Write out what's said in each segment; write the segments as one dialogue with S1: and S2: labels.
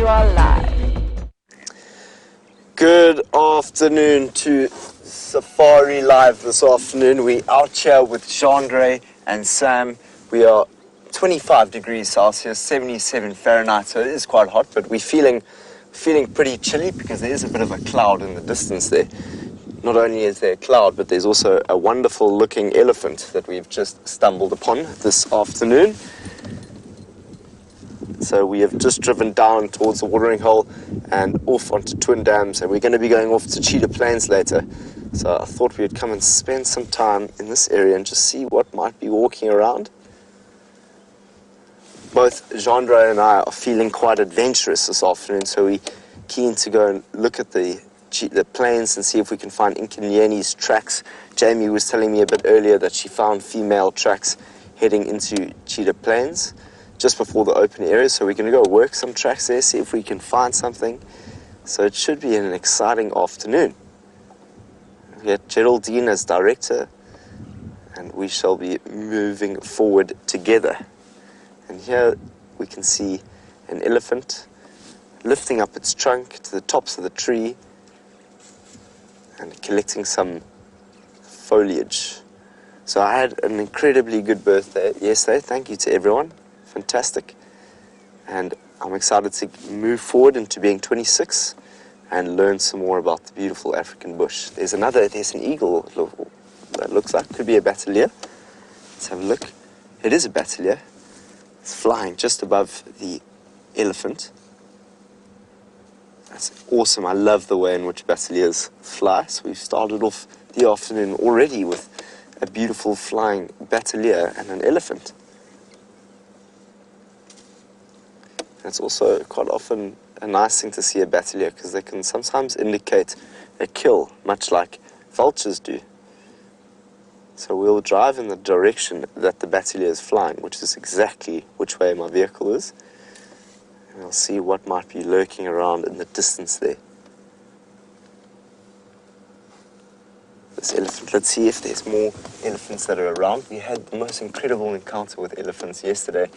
S1: are live.
S2: Good afternoon to Safari Live this afternoon. We're out here with Jean and Sam. We are 25 degrees Celsius, 77 Fahrenheit, so it is quite hot, but we're feeling pretty chilly because there is a bit of a cloud in the distance there. Not only is there a cloud, but there's also a wonderful looking elephant that we've just stumbled upon this afternoon. So we have just driven down towards the watering hole and off onto Twin Dams, and we're going to be going off to Cheetah Plains later. So I thought we would come and spend some time in this area and just see what might be walking around. Both Jean and I are feeling quite adventurous this afternoon, so we're keen to go and look at the plains and see if we can find Inkanyeni's tracks. Jamie was telling me a bit earlier that she found female tracks heading into Cheetah Plains just before the open area, so we're going to go work some tracks there, see if we can find something. So it should be an exciting afternoon. We have Geraldine as director, and we shall be moving forward together. And here we can see an elephant lifting up its trunk to the tops of the tree and collecting some foliage. So I had an incredibly good birthday yesterday. Thank you to everyone. Fantastic. And I'm excited to move forward into being 26 and learn some more about the beautiful African bush. There's an eagle that looks like could be a batelier. Let's have a look. It is a batelier. It's flying just above the elephant. That's awesome. I love the way in which bateliers fly. So we've started off the afternoon already with a beautiful flying batelier and an elephant. It's also quite often a nice thing to see a batelier because they can sometimes indicate a kill, much like vultures do. So we'll drive in the direction that the batelier is flying, which is exactly which way my vehicle is. And we'll see what might be lurking around in the distance there. This elephant, let's see if there's more elephants that are around. We had the most incredible encounter with elephants yesterday.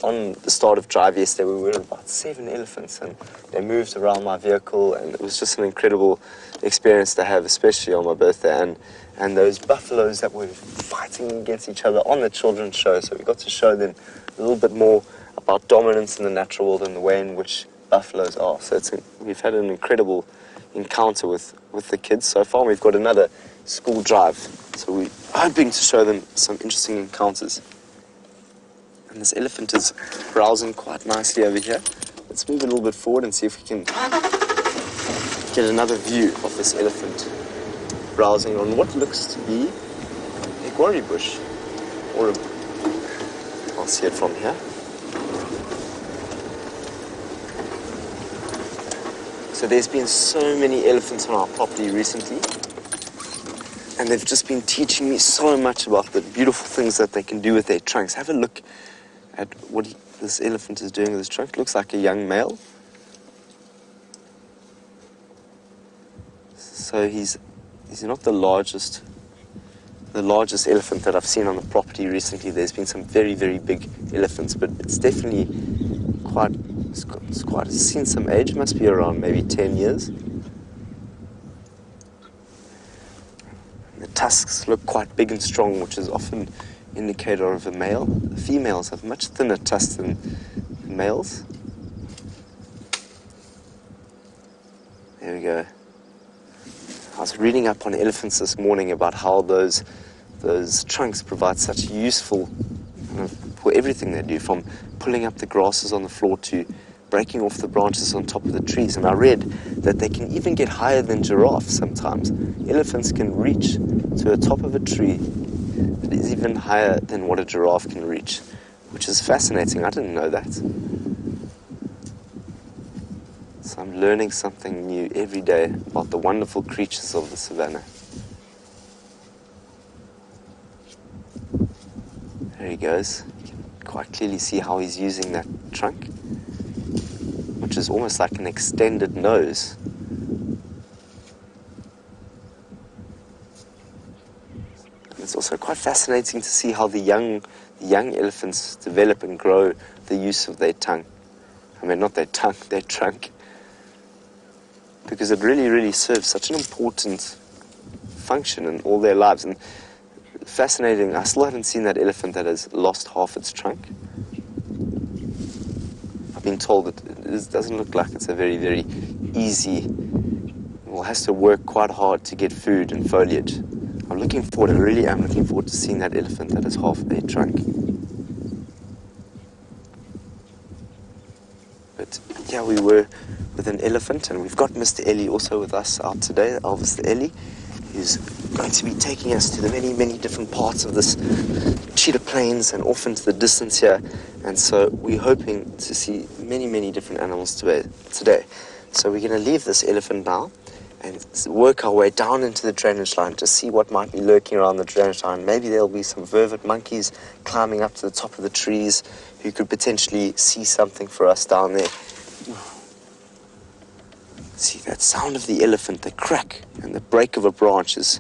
S2: On the start of drive yesterday, we were about 7 elephants, and they moved around my vehicle, and it was just an incredible experience to have, especially on my birthday. And those buffaloes that were fighting against each other on the children's show, so we got to show them a little bit more about dominance in the natural world and the way in which buffaloes are. So we've had an incredible encounter with the kids so far. We've got another school drive, so we're hoping to show them some interesting encounters. And this elephant is browsing quite nicely over here. Let's move a little bit forward and see if we can get another view of this elephant browsing on what looks to be a guarri bush, or I'll see it from here. So there's been so many elephants on our property recently, and they've just been teaching me so much about the beautiful things that they can do with their trunks. Have a look at what this elephant is doing with his trunk. It looks like a young male. So he's not the largest elephant that I've seen on the property recently. There's been some very, very big elephants, but it's definitely it's seen some age. It must be around maybe 10 years. The tusks look quite big and strong, which is often indicator of a male. The females have much thinner tusks than the males. There we go. I was reading up on elephants this morning about how those trunks provide such useful for everything they do, from pulling up the grasses on the floor to breaking off the branches on top of the trees. And I read that they can even get higher than giraffes sometimes. Elephants can reach to the top of a tree that is even higher than what a giraffe can reach, which is fascinating. I didn't know that. So I'm learning something new every day about the wonderful creatures of the savannah. There he goes. You can quite clearly see how he's using that trunk, which is almost like an extended nose. And it's also quite fascinating to see how the young elephants develop and grow the use of their tongue. I mean, not their tongue, their trunk. Because it really, really serves such an important function in all their lives. And fascinating, I still haven't seen that elephant that has lost half its trunk. I've been told that it doesn't look like it's a very, very easy, well, has to work quite hard to get food and foliage. I'm looking forward, I really am looking forward to seeing that elephant that has half a trunk. But yeah, we were with an elephant, and we've got Mr. Ellie also with us out today, Elvis the Ellie, who's going to be taking us to the many, many different parts of this cheetah plains and off into the distance here. And so we're hoping to see many, many different animals today. So we're going to leave this elephant now and work our way down into the drainage line to see what might be lurking around the drainage line. Maybe there'll be some vervet monkeys climbing up to the top of the trees who could potentially see something for us down there. See that sound of the elephant, the crack and the break of a branch is...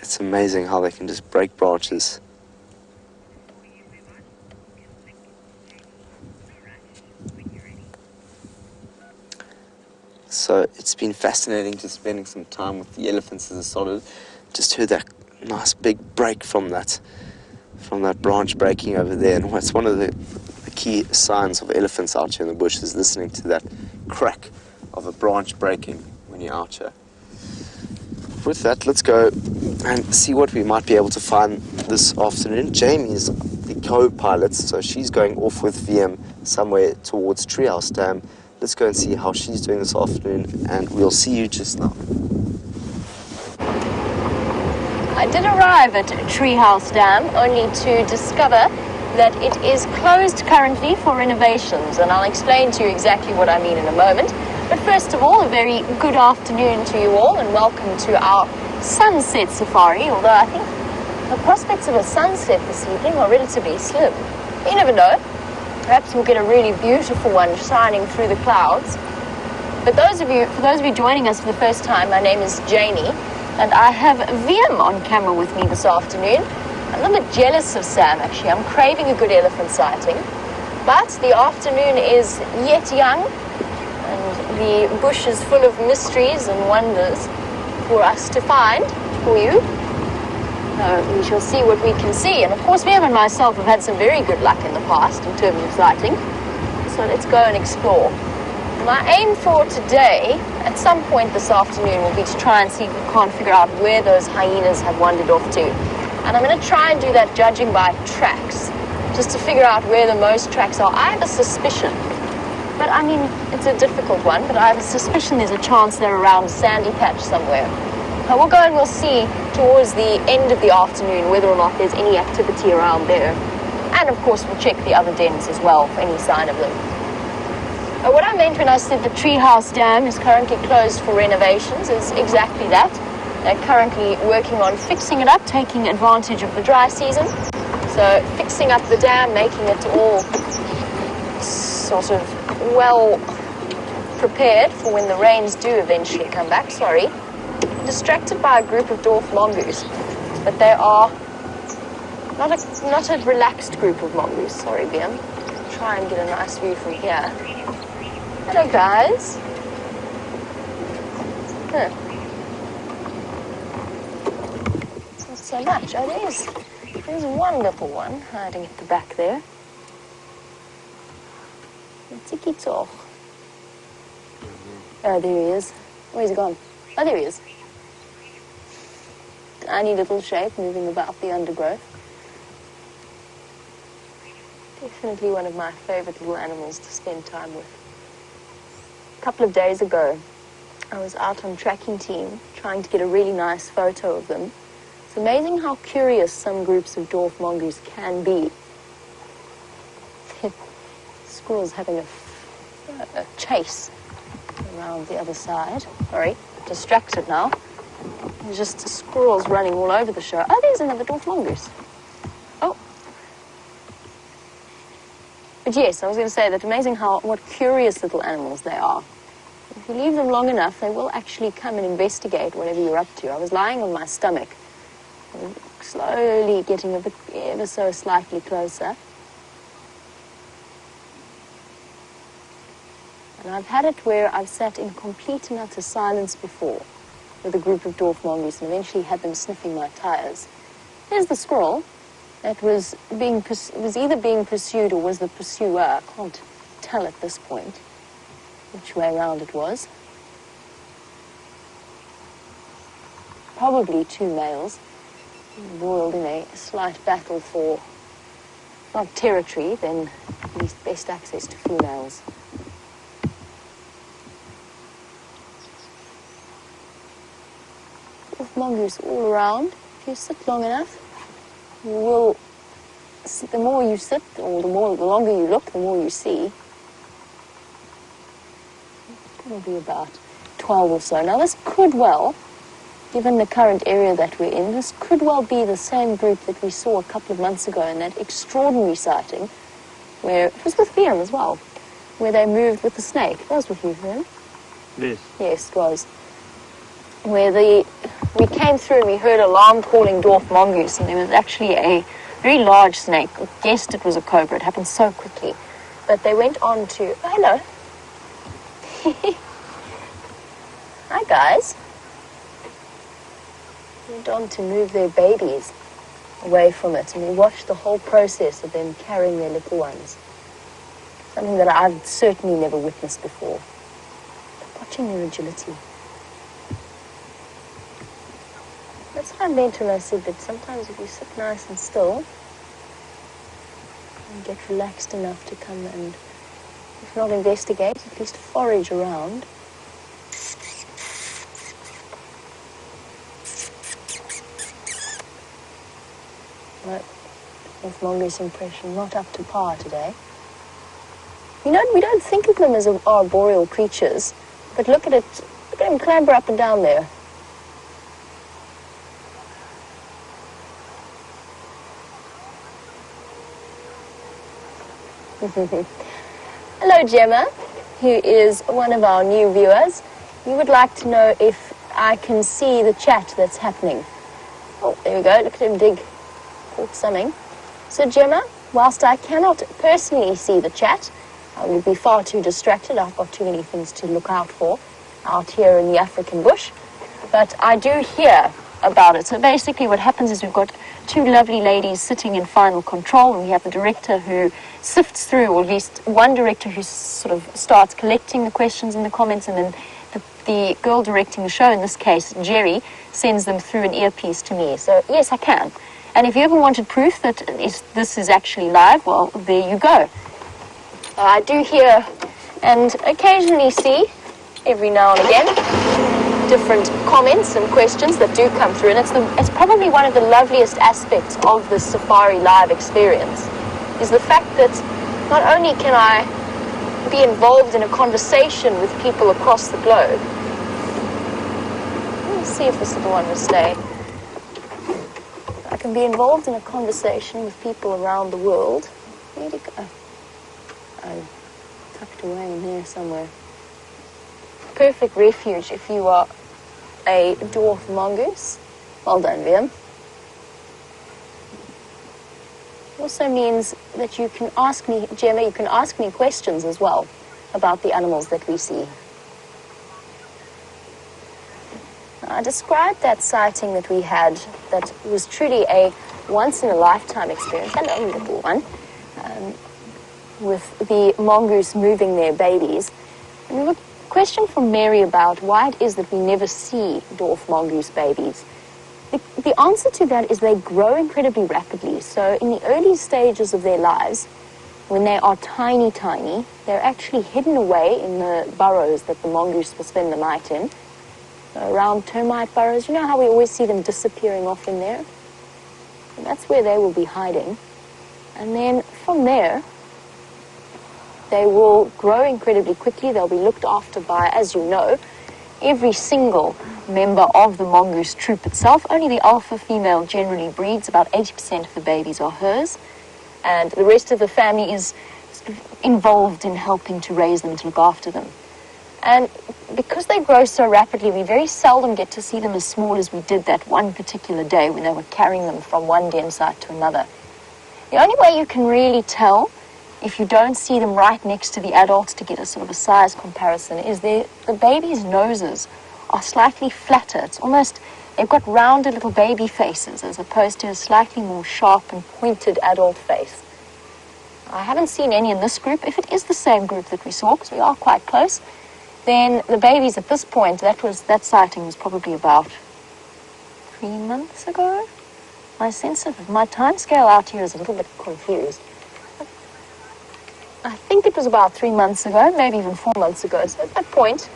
S2: It's amazing how they can just break branches. So it's been fascinating just spending some time with the elephants as a solid. Just heard that nice big break from that branch breaking over there. And it's one of the key signs of elephants out here in the bush is listening to that crack of a branch breaking when you're out here. With that, let's go and see what we might be able to find this afternoon. Jamie's the co-pilot, so she's going off with VM somewhere towards Treehouse Dam. Let's go and see how she's doing this afternoon, and we'll see you just now.
S1: I did arrive at Treehouse Dam only to discover that it is closed currently for renovations, and I'll explain to you exactly what I mean in a moment. But first of all, a very good afternoon to you all, and welcome to our sunset safari, although I think the prospects of a sunset this evening are relatively slim. You never know. Perhaps we'll get a really beautiful one shining through the clouds. But for those of you joining us for the first time, my name is Janie, and I have VM on camera with me this afternoon. I'm a little bit jealous of Sam, actually. I'm craving a good elephant sighting. But the afternoon is yet young, and the bush is full of mysteries and wonders for us to find for you. We shall see what we can see. And of course, VM and myself have had some very good luck in the past in terms of sighting. So let's go and explore. My aim for today, at some point this afternoon, will be to try and see if we can't figure out where those hyenas have wandered off to. And I'm going to try and do that judging by tracks, just to figure out where the most tracks are. I have a suspicion, but I mean, it's a difficult one, but I have a suspicion there's a chance they're around a sandy patch somewhere. We'll go and we'll see towards the end of the afternoon whether or not there's any activity around there. And of course, we'll check the other dens as well for any sign of them. What I meant when I said the Treehouse Dam is currently closed for renovations is exactly that. They're currently working on fixing it up, taking advantage of the dry season. So fixing up the dam, making it all sort of well prepared for when the rains do eventually come back. Sorry. Distracted by a group of dwarf mongoose, but they are not a relaxed group of mongoose. Sorry, VM. Try and get a nice view from here. Hello, guys. Not so much. Oh, there's one little one hiding at the back there. Tiki-talk. Oh, there he is. Where's he gone? Oh, there he is. Tiny little shape moving about the undergrowth. Definitely one of my favorite little animals to spend time with. A couple of days ago, I was out on tracking team trying to get a really nice photo of them. It's amazing how curious some groups of dwarf mongoose can be. Squirrels having a chase around the other side. Sorry, distracted now. There's just squirrels running all over the show. Oh, there's another dwarf mongoose. Oh. But yes, I was going to say that amazing what curious little animals they are. If you leave them long enough, they will actually come and investigate whatever you're up to. I was lying on my stomach, slowly getting ever so slightly closer. And I've had it where I've sat in complete and utter silence before with a group of dwarf mongoose and eventually had them sniffing my tires. Here's the squirrel that was either being pursued or was the pursuer. I can't tell at this point which way around it was. Probably two males, embroiled in a slight battle for, not territory, then at least best access to females. Dwarf mongoose all around. If you sit long enough, you will, the more you sit, or the longer you look, the more you see. Probably about 12 or so. Now this could well, given the current area that we're in, this could well be the same group that we saw a couple of months ago in that extraordinary sighting, where it was with Liam as well, where they moved with the snake. That was with you, Liam?
S3: Yes.
S1: Yes, it was. Where we came through and we heard alarm calling dwarf mongoose, and there was actually a very large snake. I guessed it was a cobra. It happened so quickly. But they went on to... Oh, hello. Hi, guys. Went on to move their babies away from it, and we watched the whole process of them carrying their little ones. Something that I've certainly never witnessed before. But watching their agility. That's what I meant when I said that sometimes if you sit nice and still and get relaxed enough to come and, if not investigate, at least forage around. Right, with mongoose impression, not up to par today. You know, we don't think of them as arboreal creatures, but look at him clamber up and down there. Hello, Gemma, who is one of our new viewers. You would like to know if I can see the chat that's happening. Oh, there we go. Look at him dig. Caught something. So, Gemma, whilst I cannot personally see the chat, I would be far too distracted. I've got too many things to look out for out here in the African bush. But I do hear about it. So basically what happens is we've got two lovely ladies sitting in final control, and we have the director who sifts through, or at least one director who sort of starts collecting the questions and the comments, and then the girl directing the show, in this case Jerry, sends them through an earpiece to me. So yes, I can. And if you ever wanted proof that this is actually live, well, there you go. I do hear and occasionally see, every now and again, different comments and questions that do come through, and it's probably one of the loveliest aspects of the Safari Live experience, is the fact that not only can I be involved in a conversation with people across the globe. Let me see if this little one will stay. I can be involved in a conversation with people around the world. Where'd it go? Oh, tucked away in there somewhere. Perfect refuge if you are a dwarf mongoose. Well done, Liam. Also means that you can ask me, Gemma, you can ask me questions as well about the animals that we see. I described that sighting that we had that was truly a once-in-a-lifetime experience. Hello, little one. With the mongoose moving their babies. And we have a question from Mary about why it is that we never see dwarf mongoose babies. The answer to that is they grow incredibly rapidly. So in the early stages of their lives, when they are tiny, they're actually hidden away in the burrows that the mongoose will spend the night in. So around termite burrows, you know how we always see them disappearing off in there? And that's where they will be hiding. And then from there, they will grow incredibly quickly. They'll be looked after by, as you know, every single member of the mongoose troop itself. Only the alpha female generally breeds. About 80% of the babies are hers. And the rest of the family is involved in helping to raise them, to look after them. And because they grow so rapidly, we very seldom get to see them as small as we did that one particular day when they were carrying them from one den site to another. The only way you can really tell if you don't see them right next to the adults to get a sort of a size comparison, is the babies' noses are slightly flatter. It's almost, they've got rounded little baby faces as opposed to a slightly more sharp and pointed adult face. I haven't seen any in this group. If it is the same group that we saw, because we are quite close, then the babies at this point, that sighting was probably about 3 months ago. My sense of my time scale out here is a little bit confused. I think it was about 3 months ago, maybe even 4 months ago. So at that point,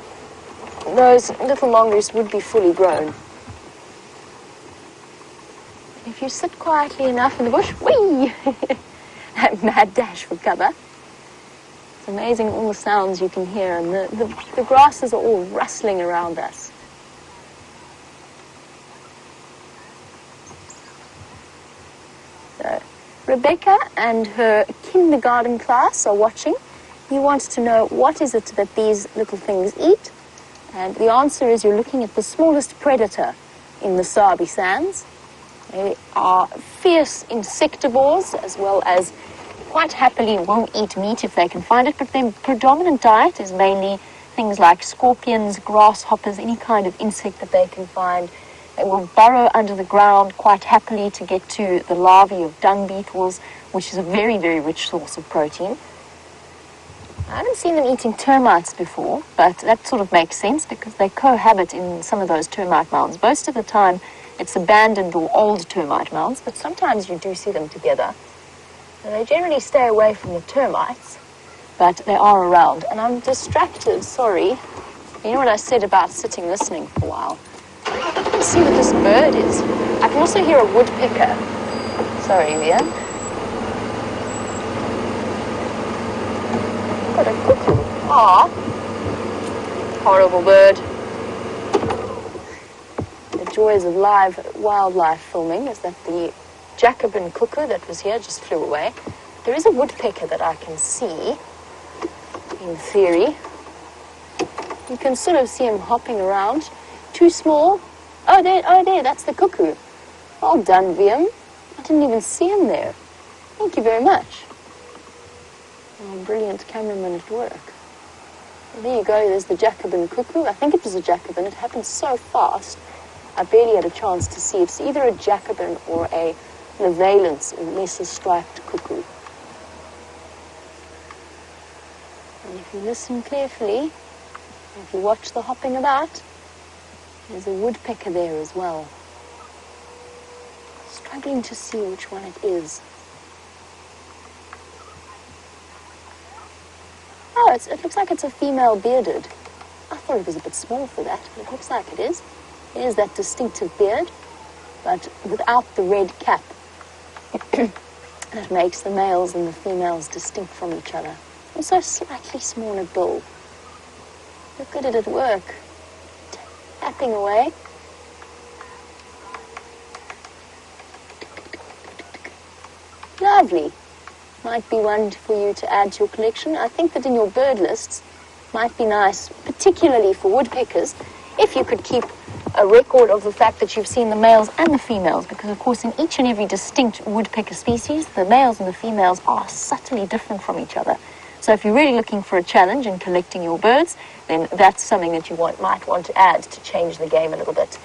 S1: those little mongoose would be fully grown. If you sit quietly enough in the bush, whee! That mad dash for cover. It's amazing all the sounds you can hear, and the grasses are all rustling around us. So, Rebecca and her kindergarten class are watching. You want to know what is it that these little things eat? And the answer is you're looking at the smallest predator in the Sabi sands. They are fierce insectivores, as well as quite happily won't eat meat if they can find it, but their predominant diet is mainly things like scorpions, grasshoppers, any kind of insect that they can find. They will burrow under the ground quite happily to get to the larvae of dung beetles, which is a very, very rich source of protein. I haven't seen them eating termites before, but that sort of makes sense because they cohabit in some of those termite mounds. Most of the time, it's abandoned or old termite mounds, but sometimes you do see them together. And they generally stay away from the termites, but they are around. And I'm distracted, sorry. You know what I said about sitting listening for a while? Let's see what this bird is. I can also hear a woodpecker. Sorry, Mia. Got a cuckoo. Aw. Horrible bird. The joys of live wildlife filming is that the Jacobin cuckoo that was here just flew away. There is a woodpecker that I can see, in theory. You can sort of see him hopping around. Too small. Oh, there, that's the cuckoo. Well done, Viam. I didn't even see him there. Thank you very much. Oh, brilliant cameraman at work. Well, there you go, there's the Jacobin cuckoo. I think it was a Jacobin. It happened so fast, I barely had a chance to see it. It's either a Jacobin or a Valence, a lesser striped cuckoo. And if you listen carefully, if you watch the hopping about, there's a woodpecker there as well. Struggling to see which one it is. Oh, it looks like it's a female bearded. I thought it was a bit small for that, but it looks like it is. It is that distinctive beard, but without the red cap. That makes the males and the females distinct from each other. Also slightly smaller bill. Look at it at work. Tapping away. Lovely. Might be one for you to add to your collection. I think that in your bird lists might be nice, particularly for woodpeckers, if you could keep a record of the fact that you've seen the males and the females, because of course in each and every distinct woodpecker species, the males and the females are subtly different from each other. So if you're really looking for a challenge in collecting your birds, then that's something that you might want to add to change the game a little bit.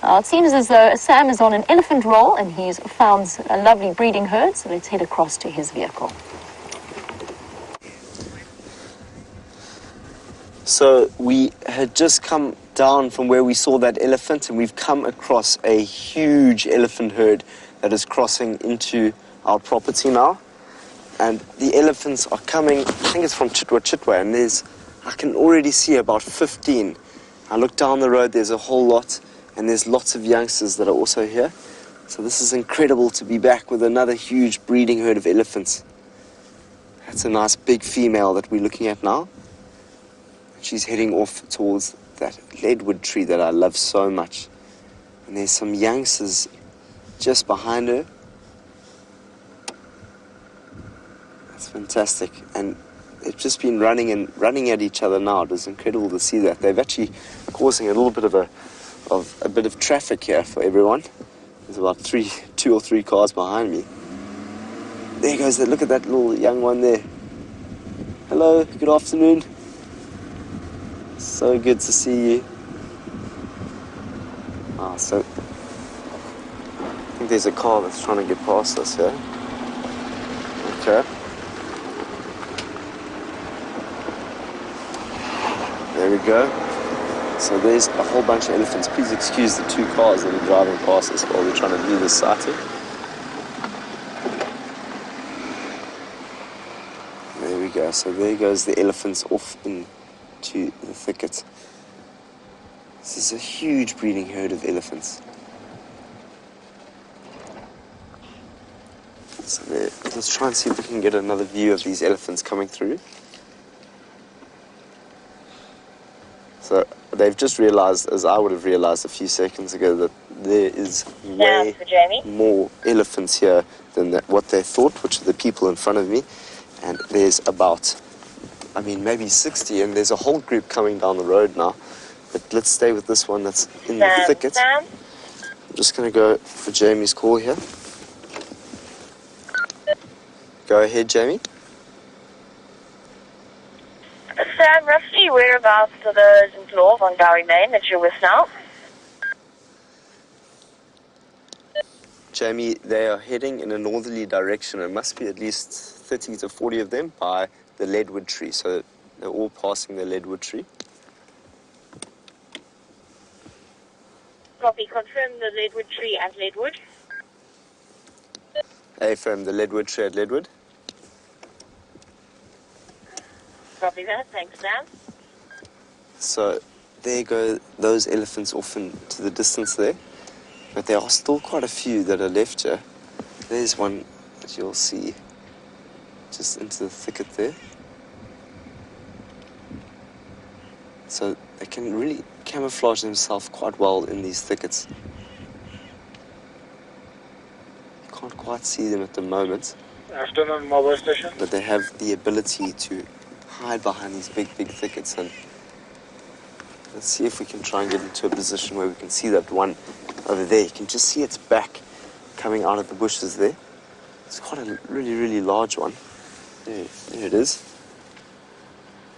S1: It seems as though Sam is on an elephant roll and he's found a lovely breeding herd, so let's head across to his vehicle.
S2: So we had just come down from where we saw that elephant, and we've come across a huge elephant herd that is crossing into our property now. And the elephants are coming, I think it's from Chitwa, and I can already see about 15. I look down the road, there's a whole lot, and there's lots of youngsters that are also here. So this is incredible to be back with another huge breeding herd of elephants. That's a nice big female that we're looking at now. She's heading off towards that leadwood tree that I love so much. And there's some youngsters just behind her. That's fantastic. And they've just been running at each other now. It was incredible to see that. They've actually causing a little bit of a bit of traffic here for everyone. There's about 2 or 3 cars behind me. There goes that. Look at that little young one there. Hello, good afternoon. So good to see you. So I think there's a car that's trying to get past us here. Okay. There we go. So there's a whole bunch of elephants. Please excuse the two cars that are driving past us while we're trying to view this sighting. There we go. So there goes the elephants off into the thicket. This is a huge breeding herd of elephants. So there, let's try and see if we can get another view of these elephants coming through. So they've just realized, as I would have realized a few seconds ago, that there is way more elephants here than what they thought, which are the people in front of me. And there's about, maybe 60, and there's a whole group coming down the road now. But let's stay with this one that's in the thicket. I'm just going to go for Jamie's call here. Go ahead, Jamie.
S3: Sam, roughly whereabouts are those in North on Gowrie Main that you're with now?
S2: Jamie, they are heading in a northerly direction. It must be at least 30 to 40 of them by the leadwood tree. So they're all passing the leadwood tree.
S3: Copy. Confirm the leadwood tree at Leadwood.
S2: Affirm the leadwood tree at Leadwood.
S3: Copy that. Thanks, Sam.
S2: So there go those elephants off into the distance there. But there are still quite a few that are left here. There's one that you'll see just into the thicket there. So they can really camouflage themselves quite well in these thickets. You can't quite see them at the moment.
S4: Afternoon mobile station.
S2: But they have the ability to hide behind these big thickets. And let's see if we can try and get into a position where we can see that one over there. You can just see its back coming out of the bushes there. It's quite a really large one. There it is.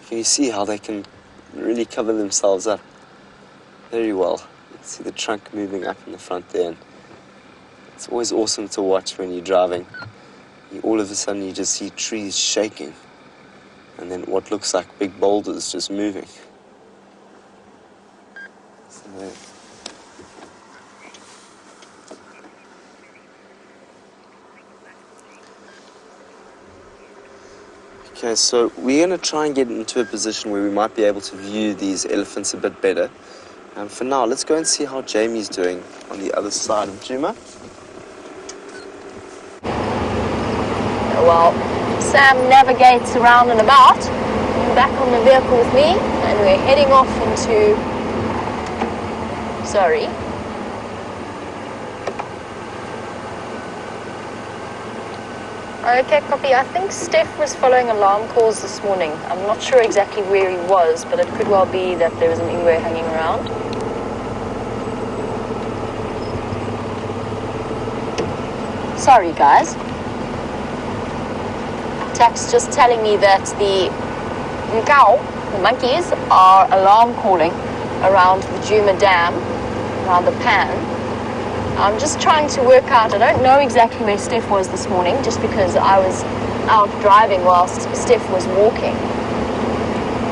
S2: Can you see how they can really cover themselves up very well? You can see the trunk moving up in the front there. And it's always awesome to watch when you're driving. All of a sudden you just see trees shaking and then what looks like big boulders just moving. So there. Okay, so we're going to try and get into a position where we might be able to view these elephants a bit better. For now, let's go and see how Jamie's doing on the other side of Juma.
S1: Well, Sam navigates around and about. I'm back on the vehicle with me, and we're heading off into... Sorry. Okay, copy. I think Steph was following alarm calls this morning. I'm not sure exactly where he was, but it could well be that there was an ingwe hanging around. Sorry, guys. Tax just telling me that the cow, the monkeys, are alarm calling around the Juma Dam, around the pan. I'm just trying to work out, I don't know exactly where Steph was this morning, just because I was out driving whilst Steph was walking.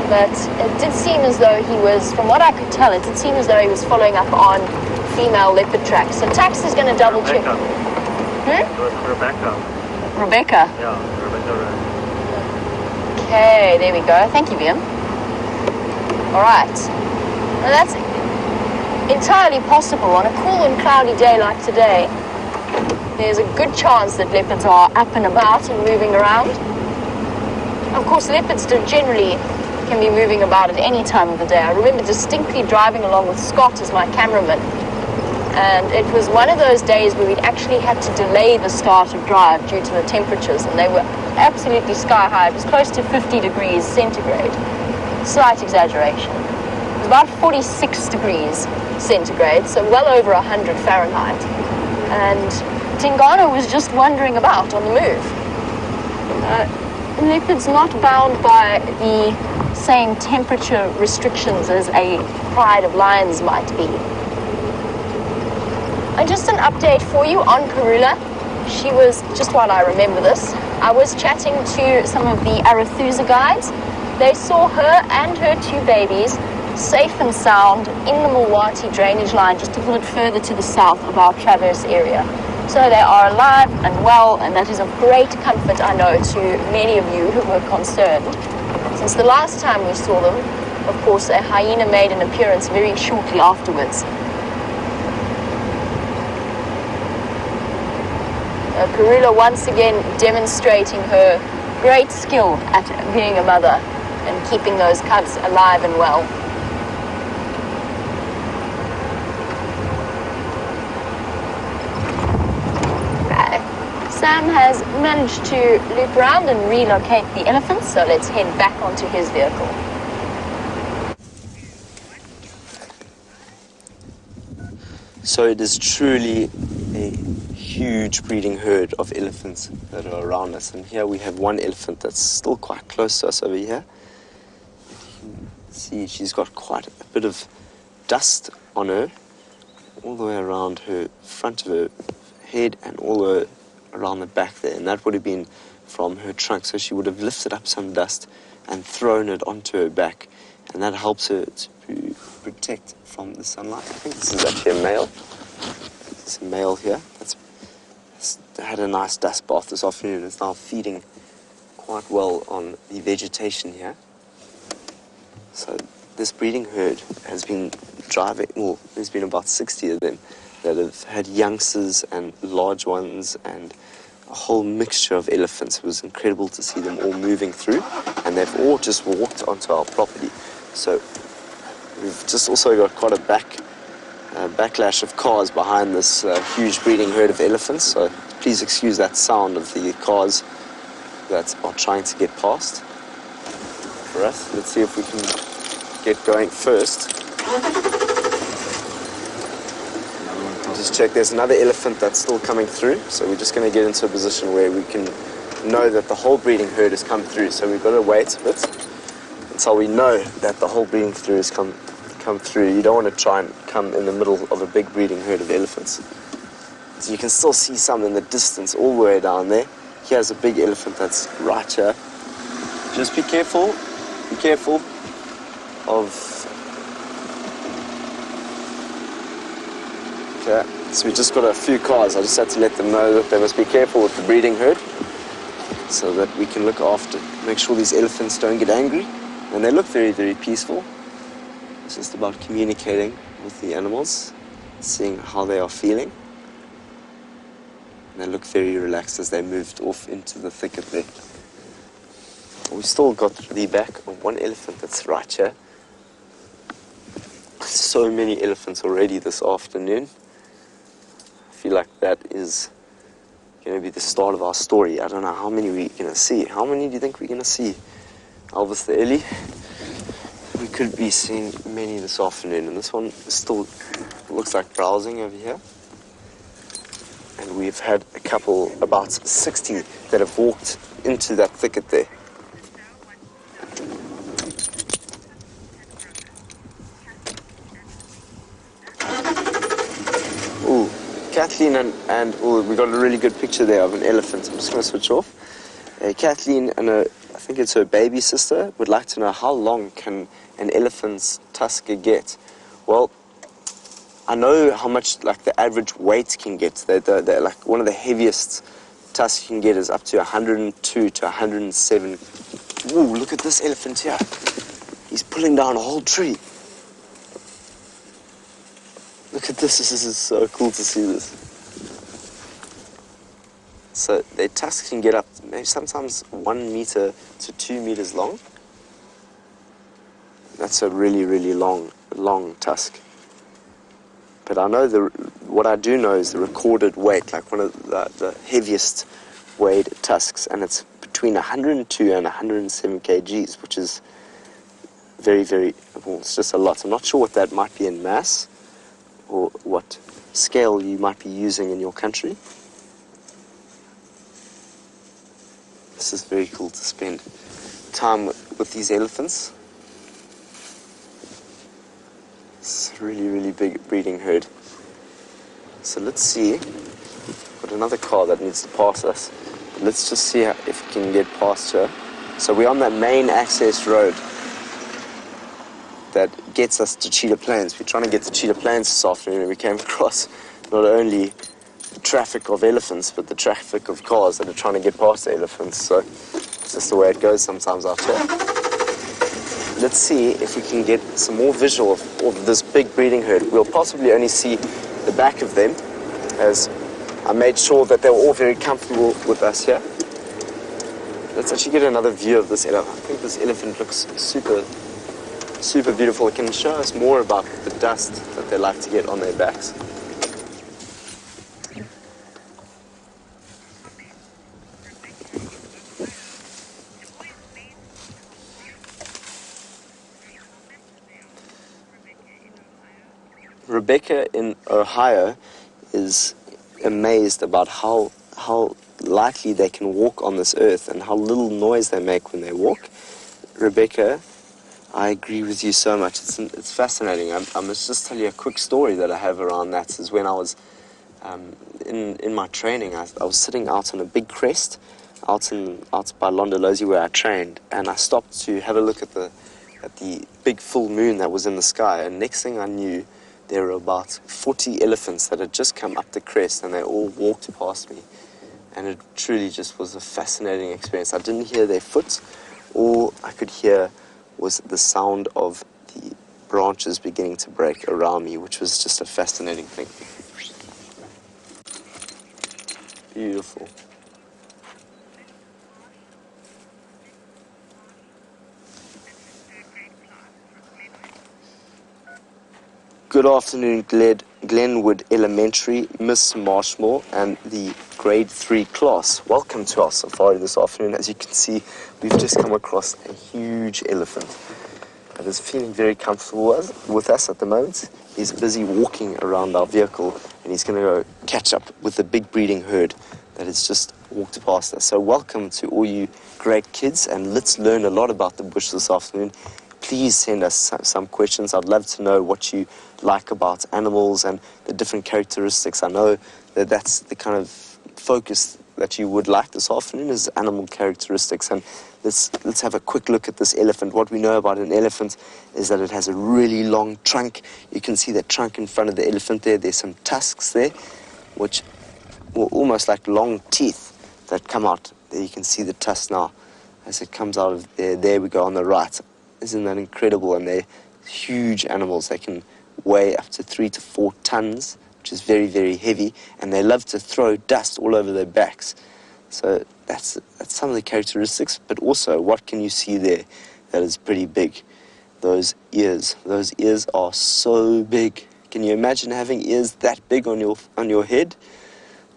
S1: But it did seem as though he was, from what I could tell, it did seem as though he was following up on female leopard tracks. So Tax is going to double check. Rebecca?
S4: Yeah, Rebecca.
S1: Okay, there we go. Thank you, Liam. All right. Now that's entirely possible. On a cool and cloudy day like today, there's a good chance that leopards are up and about and moving around. Of course, leopards generally can be moving about at any time of the day. I remember distinctly driving along with Scott as my cameraman, and it was one of those days where we'd actually had to delay the start of drive due to the temperatures, and they were absolutely sky high. It was close to 50 degrees centigrade. Slight exaggeration. It was about 46 degrees centigrade, so well over 100 Fahrenheit. And Tingana was just wandering about on the move. leopard's not bound by the same temperature restrictions as a pride of lions might be. And just an update for you on Karula. She was, just while I remember this, I was chatting to some of the Arathusa guides. They saw her and her 2 babies safe and sound in the Mulwati drainage line just a little bit further to the south of our Traverse area. So they are alive and well, and that is of great comfort, I know, to many of you who were concerned. Since the last time we saw them, of course, a hyena made an appearance very shortly afterwards. Karula once again demonstrating her great skill at being a mother and keeping those cubs alive and well. Sam has managed to loop around and relocate the elephants, so let's head back onto his vehicle.
S2: So it is truly a huge breeding herd of elephants that are around us. And here we have one elephant that's still quite close to us over here. You can see she's got quite a bit of dust on her, all the way around her front of her head and all the way around the back there. And that would have been from her trunk. So she would have lifted up some dust and thrown it onto her back. And that helps her to protect from the sunlight. I think this is actually a male. It's a male here. That's had a nice dust bath this afternoon. It's now feeding quite well on the vegetation here. So this breeding herd has been driving, well, there's been about 60 of them that have had youngsters and large ones and a whole mixture of elephants. It was incredible to see them all moving through, and they've all just walked onto our property. So we've just also got quite a backlash of cars behind this huge breeding herd of elephants. So please excuse that sound of the cars that are trying to get past for us. Let's see if we can get going first. Just check, there's another elephant that's still coming through. So we're just going to get into a position where we can know that the whole breeding herd has come through. So we've got to wait a bit until we know that the whole breeding herd has come through. You don't want to try and come in the middle of a big breeding herd of elephants. So you can still see some in the distance all the way down there. Here's a big elephant that's right here. Just be careful of... Okay, so we just got a few cars. I just had to let them know that they must be careful with the breeding herd so that we can look after, make sure these elephants don't get angry. And they look very, very peaceful. It's just about communicating with the animals, seeing how they are feeling. And they look very relaxed as they moved off into the thicket there. We've still got the back of one elephant that's right here. So many elephants already this afternoon. I feel like that is going to be the start of our story. I don't know how many we're going to see. How many do you think we're going to see? Elvis the Ellie. We could be seeing many this afternoon, and this one still looks like browsing over here. And we've had a couple, about 60, that have walked into that thicket there. Ooh, Kathleen and we got a really good picture there of an elephant. I'm just going to switch off. Kathleen and I think it's her baby sister, would like to know how long can an elephant's tusk get. Well, I know how much like the average weight can get. They're like one of the heaviest tusks you can get is up to 102 to 107. Ooh, look at this elephant here. He's pulling down a whole tree. Look at this. This is so cool to see this. So their tusks can get up maybe sometimes 1 meter to 2 meters long. That's a really, really long tusk. But I know what I do know is the recorded weight, like one of the heaviest weighed tusks, and it's between 102 and 107 kgs, which is very, very, well, it's just a lot. I'm not sure what that might be in mass or what scale you might be using in your country. It's just very cool to spend time with these elephants. It's a really, really big breeding herd. So let's see. We've got another car that needs to pass us. Let's just see if we can get past her. So we're on that main access road that gets us to Cheetah Plains. We're trying to get to Cheetah Plains this afternoon, and we came across not only the traffic of elephants, but the traffic of cars that are trying to get past the elephants. So it's just the way it goes sometimes out here. Let's see if we can get some more visual of this big breeding herd. We'll possibly only see the back of them, as I made sure that they were all very comfortable with us here. Let's actually get another view of this elephant. I think this elephant looks super beautiful. It can show us more about the dust that they like to get on their backs. Rebecca in Ohio is amazed about how lightly they can walk on this earth and how little noise they make when they walk. Rebecca, I agree with you so much. It's fascinating. I must just tell you a quick story that I have around that. Is when I was in my training, I was sitting out on a big crest out by Londolozi where I trained, and I stopped to have a look at the big full moon that was in the sky, and next thing I knew, there were about 40 elephants that had just come up the crest, and they all walked past me. And it truly just was a fascinating experience. I didn't hear their foot. All I could hear was the sound of the branches beginning to break around me, which was just a fascinating thing. Beautiful. Good afternoon, Glenwood Elementary, Miss Marshmore, and the grade 3 class. Welcome to our safari this afternoon. As you can see, we've just come across a huge elephant that is feeling very comfortable with us at the moment. He's busy walking around our vehicle, and he's going to go catch up with the big breeding herd that has just walked past us. So welcome to all you great kids, and let's learn a lot about the bush this afternoon. Please send us some questions. I'd love to know what you like about animals and the different characteristics. I know that that's the kind of focus that you would like this afternoon, is animal characteristics. And let's have a quick look at this elephant. What we know about an elephant is that it has a really long trunk. You can see that trunk in front of the elephant there. There's some tusks there, which were almost like long teeth that come out. There you can see the tusk now as it comes out of there. There we go on the right. Isn't that incredible? And they're huge animals. They can weigh up to 3 to 4 tons, which is very, very heavy, and they love to throw dust all over their backs. So that's some of the characteristics, but also what can you see there that is pretty big? Those ears. Those ears are so big. Can you imagine having ears that big on your head?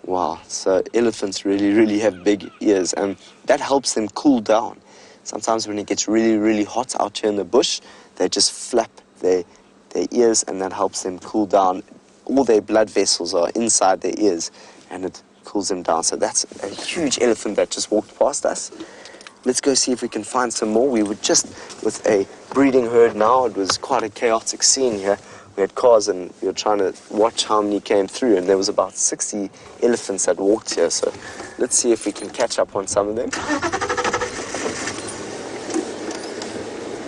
S2: Wow. So elephants really, really have big ears, and that helps them cool down. Sometimes when it gets really, really hot out here in the bush, they just flap their ears, and that helps them cool down. All their blood vessels are inside their ears, and it cools them down. So that's a huge elephant that just walked past us. Let's go see if we can find some more. We were just with a breeding herd now. It was quite a chaotic scene here. We had cars, and we were trying to watch how many came through, and there was about 60 elephants that walked here. So let's see if we can catch up on some of them.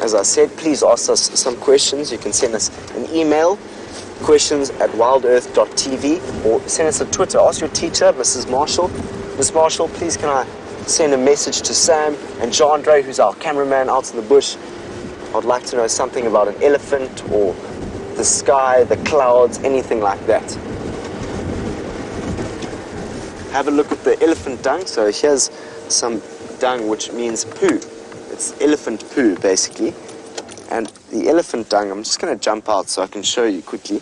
S2: As I said, please ask us some questions. You can send us an email, questions@wildearth.tv, or send us a Twitter. Ask your teacher, Mrs. Marshall. Miss Marshall, please can I send a message to Sam and Jandre, who's our cameraman out in the bush. I'd like to know something about an elephant or the sky, the clouds, anything like that. Have a look at the elephant dung. So here's some dung, which means poo. It's elephant poo, basically. And the elephant dung, I'm just going to jump out so I can show you quickly.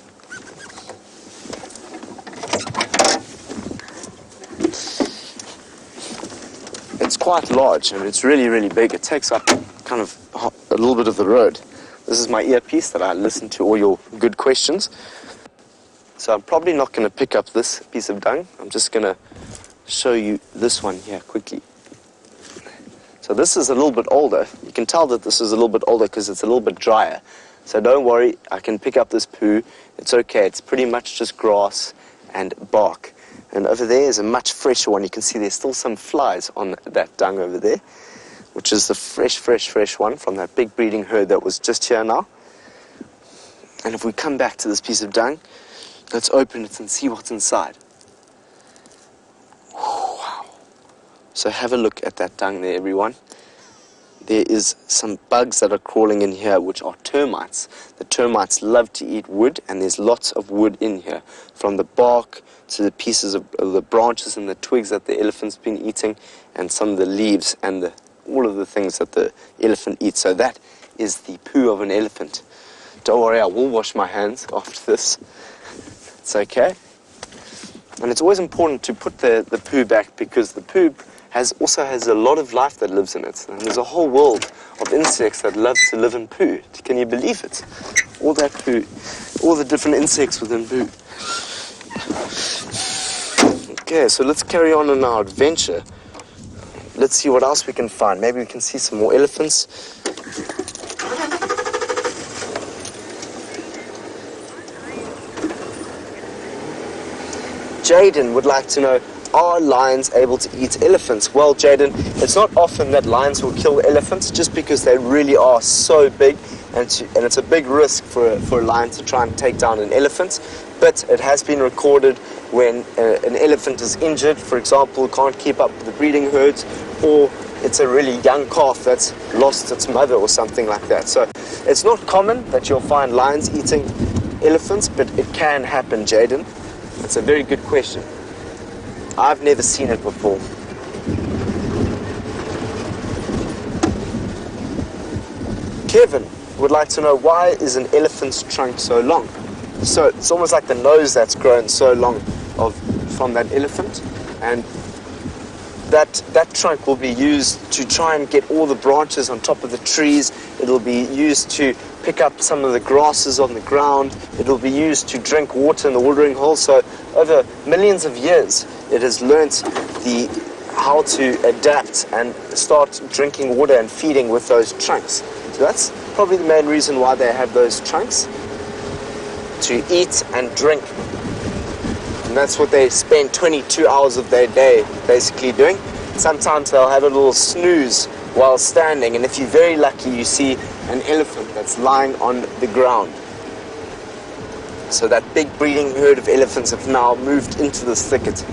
S2: It's quite large, and it's really, really big. It takes up kind of a little bit of the road. This is my earpiece that I listen to all your good questions. So I'm probably not going to pick up this piece of dung. I'm just going to show you this one here quickly. So this is a little bit older. You can tell that this is a little bit older because it's a little bit drier. So don't worry, I can pick up this poo. It's okay, it's pretty much just grass and bark. And over there is a much fresher one. You can see there's still some flies on that dung over there, which is the fresh one from that big breeding herd that was just here now. And if we come back to this piece of dung, let's open it and see what's inside. Wow. So have a look at that dung there, everyone. There is some bugs that are crawling in here, which are termites. The termites love to eat wood, and there's lots of wood in here, from the bark to the pieces of the branches and the twigs that the elephant's been eating, and some of the leaves and all of the things that the elephant eats. So that is the poo of an elephant. Don't worry, I will wash my hands after this. It's okay. And it's always important to put the poo back, because the poo also has a lot of life that lives in it. And there's a whole world of insects that love to live in poo. Can you believe it? All that poo, all the different insects within poo. Okay, so let's carry on our adventure. Let's see what else we can find. Maybe we can see some more elephants. Jaden would like to know, are lions able to eat elephants? Well, Jaden, it's not often that lions will kill elephants, just because they really are so big, and it's a big risk for a lion to try and take down an elephant. But it has been recorded when an elephant is injured, for example, can't keep up with the breeding herds, or it's a really young calf that's lost its mother or something like that. So it's not common that you'll find lions eating elephants, but it can happen, Jaden. That's a very good question. I've never seen it before. Kevin would like to know, why is an elephant's trunk so long? So it's almost like the nose that's grown so long from that elephant, and that trunk will be used to try and get all the branches on top of the trees. It'll be used to pick up some of the grasses on the ground. It'll be used to drink water in the watering hole. So over millions of years, it has learnt how to adapt and start drinking water and feeding with those trunks. So that's probably the main reason why they have those trunks, to eat and drink. And that's what they spend 22 hours of their day basically doing. Sometimes they'll have a little snooze while standing, and if you're very lucky, you see an elephant that's lying on the ground. So that big breeding herd of elephants have now moved into this thicket.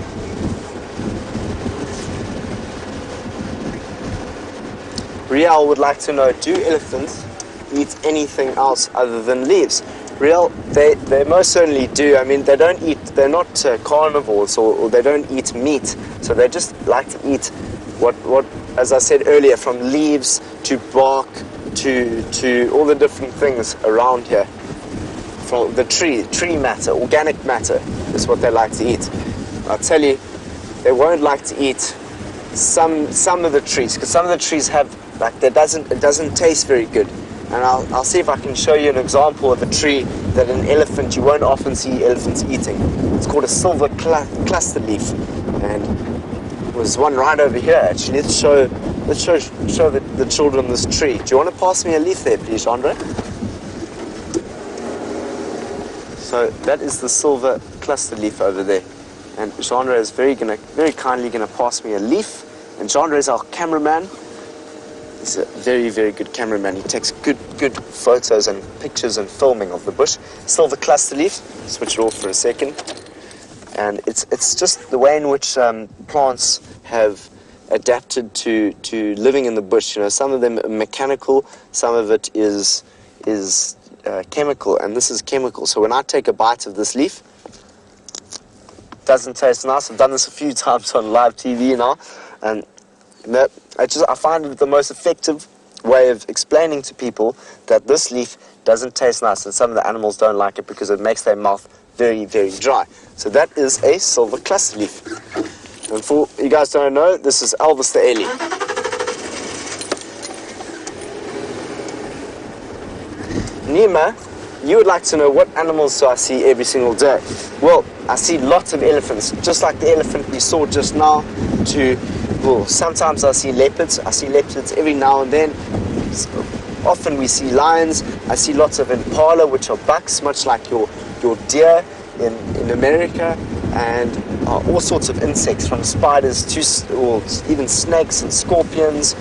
S2: Riel would like to know, do elephants eat anything else other than leaves? Riel, they most certainly do. I mean, they're not carnivores, or they don't eat meat. So they just like to eat what, as I said earlier, from leaves to bark to all the different things around here. From the tree matter, organic matter is what they like to eat. I'll tell you, they won't like to eat some of the trees, because some of the trees have, like, it doesn't taste very good. And I'll see if I can show you an example of a tree that an elephant, you won't often see elephants eating. It's called a silver cluster leaf, and there's one right over here actually. Let's show the children this tree. Do you want to pass me a leaf there, please, Andre? So that is the silver cluster leaf over there, and Chandra is very kindly gonna pass me a leaf. And Chandra is our cameraman. He's a very, very good cameraman. He takes good photos and pictures and filming of the bush. Silver cluster leaf. Switch it off for a second. And it's just the way in which plants have adapted to living in the bush. You know, some of them are mechanical, some of it is chemical, and this is chemical. So when I take a bite of this leaf, it doesn't taste nice. I've done this a few times on live TV now, and I find it the most effective way of explaining to people that this leaf doesn't taste nice, and some of the animals don't like it because it makes their mouth very, very dry. So that is a silver cluster leaf. And for you guys don't know, this is Elvis the Ellie. Nima, you would like to know, what animals do I see every single day? Well, I see lots of elephants, just like the elephant we saw just now, to Well, sometimes I see leopards. I see leopards every now and then. Often we see lions. I see lots of impala, which are bucks, much like your deer in America, and all sorts of insects, from spiders to or even snakes and scorpions.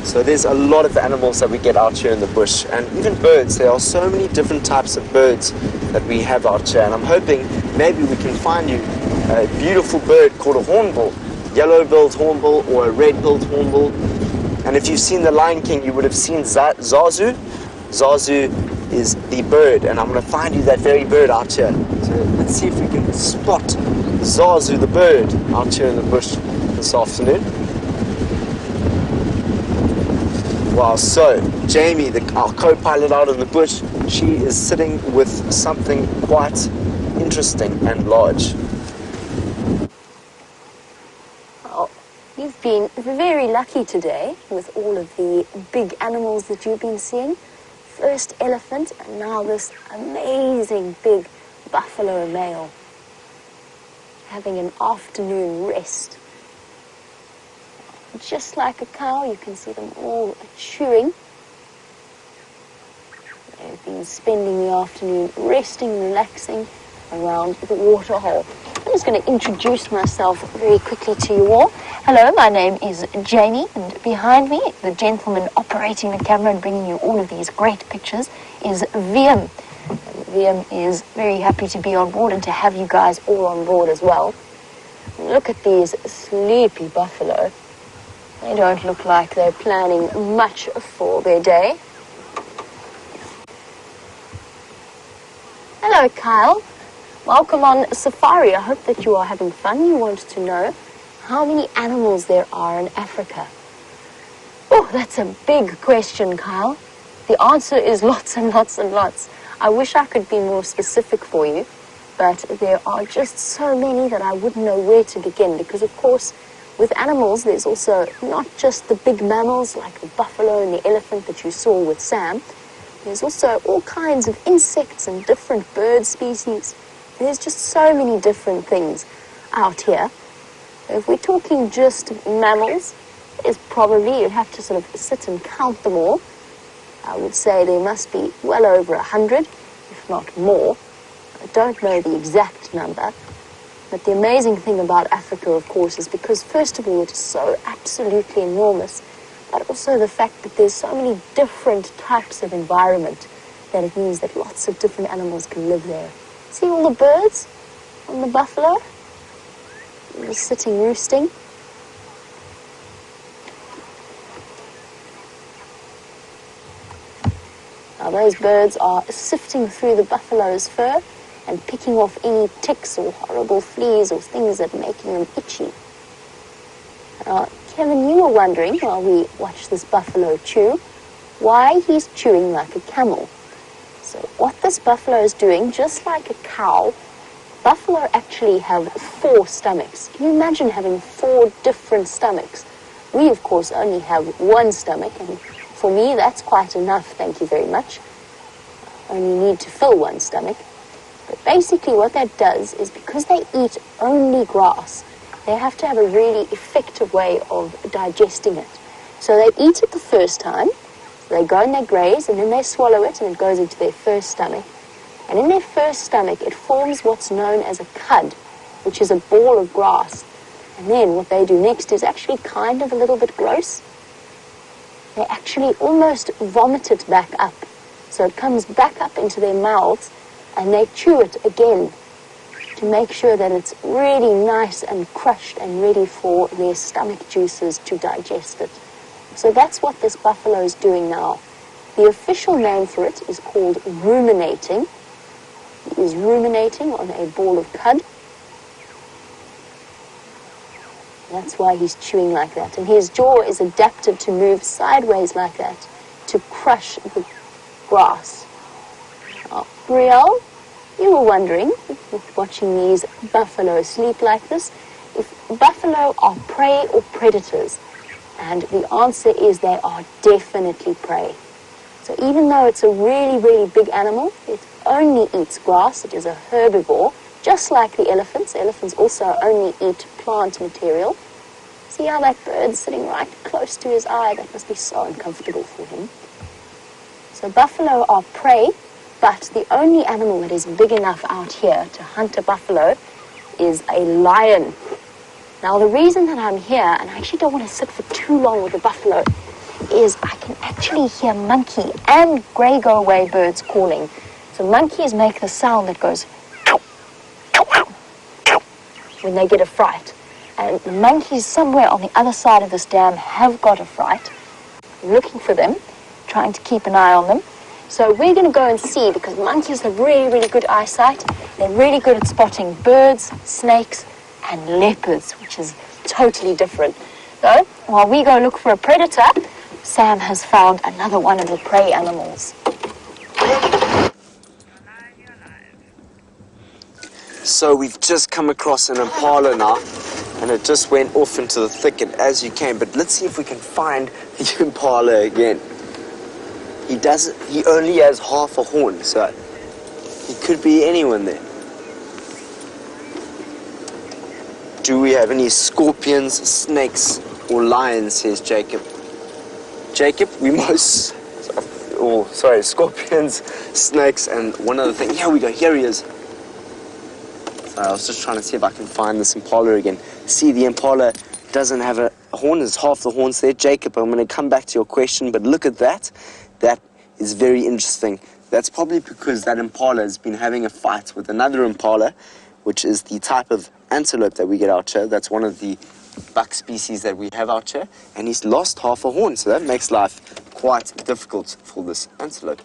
S2: So there's a lot of animals that we get out here in the bush, and even birds. There are so many different types of birds that we have out here, and I'm hoping maybe we can find you a beautiful bird called a hornbill, yellow-billed hornbill or a red-billed hornbill. And if you've seen The Lion King, you would have seen Zazu. Zazu is the bird, and I'm going to find you that very bird out here. So let's see if we can spot Zazu the bird out here in the bush this afternoon. Wow, so Jamie, our co-pilot out in the bush, she is sitting with something quite interesting and large.
S1: Oh, you've been very lucky today with all of the big animals that you've been seeing. First elephant, and now this amazing big buffalo male having an afternoon rest. Just like a cow, you can see them all chewing. They've been spending the afternoon resting, relaxing around the water hole. I'm just going to introduce myself very quickly to you all. Hello, my name is Jamie, and behind me, the gentleman operating the camera and bringing you all of these great pictures is VM. VM is very happy to be on board and to have you guys all on board as well. Look at these sleepy buffalo. They don't look like they're planning much for their day. Hello, Kyle. Welcome on Safari. I hope that you are having fun. You want to know how many animals there are in Africa. Oh, that's a big question, Kyle. The answer is lots and lots and lots. I wish I could be more specific for you, but there are just so many that I wouldn't know where to begin, because, of course, with animals, there's also not just the big mammals like the buffalo and the elephant that you saw with Sam. There's also all kinds of insects and different bird species. There's just so many different things out here. If we're talking just mammals, there's probably, you'd have to sort of sit and count them all. I would say there must be well over 100, if not more. I don't know the exact number. But the amazing thing about Africa, of course, is because, first of all, it is so absolutely enormous, but also the fact that there's so many different types of environment that it means that lots of different animals can live there. See all the birds on the buffalo? They're sitting roosting. Now those birds are sifting through the buffalo's fur and picking off any ticks or horrible fleas or things that are making them itchy. Kevin, you were wondering, while we watch this buffalo chew, why he's chewing like a camel. So what this buffalo is doing, just like a cow, buffalo actually have 4 stomachs. Can you imagine having 4 different stomachs? We, of course, only have 1 stomach, and for me, that's quite enough, thank you very much. Only need to fill 1 stomach. But basically what that does is, because they eat only grass, they have to have a really effective way of digesting it. So they eat it the first time, they go and they graze, and then they swallow it, and it goes into their first stomach. And in their first stomach, it forms what's known as a cud, which is a ball of grass. And then what they do next is actually kind of a little bit gross. They actually almost vomit it back up. So it comes back up into their mouths, and they chew it again to make sure that it's really nice and crushed and ready for their stomach juices to digest it. So that's what this buffalo is doing now. The official name for it is called ruminating. He is ruminating on a ball of cud. That's why he's chewing like that. And his jaw is adapted to move sideways like that to crush the grass. Oh, Brielle, you were wondering, watching these buffalo sleep like this, if buffalo are prey or predators. And the answer is they are definitely prey. So even though it's a really, really big animal, it only eats grass. It is a herbivore, just like the elephants. Elephants also only eat plant material. See how that bird's sitting right close to his eye? That must be so uncomfortable for him. So buffalo are prey, but the only animal that is big enough out here to hunt a buffalo is a lion. Now the reason that I'm here, and I actually don't want to sit for too long with the buffalo, is I can actually hear monkey and grey go-away birds calling. So monkeys make the sound that goes when they get a fright. And the monkeys somewhere on the other side of this dam have got a fright. I'm looking for them, trying to keep an eye on them. So we're going to go and see, because monkeys have really, really good eyesight. They're really good at spotting birds, snakes, and leopards, which is totally different. So while we go look for a predator, Sam has found another one of the prey animals.
S2: So we've just come across an impala now, and it just went off into the thicket as you came. But let's see if we can find the impala again. He only has half a horn, so he could be anyone there. Do we have any scorpions, snakes, or lions, says Jacob. Jacob, we most... Oh, sorry, scorpions, snakes, and one other thing. Here we go, here he is. Sorry, I was just trying to see if I can find this impala again. See, the impala doesn't have a horn, there's half the horns there. Jacob, I'm going to come back to your question, but look at that. That is very interesting. That's probably because that impala has been having a fight with another impala, which is the type of antelope that we get out here. That's one of the buck species that we have out here, and he's lost half a horn, so that makes life quite difficult for this antelope.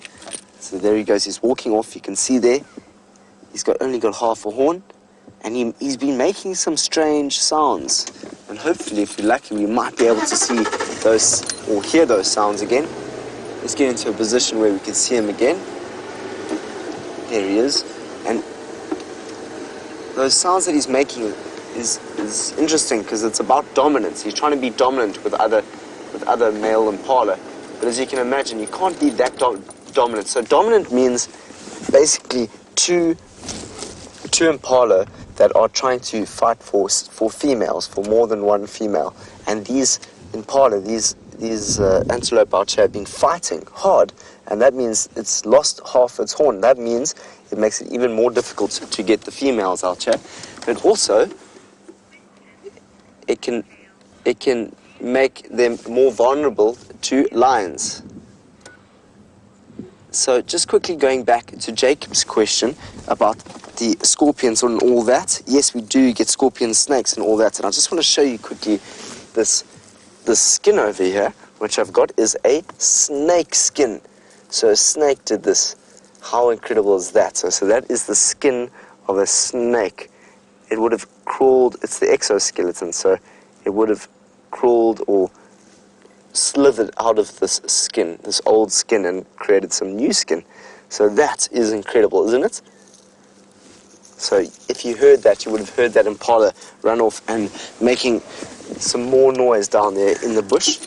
S2: So there he goes, he's walking off. You can see there, he's only got half a horn, and he's been making some strange sounds. And hopefully, if we're lucky, we might be able to see those, or hear those sounds again. Let's get into a position where we can see him again. There he is. And those sounds that he's making is interesting, because it's about dominance. He's trying to be dominant with other male impala. But as you can imagine, you can't be that dominant. So dominant means basically two impala that are trying to fight for females, for more than one female. And these impala, these antelope out here have been fighting hard, and that means it's lost half its horn. That means it makes it even more difficult to get the females out here. But also, it can make them more vulnerable to lions. So just quickly going back to Jacob's question about the scorpions and all that. Yes, we do get scorpions, snakes, and all that. And I just want to show you quickly this skin over here, which I've got, is a snake skin. So a snake did this. How incredible is that? So that is the skin of a snake. It would have crawled, it's the exoskeleton, so it would have crawled or slithered out of this skin, this old skin, and created some new skin. So that is incredible, isn't it? So if you heard that, you would have heard that impala run off and making some more noise down there in the bush.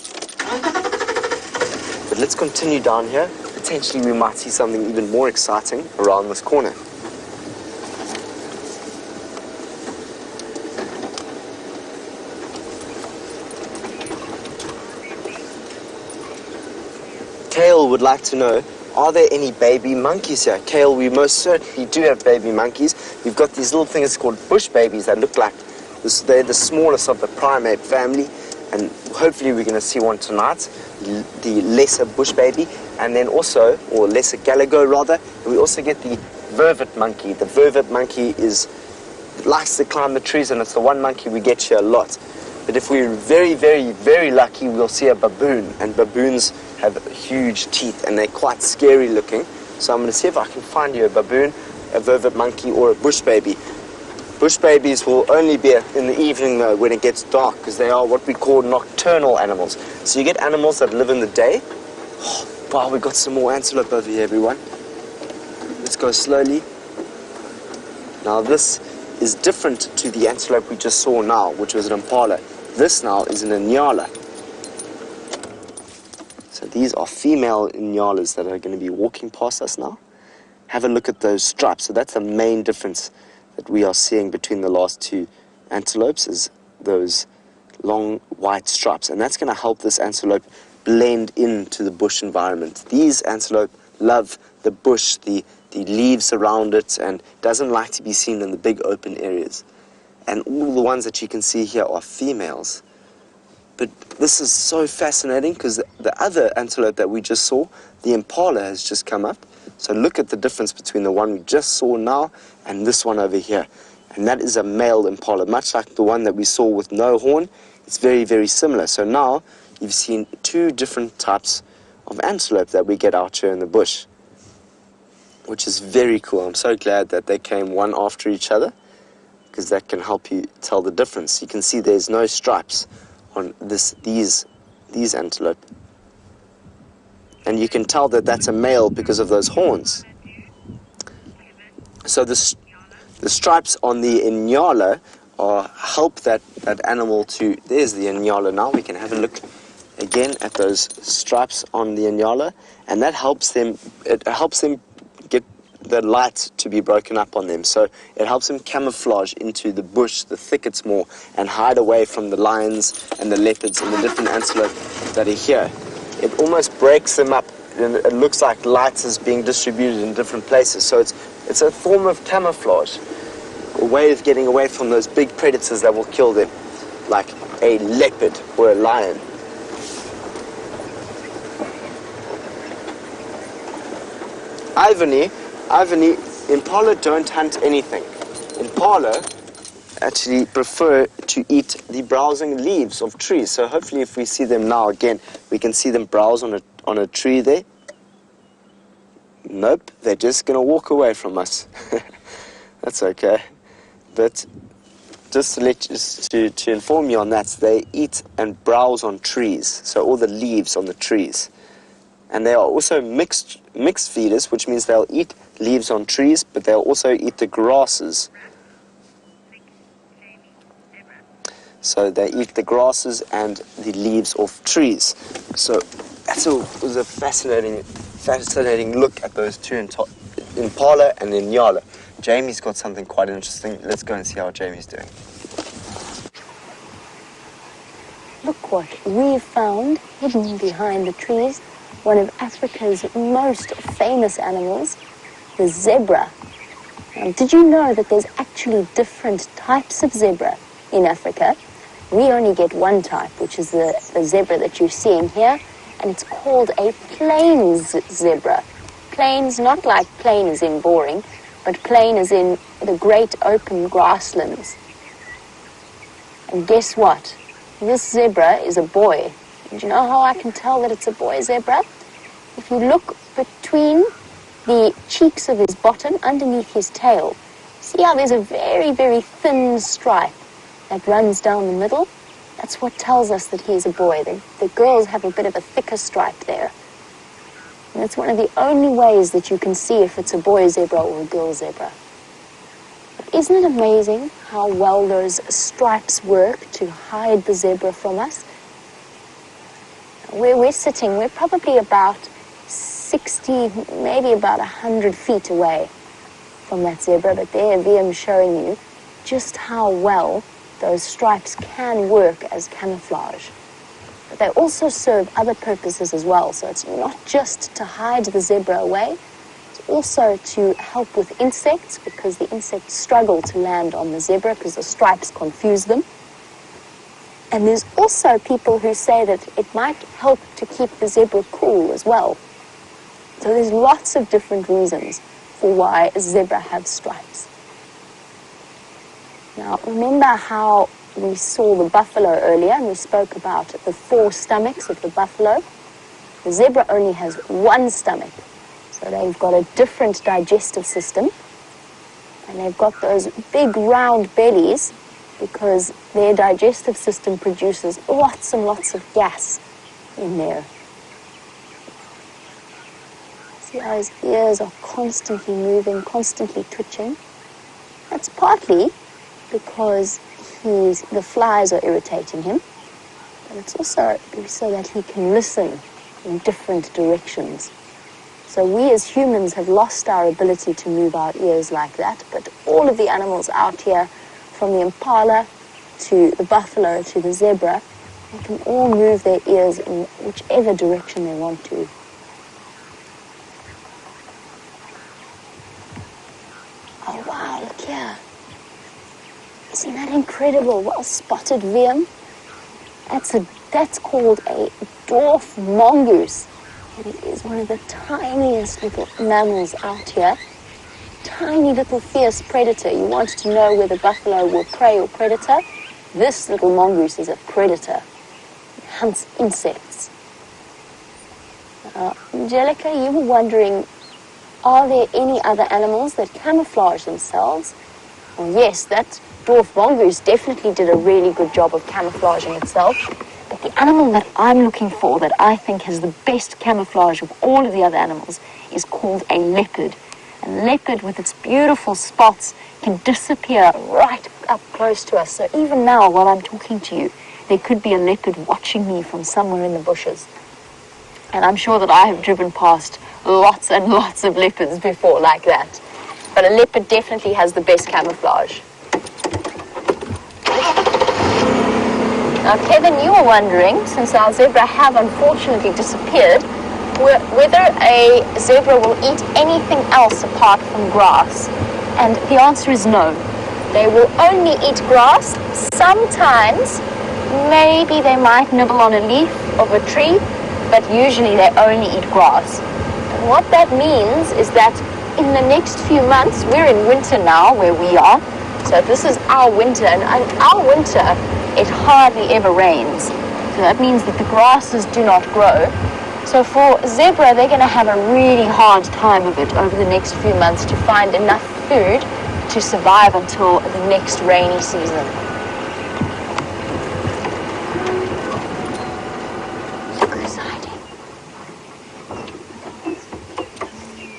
S2: But let's continue down here. Potentially we might see something even more exciting around this corner. Kale would like to know, are there any baby monkeys here? Kale, we most certainly do have baby monkeys. We've got these little things called bush babies that look like this. They're the smallest of the primate family, and hopefully we're going to see one tonight, the lesser bush baby, and then also, or lesser galago rather, and we also get the vervet monkey. The vervet monkey likes to climb the trees, and it's the one monkey we get here a lot. But if we're very, very, very lucky, we'll see a baboon, and baboons have huge teeth, and they're quite scary looking. So I'm going to see if I can find you a baboon, a vervet monkey, or a bush baby. Bush babies will only be in the evening, though, when it gets dark, because they are what we call nocturnal animals. So you get animals that live in the day. Oh, wow, we've got some more antelope over here, everyone. Let's go slowly. Now this is different to the antelope we just saw now, which was an impala. This now is an nyala. So these are female nyalas that are going to be walking past us now. Have a look at those stripes. So that's the main difference that we are seeing between the last two antelopes, is those long white stripes, and that's going to help this antelope blend into the bush environment. These antelope love the bush, the leaves around it, and doesn't like to be seen in the big open areas. And all the ones that you can see here are females. But this is so fascinating because the other antelope that we just saw, the impala, has just come up. So look at the difference between the one we just saw now and this one over here. And that is a male impala, much like the one that we saw with no horn. It's very, very similar. So now you've seen two different types of antelope that we get out here in the bush, which is very cool. I'm so glad that they came one after each other, because that can help you tell the difference. You can see there's no stripes on these antelope. And you can tell that that's a male because of those horns. So the stripes on the nyala help that animal to... There's the nyala now. We can have a look again at those stripes on the nyala, and that helps them... It helps them get the light to be broken up on them. So it helps them camouflage into the bush, the thickets more, and hide away from the lions and the leopards and the different antelope that are here. It almost breaks them up, and it looks like light is being distributed in different places. So it's a form of camouflage, a way of getting away from those big predators that will kill them, like a leopard or a lion. Ivory, impala don't hunt anything. Impala actually prefer to eat the browsing leaves of trees. So hopefully if we see them now again, we can see them browse on a tree there. Nope, they're just going to walk away from us. That's okay. But just to inform you on that, they eat and browse on trees, so all the leaves on the trees. And they are also mixed feeders, which means they'll eat leaves on trees, but they'll also eat the grasses. So they eat the grasses and the leaves off trees. So that was a fascinating look at those two, impala and nyala. Jamie's got something quite interesting. Let's go and see how Jamie's doing.
S1: Look what we've found hidden behind the trees. One of Africa's most famous animals, the zebra. Now, did you know that there's actually different types of zebra in Africa? We only get one type, which is the zebra that you're seeing here, and it's called a plains zebra. Plains, not like plain as in boring, but plain as in the great open grasslands. And guess what? This zebra is a boy. And do you know how I can tell that it's a boy zebra? If you look between the cheeks of his bottom, underneath his tail, see how there's a very, very thin stripe that runs down the middle? That's what tells us that he's a boy. The girls have a bit of a thicker stripe there. And it's one of the only ways that you can see if it's a boy zebra or a girl zebra. But isn't it amazing how well those stripes work to hide the zebra from us? Where we're sitting, we're probably about 60, maybe about 100 feet away from that zebra, but there Liam's showing you just how well those stripes can work as camouflage. But they also serve other purposes as well, so it's not just to hide the zebra away, it's also to help with insects, because the insects struggle to land on the zebra because the stripes confuse them. And there's also people who say that it might help to keep the zebra cool as well. So there's lots of different reasons for why a zebra has stripes. Now, remember how we saw the buffalo earlier, and we spoke about the 4 stomachs of the buffalo? The zebra only has 1 stomach, so they've got a different digestive system, and they've got those big round bellies because their digestive system produces lots and lots of gas in there. See how his ears are constantly moving, constantly twitching? That's partly because the flies are irritating him, but it's also so that he can listen in different directions. So we as humans have lost our ability to move our ears like that, but all of the animals out here, from the impala to the buffalo, to the zebra, they can all move their ears in whichever direction they want to. Oh wow, look here. Isn't that incredible? Well spotted, Liam. That's called a dwarf mongoose. And it is one of the tiniest little mammals out here. Tiny little fierce predator. You want to know whether buffalo will prey or predator? This little mongoose is a predator. It hunts insects. Angelica, you were wondering, are there any other animals that camouflage themselves? Well, yes, that dwarf mongoose definitely did a really good job of camouflaging itself. But the animal that I'm looking for, that I think has the best camouflage of all of the other animals, is called a leopard. A leopard with its beautiful spots can disappear right up close to us. So even now, while I'm talking to you, there could be a leopard watching me from somewhere in the bushes. And I'm sure that I have driven past lots and lots of leopards before like that. But a leopard definitely has the best camouflage. Now, Kevin, you were wondering, since our zebra have unfortunately disappeared, whether a zebra will eat anything else apart from grass. And the answer is no. They will only eat grass. Sometimes, maybe they might nibble on a leaf of a tree, but usually they only eat grass. And what that means is that in the next few months, we're in winter now where we are. So this is our winter, and our winter, it hardly ever rains. So that means that the grasses do not grow. So for zebra, they're going to have a really hard time of it over the next few months to find enough food to survive until the next rainy season. So exciting.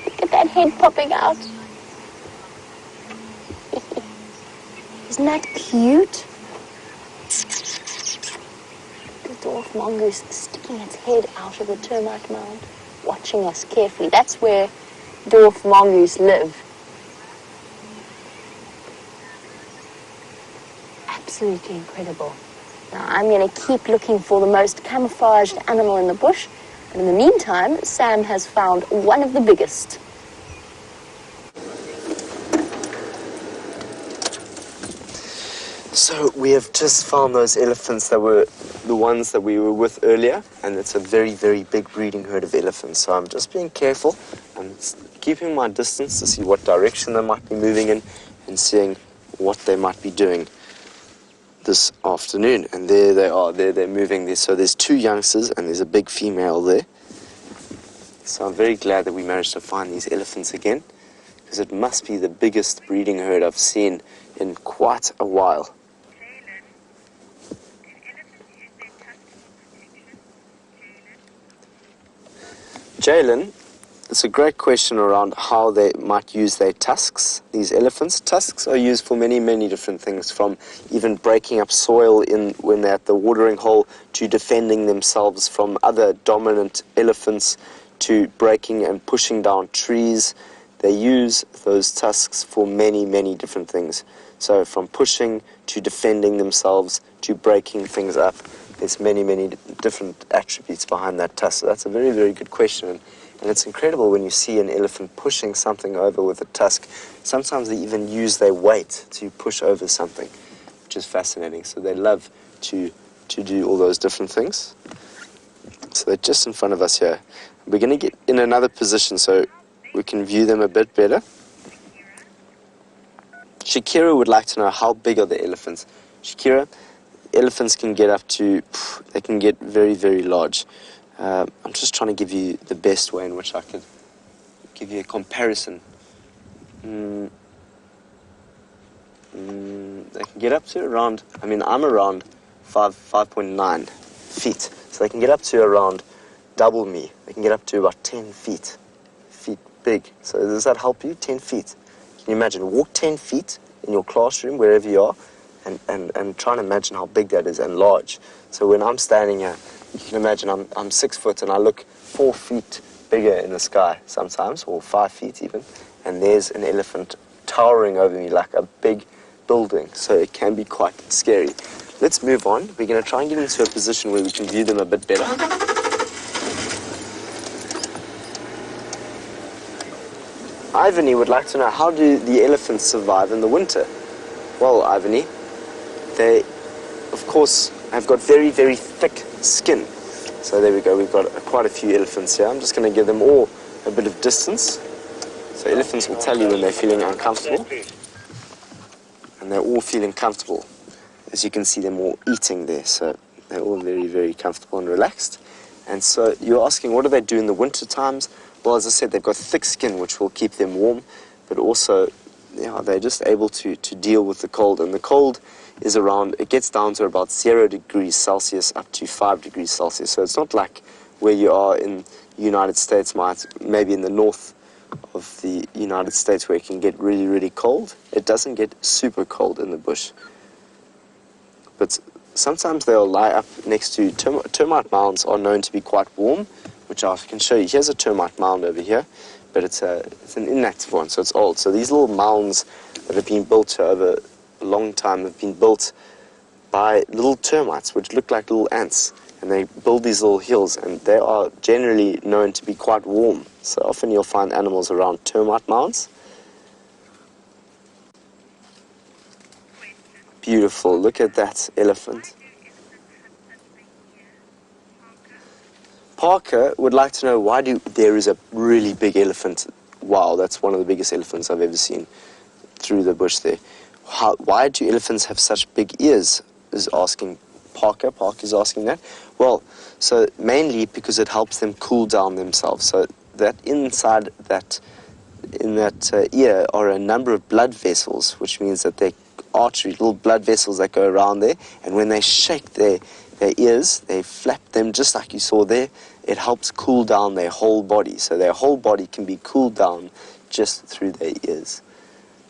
S1: Look at that head popping out. Isn't that cute? Dwarf mongoose sticking its head out of the termite mound, watching us carefully. That's where dwarf mongoose live. Absolutely incredible. Now I'm going to keep looking for the most camouflaged animal in the bush, and in the meantime, Sam has found one of the biggest.
S2: So we have just found those elephants that were the ones that we were with earlier, and it's a very, very big breeding herd of elephants. So I'm just being careful. I'm keeping my distance to see what direction they might be moving in and seeing what they might be doing this afternoon. And there they are, they're moving there. So there's two youngsters and there's a big female there. So I'm very glad that we managed to find these elephants again, because it must be the biggest breeding herd I've seen in quite a while. Jalen, it's a great question around how they might use their tusks, these elephants. Tusks are used for many, many different things, from even breaking up soil when they're at the watering hole, to defending themselves from other dominant elephants, to breaking and pushing down trees. They use those tusks for many, many different things. So from pushing to defending themselves to breaking things up, there's many, many different attributes behind that tusk. So that's a very, very good question. And it's incredible when you see an elephant pushing something over with a tusk. Sometimes they even use their weight to push over something, which is fascinating. So they love to do all those different things. So they're just in front of us here. We're going to get in another position so we can view them a bit better. Shakira would like to know, how big are the elephants? Shakira, elephants can get up to, they can get very, very large. I'm just trying to give you the best way in which I could give you a comparison. They can get up to around, I'm around 5.9 feet. So they can get up to around double me. They can get up to about 10 feet big. So does that help you? 10 feet. Can you imagine? Walk 10 feet in your classroom, wherever you are, and try and imagine how big that is and large. So when I'm standing here, you can imagine I'm 6 foot and I look 4 feet bigger in the sky sometimes, or 5 feet even, and there's an elephant towering over me like a big building, so it can be quite scary. Let's move on. We're going to try and get into a position where we can view them a bit better. Ivany would like to know, how do the elephants survive in the winter? Well, Ivany, they, of course, have got very, very thick skin. So there we go, we've got quite a few elephants here. I'm just going to give them all a bit of distance. So elephants will tell you when they're feeling uncomfortable. And they're all feeling comfortable. As you can see, them all eating there. So they're all very, very comfortable and relaxed. And so you're asking, what do they do in the winter times? Well, as I said, they've got thick skin, which will keep them warm. But also, they're just able to deal with the cold. And the cold is around, it gets down to about 0 degrees Celsius up to 5 degrees Celsius. So it's not like where you are in the United States, maybe in the north of the United States where it can get really, really cold. It doesn't get super cold in the bush. But sometimes they'll lie up next to termite mounds are known to be quite warm, which I can show you. Here's a termite mound over here, but it's an inactive one, so it's old. So these little mounds that have been built over a long time have been built by little termites, which look like little ants. And they build these little hills, and they are generally known to be quite warm. So often you'll find animals around termite mounds. Beautiful, look at that elephant. Parker would like to know, why there is a really big elephant. Wow, that's one of the biggest elephants I've ever seen through the bush there. Why do elephants have such big ears, is asking Parker. Parker's asking that. Well, so mainly because it helps them cool down themselves. So that inside that, in that ear are a number of blood vessels, which means that they're arteries, little blood vessels that go around there. And when they shake their ears, they flap them just like you saw there. It helps cool down their whole body. So their whole body can be cooled down just through their ears.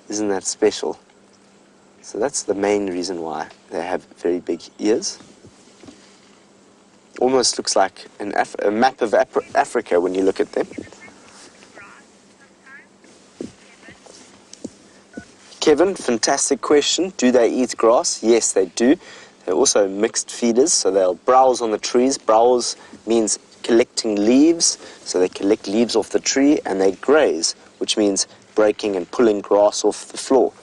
S2: Isn't that special? So that's the main reason why they have very big ears. Almost looks like a map of Africa when you look at them. Kevin, fantastic question. Do they eat grass? Yes, they do. They're also mixed feeders, so they'll browse on the trees. Browse means collecting leaves, so they collect leaves off the tree, and they graze, which means breaking and pulling grass off the floor.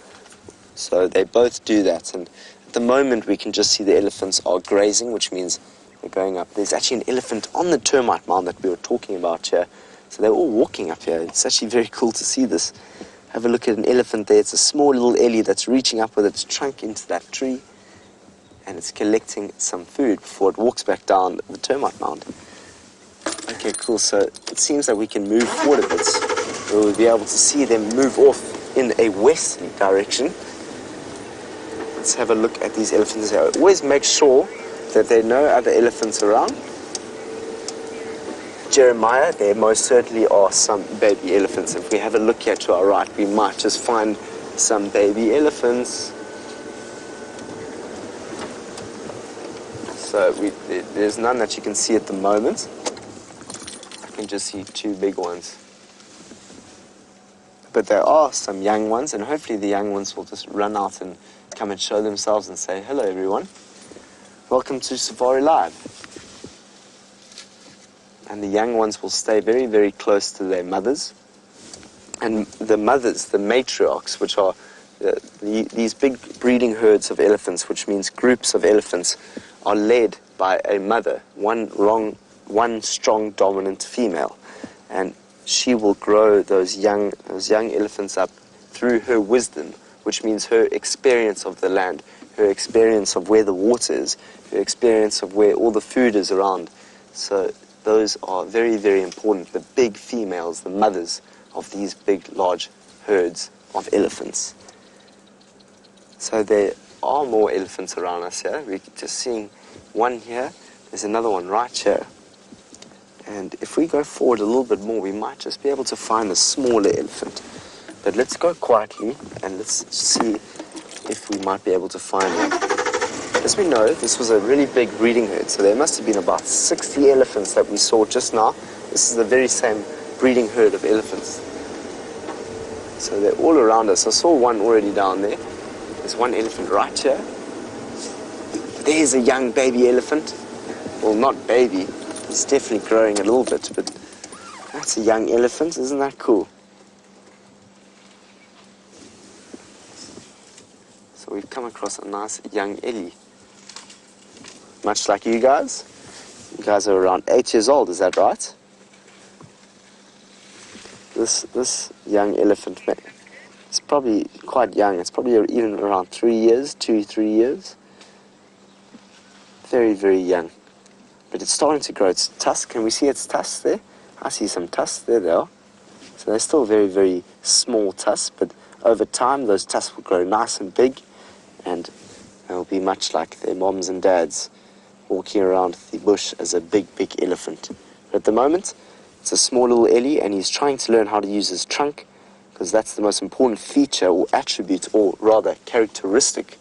S2: So they both do that, and at the moment we can just see the elephants are grazing, which means they're going up. There's actually an elephant on the termite mound that we were talking about here. So they're all walking up here. It's actually very cool to see this. Have a look at an elephant there. It's a small little Ellie that's reaching up with its trunk into that tree, and it's collecting some food before it walks back down the termite mound. Okay, cool. So it seems that we can move forward a bit. We'll be able to see them move off in a westerly direction. Let's have a look at these elephants here. Always make sure that there are no other elephants around. Jeremiah, there most certainly are some baby elephants. If we have a look here to our right, we might just find some baby elephants. So there's none that you can see at the moment. I can just see 2 big ones. But there are some young ones, and hopefully the young ones will just run out and come and show themselves and say, hello everyone. Welcome to Safari Live. And the young ones will stay very, very close to their mothers. And the mothers, the matriarchs, which are these big breeding herds of elephants, which means groups of elephants, are led by a mother, one strong dominant female. And she will grow those young elephants up through her wisdom, which means her experience of the land, her experience of where the water is, her experience of where all the food is around. So those are very, very important. The big females, the mothers of these big, large herds of elephants. So there are more elephants around us here. We're just seeing one here. There's another one right here. And if we go forward a little bit more, we might just be able to find a smaller elephant. But let's go quietly and let's see if we might be able to find one. As we know, this was a really big breeding herd, so there must have been about 60 elephants that we saw just now. This is the very same breeding herd of elephants. So they're all around us. I saw one already down there. There's one elephant right here. There's a young baby elephant. Well, not baby. He's definitely growing a little bit, but that's a young elephant. Isn't that cool? So we've come across a nice young Ellie. Much like you guys. You guys are around 8 years old, is that right? This young elephant, it's probably quite young. It's probably even around 3 years, 2-3 years. Very, very young. But it's starting to grow its tusk. Can we see its tusks there? I see some tusks. There they are. So they're still very, very small tusks, but over time those tusks will grow nice and big, and they'll be much like their moms and dads walking around the bush as a big, big elephant. But at the moment, it's a small little Ellie, and he's trying to learn how to use his trunk, because that's the most important feature or attribute, or rather characteristic.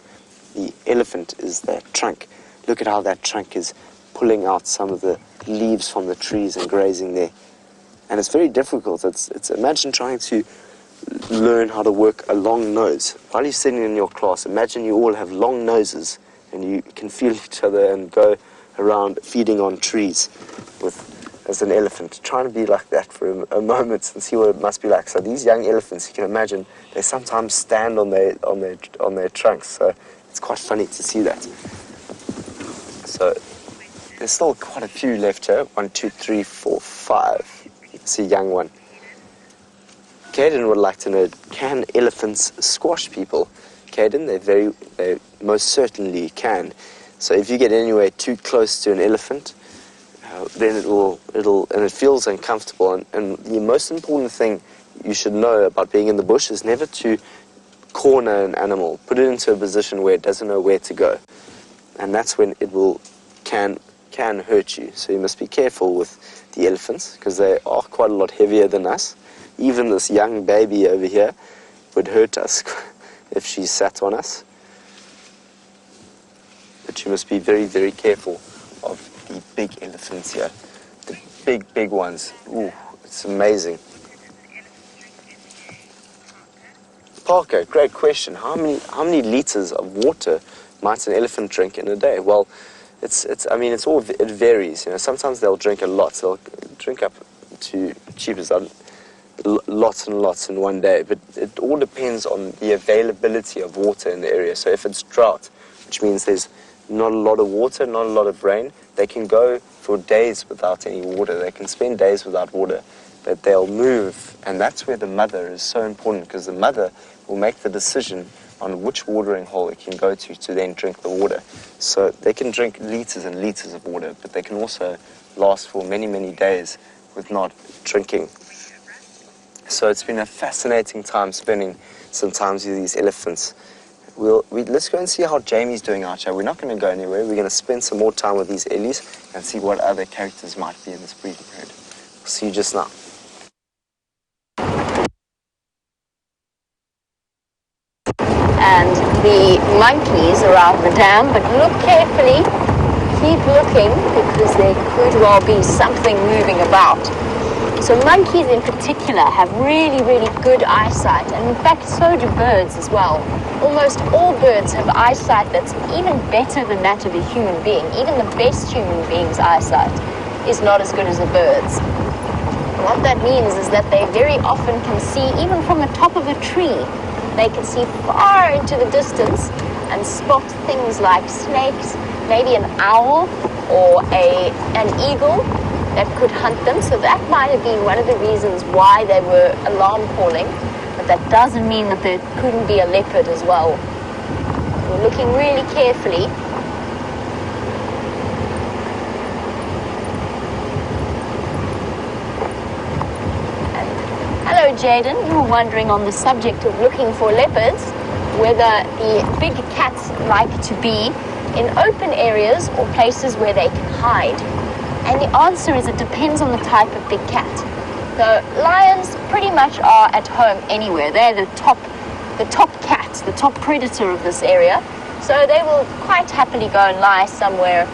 S2: The elephant is their trunk. Look at how that trunk is pulling out some of the leaves from the trees and grazing there. And it's very difficult. It's imagine trying to learn how to work a long nose. While you're sitting in your class, imagine you all have long noses and you can feel each other and go around feeding on trees as an elephant. Trying to be like that for a moment and see what it must be like. So these young elephants, you can imagine, they sometimes stand on their trunks. So it's quite funny to see that. So there's still quite a few left here. 1, 2, 3, 4, 5. You can see a young one. Caden would like to know, can elephants squash people? Caden, they most certainly can. So if you get anywhere too close to an elephant, then it feels uncomfortable. And the most important thing you should know about being in the bush is never to corner an animal, put it into a position where it doesn't know where to go. And that's when it can hurt you. So you must be careful with the elephants, because they are quite a lot heavier than us. Even this young baby over here would hurt us if she sat on us. But you must be very, very careful of the big elephants here. The big, big ones. Ooh, it's amazing. Parker, great question. How many liters of water might an elephant drink in a day? Well, it varies. You know, sometimes they'll drink a lot. They'll drink up to cheapers lots and lots in one day. But it all depends on the availability of water in the area. So if it's drought, which means there's not a lot of water, not a lot of rain, they can go for days without any water. They can spend days without water, but they'll move. And that's where the mother is so important, because the mother will make the decision on which watering hole it can go to then drink the water. So they can drink liters and liters of water, but they can also last for many, many days with not drinking. So it's been a fascinating time spending some time with these elephants. Let's go and see how Jamie's doing out here. We're not going to go anywhere. We're going to spend some more time with these Ellies and see what other characters might be in this breeding herd. We'll see you just now.
S1: And the monkeys around the dam, but look carefully, keep looking, because there could well be something moving about. So monkeys in particular have really, really good eyesight, and in fact so do birds as well. Almost all birds have eyesight that's even better than that of a human being. Even the best human being's eyesight is not as good as a bird's. What that means is that they very often can see even from the top of a tree. They can see far into the distance and spot things like snakes, maybe an owl or an eagle that could hunt them. So that might have been one of the reasons why they were alarm calling. But that doesn't mean that there couldn't be a leopard as well. We're looking really carefully. Hello, Jaden. You were wondering on the subject of looking for leopards, whether the big cats like to be in open areas or places where they can hide. And the answer is it depends on the type of big cat. So lions pretty much are at home anywhere. They're the top cat, the top predator of this area. So they will quite happily go and lie somewhere.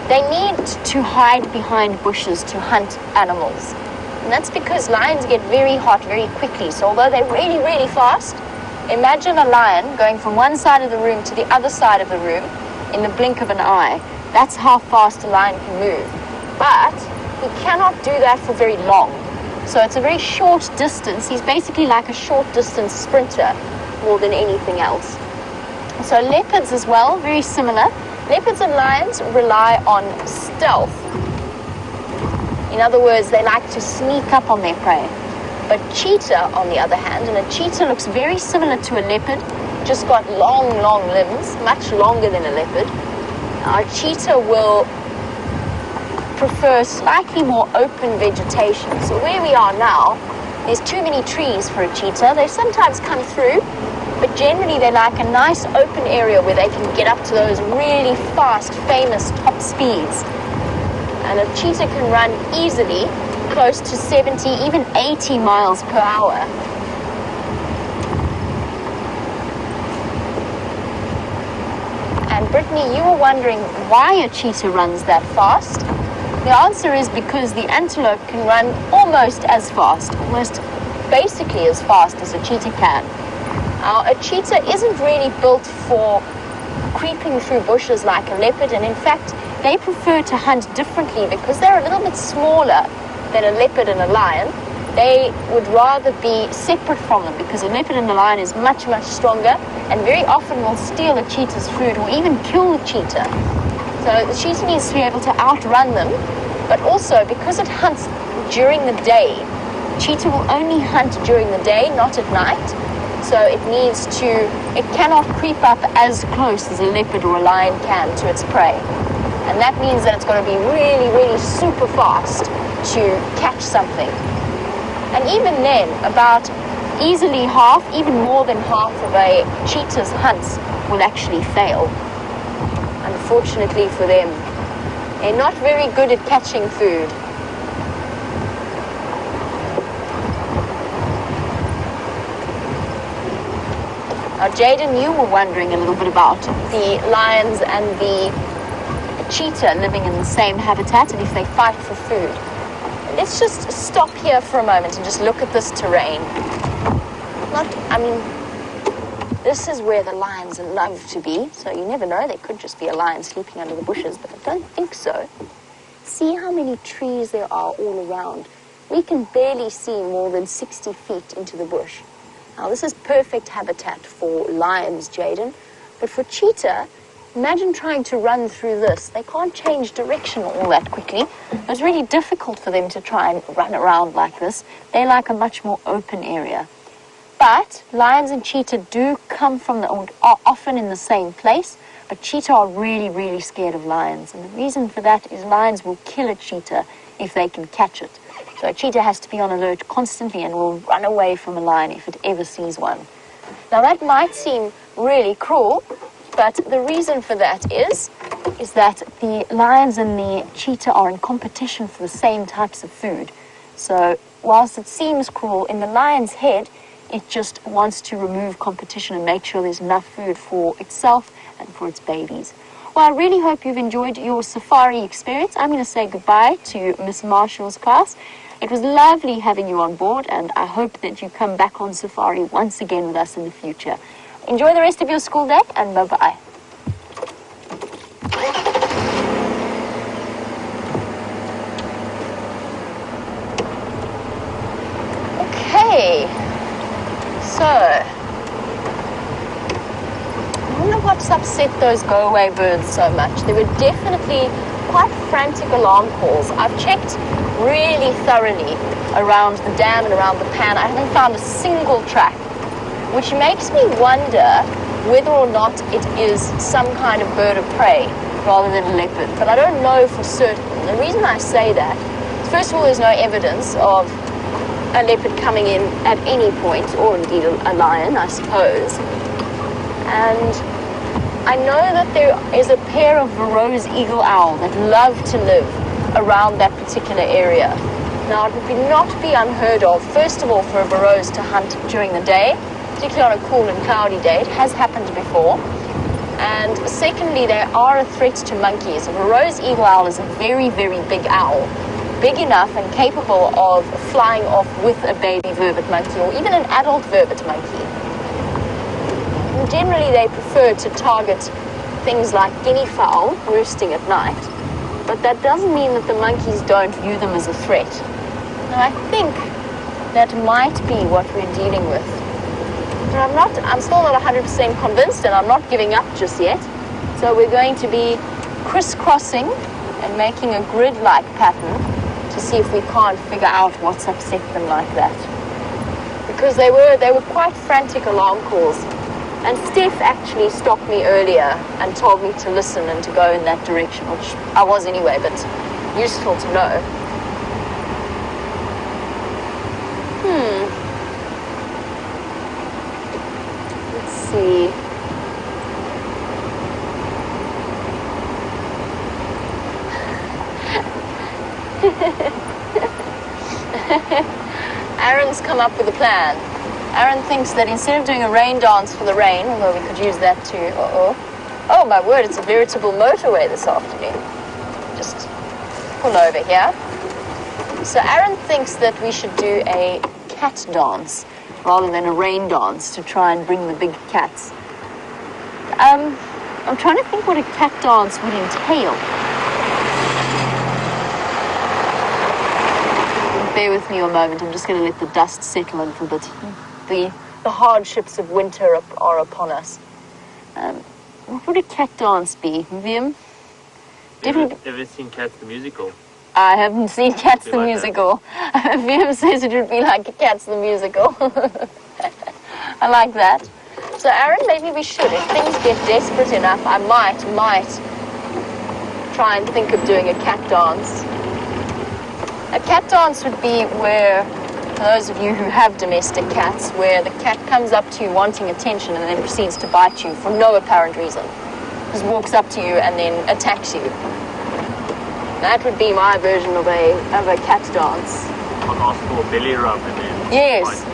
S1: They need to hide behind bushes to hunt animals. And that's because lions get very hot very quickly. So although they're really, really fast, Imagine a lion going from one side of the room to the other side of the room in the blink of an eye. That's how fast a lion can move. But he cannot do that for very long. So it's a very short distance. He's basically like a short distance sprinter more than anything else. So leopards as well, very similar. Leopards and lions rely on stealth. In other words, they like to sneak up on their prey. But cheetah, on the other hand, and a cheetah looks very similar to a leopard, just got long, long limbs, much longer than a leopard. A cheetah will prefer slightly more open vegetation. So where we are now, there's too many trees for a cheetah. They sometimes come through, but generally they like a nice open area where they can get up to those really fast, famous top speeds. And a cheetah can run easily close to 70, even 80 miles per hour. And Brittany, you were wondering why a cheetah runs that fast. The answer is because the antelope can run almost as fast, almost basically as fast as a cheetah can. Now, a cheetah isn't really built for creeping through bushes like a leopard, and in fact, they prefer to hunt differently because they're a little bit smaller than a leopard and a lion. They would rather be separate from them because a leopard and a lion is much, much stronger and very often will steal a cheetah's food or even kill the cheetah. So the cheetah needs to be able to outrun them, but also because it hunts during the day, cheetah will only hunt during the day, not at night. So it cannot creep up as close as a leopard or a lion can to its prey. And that means that it's going to be really, really super fast to catch something. And even then, about easily half, even more than half of a cheetah's hunts will actually fail. Unfortunately for them, they're not very good at catching food. Now, Jaden, you were wondering a little bit about the lions and the cheetah living in the same habitat and if they fight for food. Let's just stop here for a moment and just look at this terrain. This is where the lions love to be, so you never know, there could just be a lion sleeping under the bushes, but I don't think so. See how many trees there are all around. We can barely see more than 60 feet into the bush. Now, this is perfect habitat for lions, Jaden, but for cheetah, imagine trying to run through this. They can't change direction all that quickly. It's really difficult for them to try and run around like this. They like a much more open area. But lions and cheetah do come from are often in the same place, but cheetah are really, really scared of lions. And the reason for that is lions will kill a cheetah if they can catch it. So a cheetah has to be on alert constantly and will run away from a lion if it ever sees one. Now, that might seem really cruel, but the reason for that is that the lions and the cheetah are in competition for the same types of food. So whilst it seems cruel, in the lion's head, it just wants to remove competition and make sure there's enough food for itself and for its babies. Well, I really hope you've enjoyed your safari experience. I'm going to say goodbye to Miss Marshall's class. It was lovely having you on board, and I hope that you come back on safari once again with us in the future. Enjoy the rest of your school day, and bye-bye. Okay, so I wonder what's upset those go-away birds so much. They were definitely quite frantic alarm calls. I've checked really thoroughly around the dam and around the pan. I haven't found a single track, which makes me wonder whether or not it is some kind of bird of prey rather than a leopard. But I don't know for certain. The reason I say that is, first of all, there's no evidence of a leopard coming in at any point, or indeed a lion, I suppose. And I know that there is a pair of Verreaux's eagle owl that love to live around that particular area. Now, it would not be unheard of, first of all, for a Verreaux's to hunt during the day, particularly on a cool and cloudy day. It has happened before. And secondly, they are a threat to monkeys. A Verreaux's eagle owl is a very, very big owl, big enough and capable of flying off with a baby vervet monkey or even an adult vervet monkey. generally they prefer to target things like guinea fowl roosting at night, but that doesn't mean that the monkeys don't view them as a threat. And I think that might be what we're dealing with. But I'm still not 100% convinced, and I'm not giving up just yet. So we're going to be crisscrossing and making a grid-like pattern to see if we can't figure out what's upset them like that. Because they were quite frantic alarm calls. And Steph actually stopped me earlier and told me to listen and to go in that direction, which I was anyway, but useful to know. Let's see. Aaron's come up with a plan. Aaron thinks that instead of doing a rain dance for the rain, although we could use that too, oh my word, it's a veritable motorway this afternoon. Just pull over here. So Aaron thinks that we should do a cat dance rather than a rain dance to try and bring the big cats. I'm trying to think what a cat dance would entail. Bear with me a moment, I'm just going to let the dust settle a little bit. The hardships of winter are upon us. What would a cat dance be, Vivian?
S5: Ever seen Cats the Musical?
S1: I haven't seen Cats the
S5: like
S1: Musical. Vivian says it would be like Cats the Musical. I like that. So Aaron, maybe we should. If things get desperate enough, I might try and think of doing a cat dance. A cat dance would be where, for those of you who have domestic cats, where the cat comes up to you wanting attention and then proceeds to bite you for no apparent reason. Just walks up to you and then attacks you. That would be my version of a cat dance.
S5: I'll ask for a belly rub and then...
S1: Yes,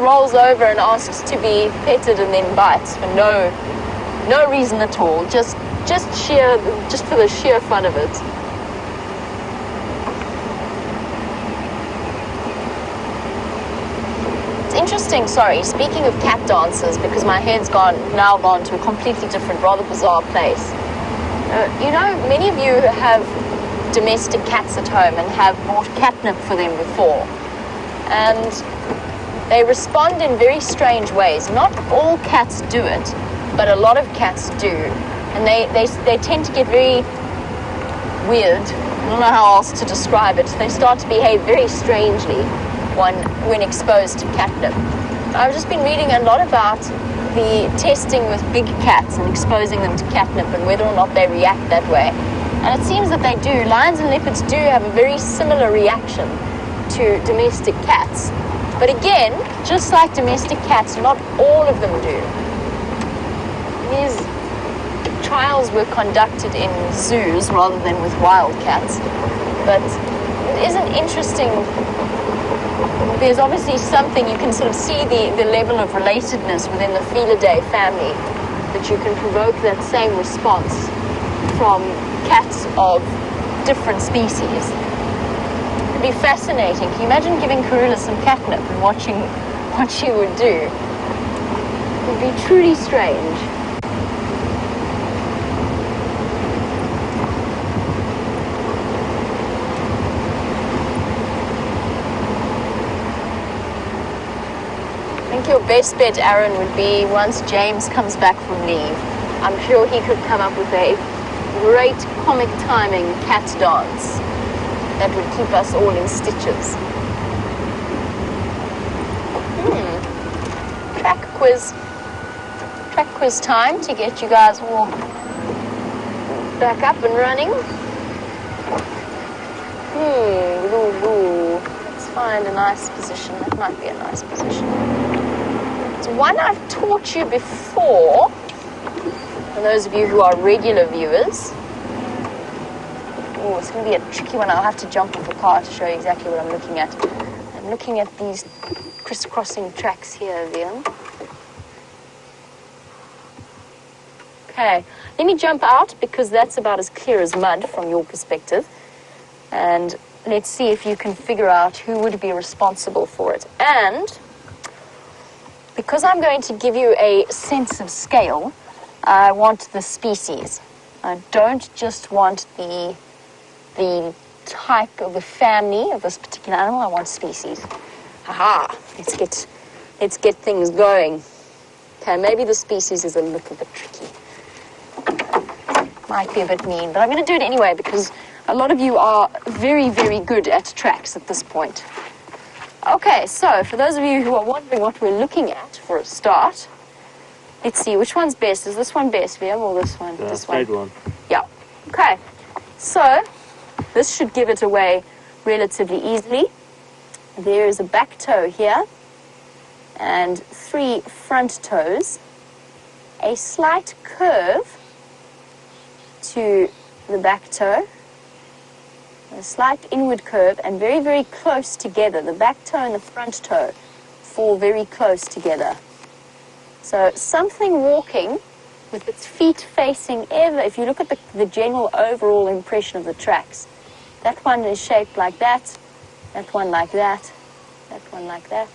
S1: rolls over and asks to be petted and then bites for no reason at all. Just for the sheer fun of it. Interesting, sorry, speaking of cat dances, because my head's now gone to a completely different, rather bizarre place. Many of you have domestic cats at home and have bought catnip for them before. And they respond in very strange ways. Not all cats do it, but a lot of cats do. And they tend to get very weird. I don't know how else to describe it. They start to behave very strangely when exposed to catnip. I've just been reading a lot about the testing with big cats and exposing them to catnip and whether or not they react that way. And it seems that they do. Lions and leopards do have a very similar reaction to domestic cats. But again, just like domestic cats, not all of them do. These trials were conducted in zoos rather than with wild cats. But it is an interesting... There's obviously something, you can sort of see the level of relatedness within the Felidae family, that you can provoke that same response from cats of different species. It'd be fascinating. Can you imagine giving Karula some catnip and watching what she would do? It would be truly strange. I think your best bet, Aaron, would be once James comes back from leave. I'm sure he could come up with a great comic timing cat dance that would keep us all in stitches. Track quiz time to get you guys all back up and running. Let's find a nice position. That might be a nice position. It's one I've taught you before, for those of you who are regular viewers. Oh, it's going to be a tricky one. I'll have to jump off the car to show you exactly what I'm looking at. I'm looking at these crisscrossing tracks here, Vian. Okay, let me jump out because that's about as clear as mud from your perspective. And let's see if you can figure out who would be responsible for it. And because because I'm going to give you a sense of scale, I want the species. I don't just want the type of the family of this particular animal. I want species. Aha! Let's get things going. Okay, maybe the species is a little bit tricky. Might be a bit mean, but I'm going to do it anyway because a lot of you are very, very good at tracks at this point. Okay, so for those of you who are wondering what we're looking at for a start, let's see, which one's best? Is this one best, Liam, or this one?
S5: The
S1: This
S5: straight one.
S1: Yeah. Okay. So this should give it away relatively easily. There is a back toe here and 3 front toes, a slight curve to the back toe, a slight inward curve, and very, very close together. The back toe and the front toe fall very close together. So something walking with its feet facing ever, if you look at the general overall impression of the tracks, that one is shaped like that one like that one like that.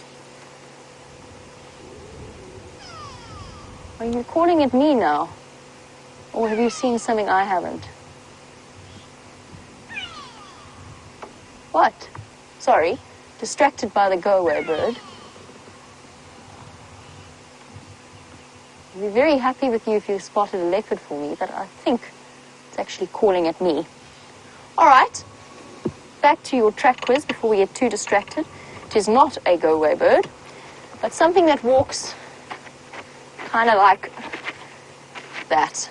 S1: Are you calling at me now? Or have you seen something I haven't? What? Sorry, distracted by the go-away bird. I'd be very happy with you if you spotted a leopard for me, but I think it's actually calling at me. All right, back to your track quiz before we get too distracted. It is not a go-away bird, but something that walks kind of like that.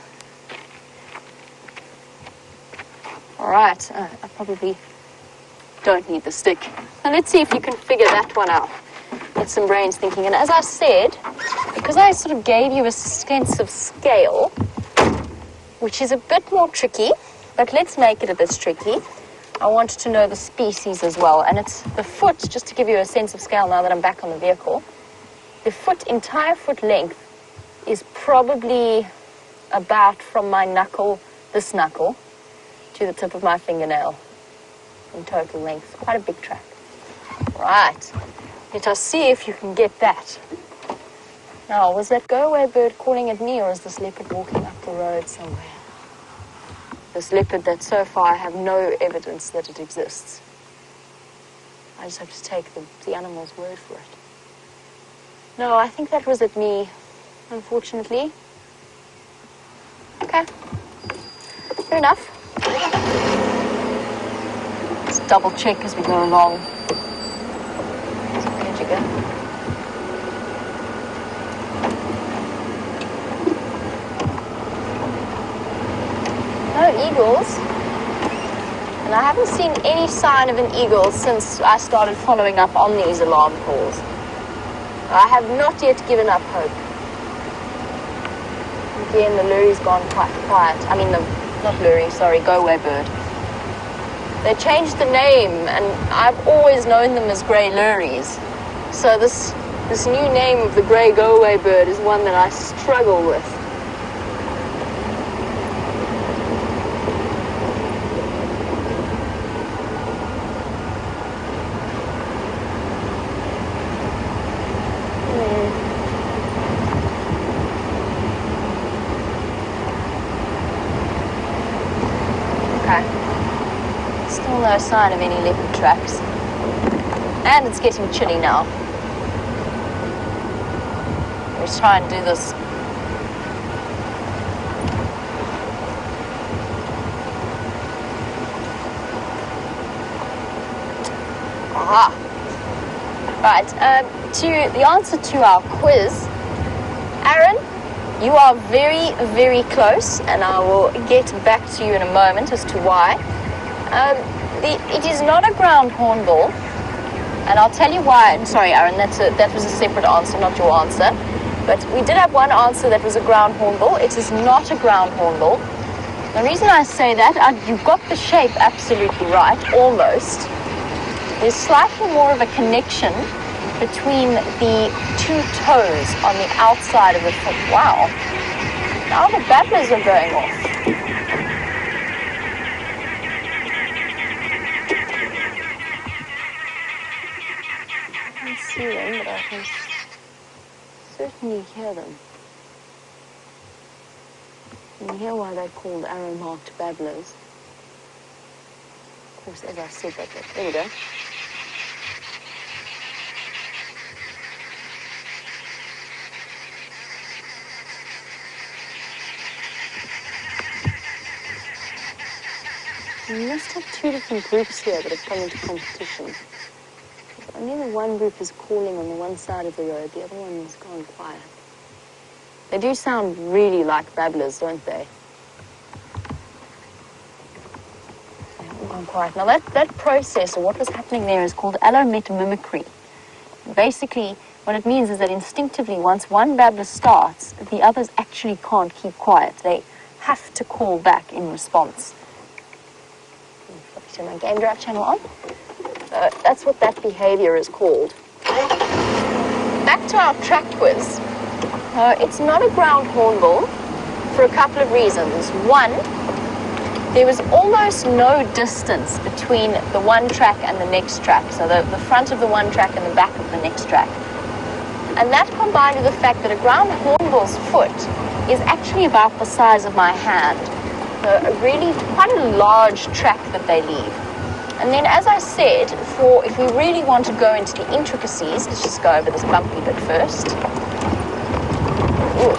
S1: All right, I probably don't need the stick. Now let's see if you can figure that one out. Get some brains thinking. And as I said, because I sort of gave you a sense of scale, which is a bit more tricky, but let's make it a bit tricky. I wanted to know the species as well. And it's the foot, just to give you a sense of scale now that I'm back on the vehicle. The entire foot length is probably about from my knuckle, this knuckle, to the tip of my fingernail in total length. Quite a big track. Right. Let us see if you can get that. Now, was that go-away bird calling at me, or is this leopard walking up the road somewhere? This leopard that so far I have no evidence that it exists. I just have to take the animal's word for it. No, I think that was at me, unfortunately. Okay. Fair enough. Let's double check as we go along. Where'd you go? No eagles. And I haven't seen any sign of an eagle since I started following up on these alarm calls. I have not yet given up hope. Again, the lurie's gone quite quiet. I mean, not lurie, sorry, go-away bird. They changed the name, and I've always known them as grey luries. So this new name of the grey go-away bird is one that I struggle with. No sign of any leopard tracks. And it's getting chilly now. Let's try and do this. Aha. Right, to the answer to our quiz, Aaron, you are very, very close, and I will get back to you in a moment as to why. It is not a ground hornbill, and I'll tell you why. I'm sorry, Aaron, that was a separate answer, not your answer. But we did have one answer that was a ground hornbill. It is not a ground hornbill. The reason I say that, you've got the shape absolutely right, almost. There's slightly more of a connection between the 2 toes on the outside of the foot. Wow. Now the babblers are going off. See them, but I can certainly hear them. And you hear why they're called arrow-marked babblers. Of course, as I said, there we go. We must have two different groups here that have come into competition. Only the one group is calling on the one side of the road, the other one is gone quiet. They do sound really like babblers, don't they? They've all gone quiet. Now that process, or what was happening there, is called allometamimicry. Basically, what it means is that instinctively, once one babbler starts, the others actually can't keep quiet. They have to call back in response. Turn my game drive channel on. That's what that behavior is called. Back to our track quiz. It's not a ground hornbill for a couple of reasons. One, there was almost no distance between the one track and the next track. So the front of the one track and the back of the next track. And that combined with the fact that a ground hornbill's foot is actually about the size of my hand. Really quite a large track that they leave. And then, as I said, if we really want to go into the intricacies, let's just go over this bumpy bit first. Ooh.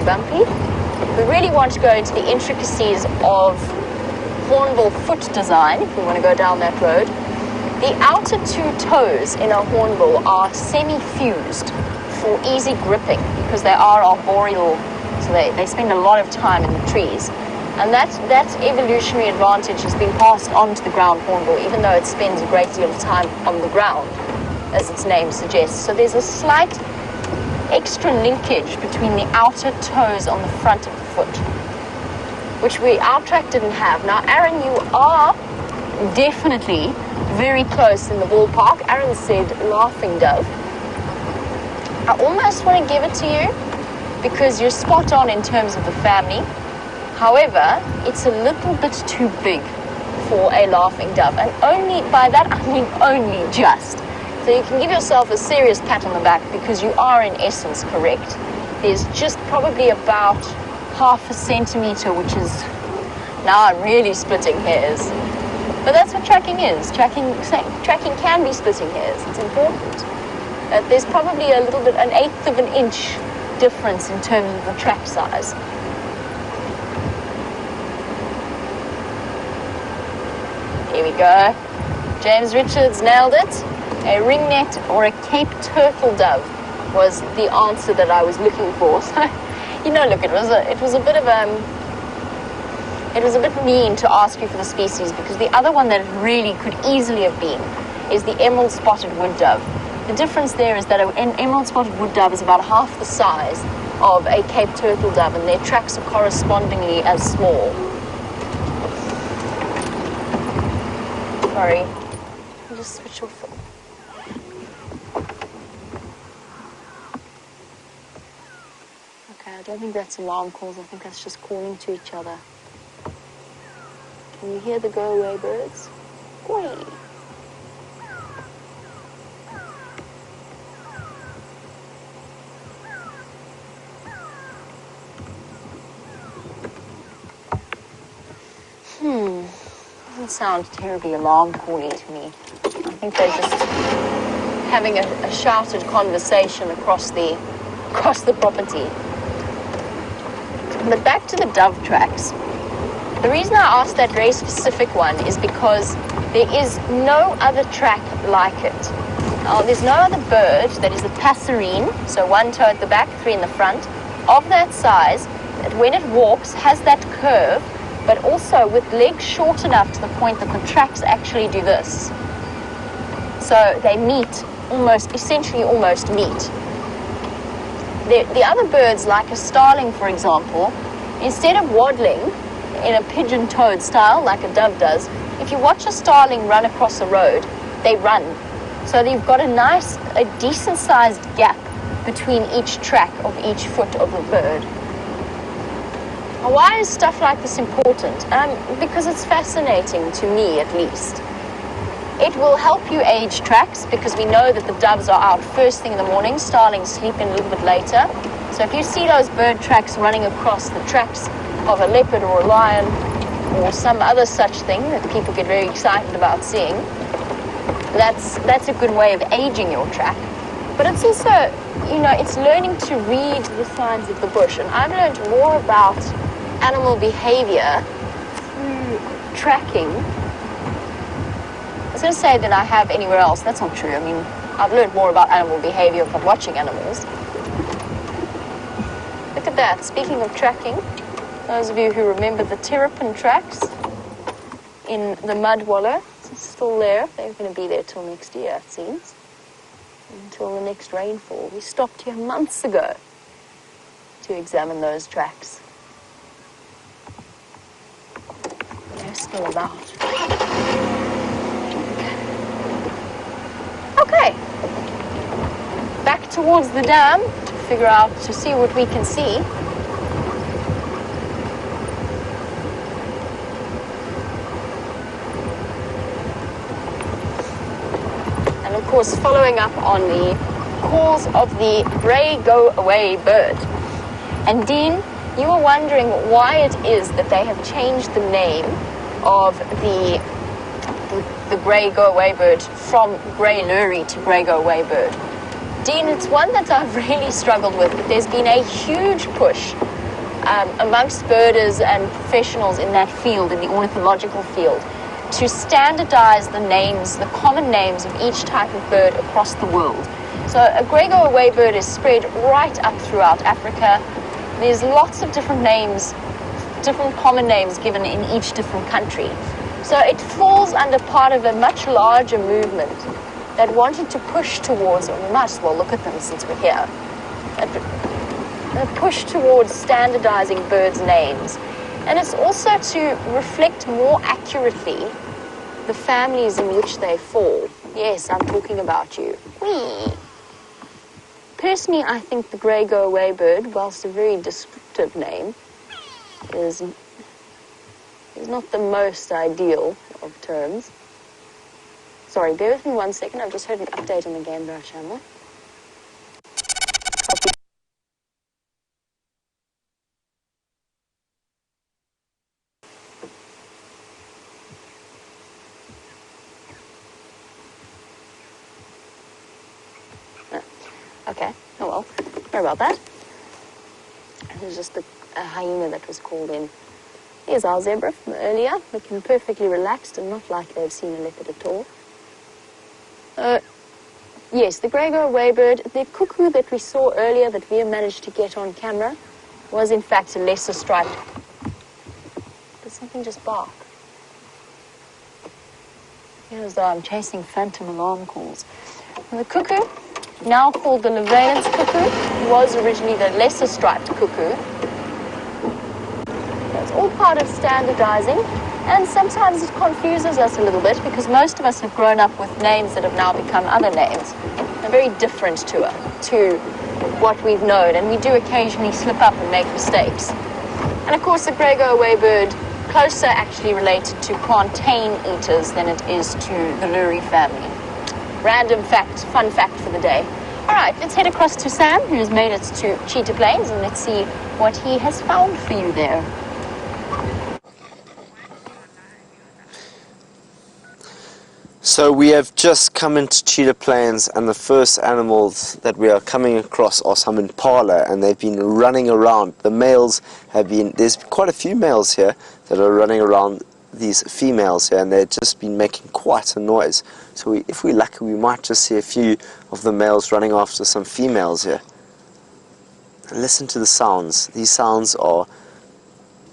S1: Bumpy. If we really want to go into the intricacies of hornbill foot design, if we want to go down that road, the outer two toes in a hornbill are semi-fused for easy gripping because they are arboreal. So they spend a lot of time in the trees. And that evolutionary advantage has been passed on to the ground hornbill, even though it spends a great deal of time on the ground, as its name suggests. So there's a slight extra linkage between the outer toes on the front of the foot, which our track didn't have. Now, Aaron, you are definitely very close in the ballpark. Aaron said laughing dove. I almost want to give it to you, because you're spot on in terms of the family. However, it's a little bit too big for a laughing dove. And only by that, I mean only just. So you can give yourself a serious pat on the back because you are in essence correct. There's just probably about 0.5 centimeter, which is, now I'm really splitting hairs. But that's what tracking is. Tracking can be splitting hairs. It's important. There's probably a little bit, 1/8 of an inch difference in terms of the track size. Here we go. James Richards nailed it. A ringnet or a Cape turtle dove was the answer that I was looking for. So, look, it was a bit mean to ask you for the species, because the other one that it really could easily have been is the emerald spotted wood dove. The difference there is that an emerald spotted wood dove is about half the size of a Cape turtle dove, and their tracks are correspondingly as small. Sorry, I'll just switch off. Okay, I don't think that's alarm calls. I think that's just calling to each other. Can you hear the go-away birds? Go away. Doesn't sound terribly alarm calling to me. I think they're just having a shouted conversation across the property. But back to the dove tracks. The reason I asked that very specific one is because there is no other track like it. There's no other bird that is a passerine, so one toe at the back, 3 in the front, of that size, that when it walks has that curve, but also with legs short enough to the point that the tracks actually do this. So they meet, essentially almost meet. The other birds, like a starling, for example, instead of waddling in a pigeon-toed style like a dove does, if you watch a starling run across a road, they run. So you've got a decent-sized gap between each track of each foot of the bird. Now, why is stuff like this important? Because it's fascinating, to me at least. It will help you age tracks because we know that the doves are out first thing in the morning, starlings sleep in a little bit later. So if you see those bird tracks running across the tracks of a leopard or a lion or some other such thing that people get very excited about seeing, that's a good way of aging your track. But it's also, it's learning to read the signs of the bush. And I've learned more about animal behavior through tracking. I was going to say that I have anywhere else. That's not true. I mean, I've learned more about animal behavior from watching animals. Look at that. Speaking of tracking, those of you who remember the terrapin tracks in the mud wallow, it's still there. They're going to be there till next year, it seems. Until the next rainfall. We stopped here months ago to examine those tracks. They're still about. Okay. Back towards the dam to see what we can see. And of course, following up on the calls of the grey go-away bird. And Dean, you were wondering why it is that they have changed the name of the grey go-away bird from grey lurry to grey go-away bird. Dean, it's one that I've really struggled with, but there's been a huge push amongst birders and professionals in that field, in the ornithological field, to standardize the names, the common names of each type of bird across the world. So a grey go-away bird is spread right up throughout Africa. There's lots of different names, different common names given in each different country. So it falls under part of a much larger movement that wanted to push towards, or we might as well look at them since we're here, a push towards standardizing birds' names. And it's also to reflect more accurately the families in which they fall. Yes, I'm talking about you. Whee! Personally, I think the grey go-away bird, whilst a very descriptive name, is not the most ideal of terms. Sorry, bear with me 1 second. I've just heard an update on the Gameborough channel. Okay, oh well, sorry about that. It was just a hyena that was called in. Here's our zebra from earlier, looking perfectly relaxed and not like they've seen a leopard at all. Yes, the grey go-away bird, the cuckoo that we saw earlier that we managed to get on camera was in fact a lesser striped. Did something just bark? As though I'm chasing phantom alarm calls. And the cuckoo, now called the Levalence cuckoo, was originally the lesser striped cuckoo. It's all part of standardizing, and sometimes it confuses us a little bit because most of us have grown up with names that have now become other names. They're very different to what we've known, and we do occasionally slip up and make mistakes. And of course, the grey go-away bird, closer actually related to plantain eaters than it is to the lurry family. Random fact, fun fact for the day. All right, let's head across to Sam, who's made it to Cheetah Plains, and let's see what he has found for you there.
S2: So we have just come into Cheetah Plains, and the first animals that we are coming across are some impala, and they've been running around. The males have been, there's quite a few males here that are running around these females here, and they've just been making quite a noise. So if we're lucky, we might just see a few of the males running after some females here. And listen to the sounds. These sounds are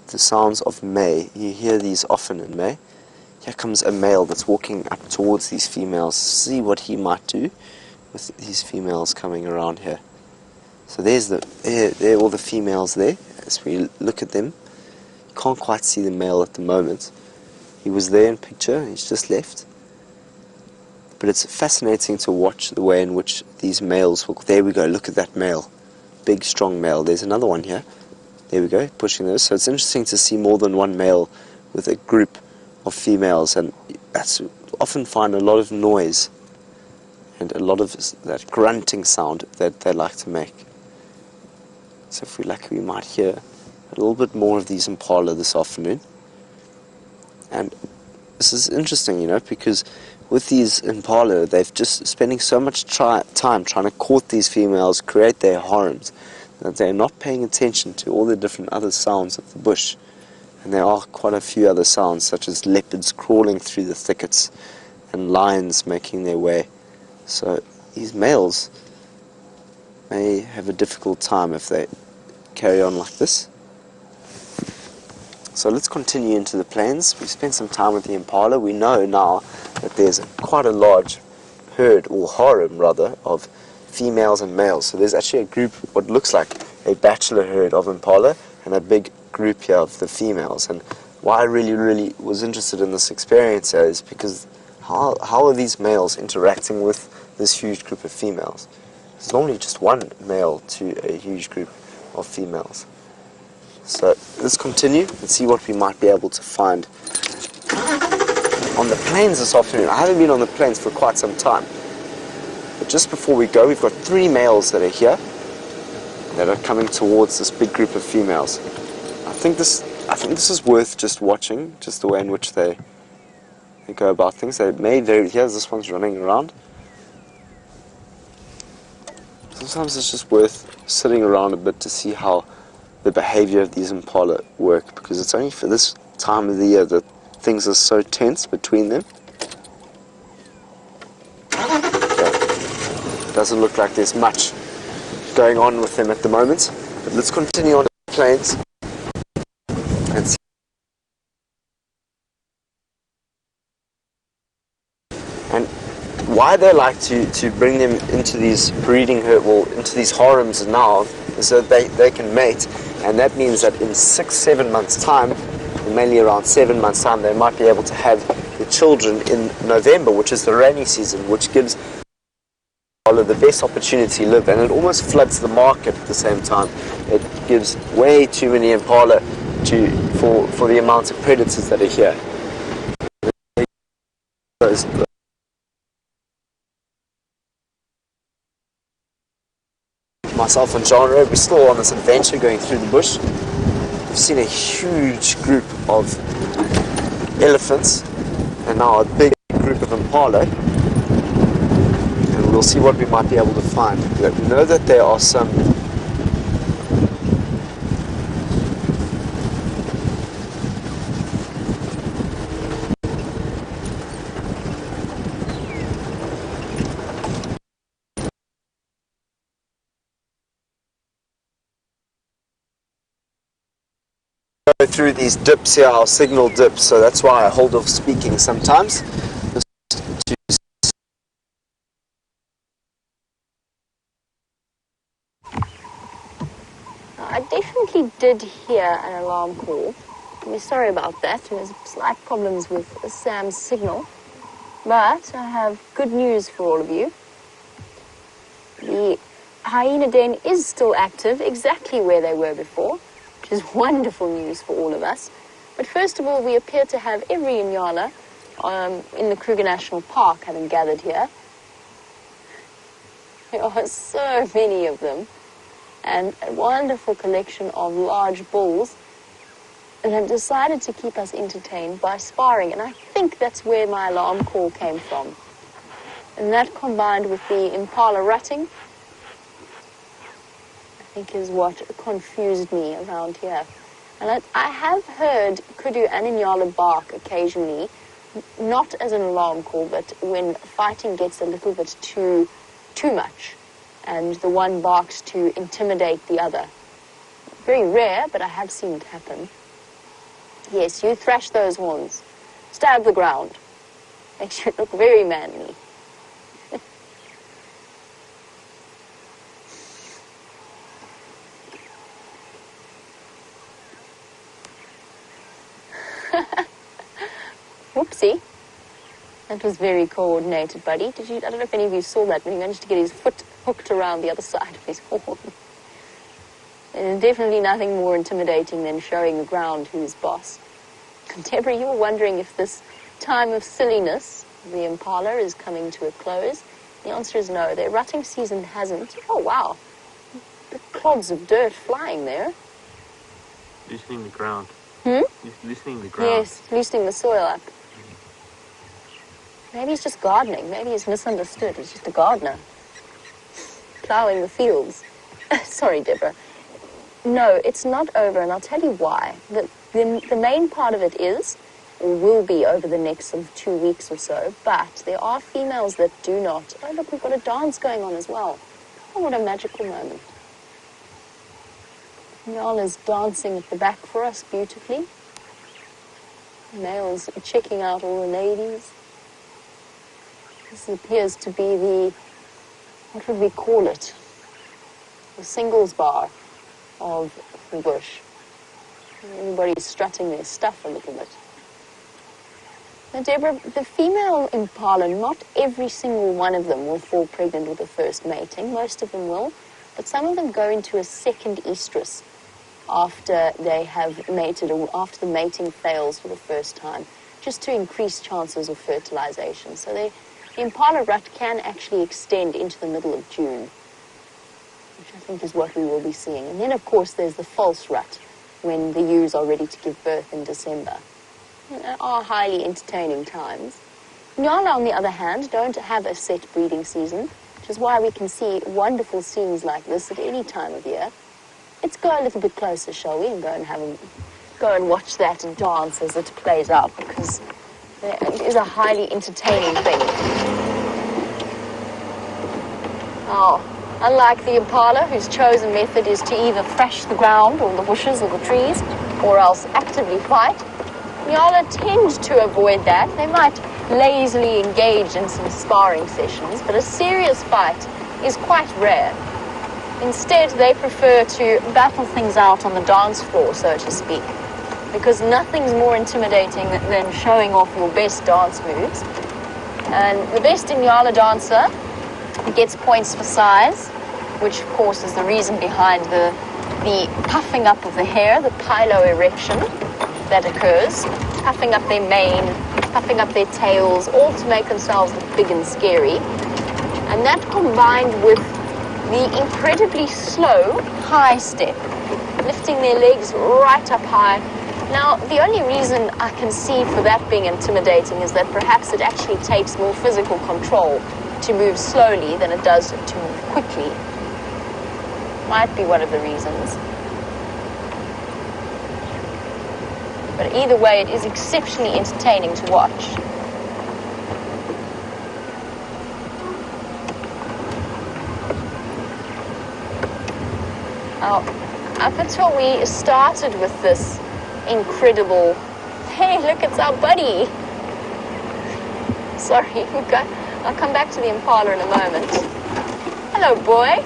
S2: the sounds of May. You hear these often in May. Here comes a male that's walking up towards these females. See what he might do with these females coming around here. So there are all the females there. As we look at them, you can't quite see the male at the moment. He was there in picture, he's just left. But it's fascinating to watch the way in which these males walk. There we go, look at that male. Big, strong male. There's another one here. There we go, pushing those. So it's interesting to see more than one male with a group of females, and that's often find a lot of noise and a lot of that grunting sound that they like to make. So if we're lucky, we might hear a little bit more of these impala this afternoon. And this is interesting, you know, because with these impala, they've just spending so much time trying to court these females, create their harems, that they're not paying attention to all the different other sounds of the bush. And there are quite a few other sounds, such as leopards crawling through the thickets and lions making their way. So these males may have a difficult time if they carry on like this. So let's continue into the plains. We spent some time with the impala. We know now that there's quite a large herd, or harem rather, of females and males. So there's actually a group, what looks like a bachelor herd of impala, and a big group here of the females. And why I really was interested in this experience here is because how are these males interacting with this huge group of females? There's normally just one male to a huge group of females. So let's continue and see what we might be able to find on the plains this afternoon. I haven't been on the plains for quite some time. But just before we go, we've got 3 males that are here that are coming towards this big group of females. I think this is worth just watching, just the way in which they go about things. Here's this one's running around. Sometimes it's just worth sitting around a bit to see how the behavior of these impala work, because it's only for this time of the year that things are so tense between them. Okay. Doesn't look like there's much going on with them at the moment, but let's continue on to the plains and see. And why they like to bring them into these into these harems now, is so that they can mate, and that means that in 6-7 months time, or mainly around 7 months time, they might be able to have the children in November, which is the rainy season, which gives the best opportunity to live, and it almost floods the market at the same time. It gives way too many impala for the amount of predators that are here. Myself and John, we're still on this adventure going through the bush. We've seen a huge group of elephants and now a big group of impala, and we'll see what we might be able to find. We know that there are some through these dips here, our signal dips, so that's why I hold off speaking sometimes.
S1: I definitely did hear an alarm call. I'm sorry about that. There's slight problems with Sam's signal. But I have good news for all of you. The hyena den is still active, exactly where they were before, which is wonderful news for all of us. But first of all, we appear to have every nyala in the Kruger National Park having gathered here. There are so many of them, and a wonderful collection of large bulls, and have decided to keep us entertained by sparring, and I think that's where my alarm call came from. And that, combined with the impala rutting, I think is what confused me around here. And I have heard kudu and nyala bark occasionally, not as an alarm call, but when fighting gets a little bit too much, and the one barks to intimidate the other. Very rare, but I have seen it happen. Yes, you thrash those horns. Stab the ground. Makes you look very manly. Whoopsie. That was very coordinated, buddy. I don't know if any of you saw that, but he managed to get his foot hooked around the other side of his horn. There's definitely nothing more intimidating than showing the ground who's boss. Deborah, you were wondering if this time of silliness the impala is coming to a close? The answer is no. Their rutting season hasn't. Oh, wow. The clods of dirt flying there.
S5: Loosening the ground. Loosening the ground.
S1: Yes, loosening the soil up. Maybe he's just gardening. Maybe he's misunderstood. He's just a gardener. Ploughing the fields. Sorry, Deborah. No, it's not over, and I'll tell you why. The main part of it is, or will be over the next sort of 2 weeks or so, but there are females that do not. Oh, look, we've got a dance going on as well. Oh, what a magical moment. Nyala's dancing at the back for us beautifully. Males checking out all the ladies. This appears to be the, what would we call it? The singles bar of the bush. Everybody's strutting their stuff a little bit. Now, Deborah, the female impala, not every single one of them will fall pregnant with the first mating. Most of them will, but some of them go into a second estrus after they have mated or after the mating fails for the first time, just to increase chances of fertilization. So the impala rut can actually extend into the middle of June, which I think is what we will be seeing. And then, of course, there's the false rut, when the ewes are ready to give birth in December. Are highly entertaining times. Nyala, on the other hand, don't have a set breeding season, which is why we can see wonderful scenes like this at any time of year. Let's go a little bit closer, shall we, and go and watch that and dance as it plays out, because it is a highly entertaining thing. Oh, unlike the impala, whose chosen method is to either thrash the ground or the bushes or the trees, or else actively fight, nyala tend to avoid that. They might lazily engage in some sparring sessions, but a serious fight is quite rare. Instead, they prefer to battle things out on the dance floor, so to speak, because nothing's more intimidating than showing off your best dance moves. And the best nyala dancer gets points for size, which of course is the reason behind the puffing up of the hair, the piloerection that occurs, puffing up their mane, puffing up their tails, all to make themselves look big and scary. And that combined with the incredibly slow high step, lifting their legs right up high. Now, the only reason I can see for that being intimidating is that perhaps it actually takes more physical control to move slowly than it does to move quickly. Might be one of the reasons. But either way, it is exceptionally entertaining to watch. Now, up until we started with this incredible, hey, look, it's our buddy. Sorry, I'll come back to the impala in a moment. Hello, boy.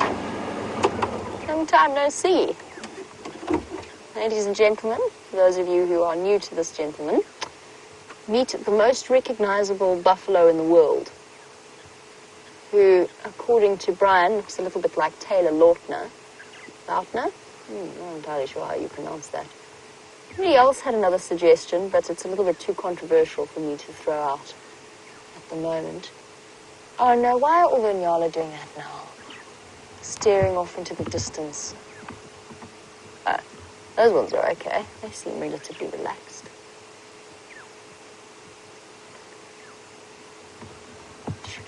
S1: Long time no see. Ladies and gentlemen, for those of you who are new to this gentleman, meet the most recognizable buffalo in the world, who, according to Brian, looks a little bit like Taylor Lautner. Lautner? I'm not entirely sure how you pronounce that. Somebody else had another suggestion, but it's a little bit too controversial for me to throw out at the moment. Oh no, why are all the nyala doing that now? Staring off into the distance. Those ones are okay. They seem relatively relaxed.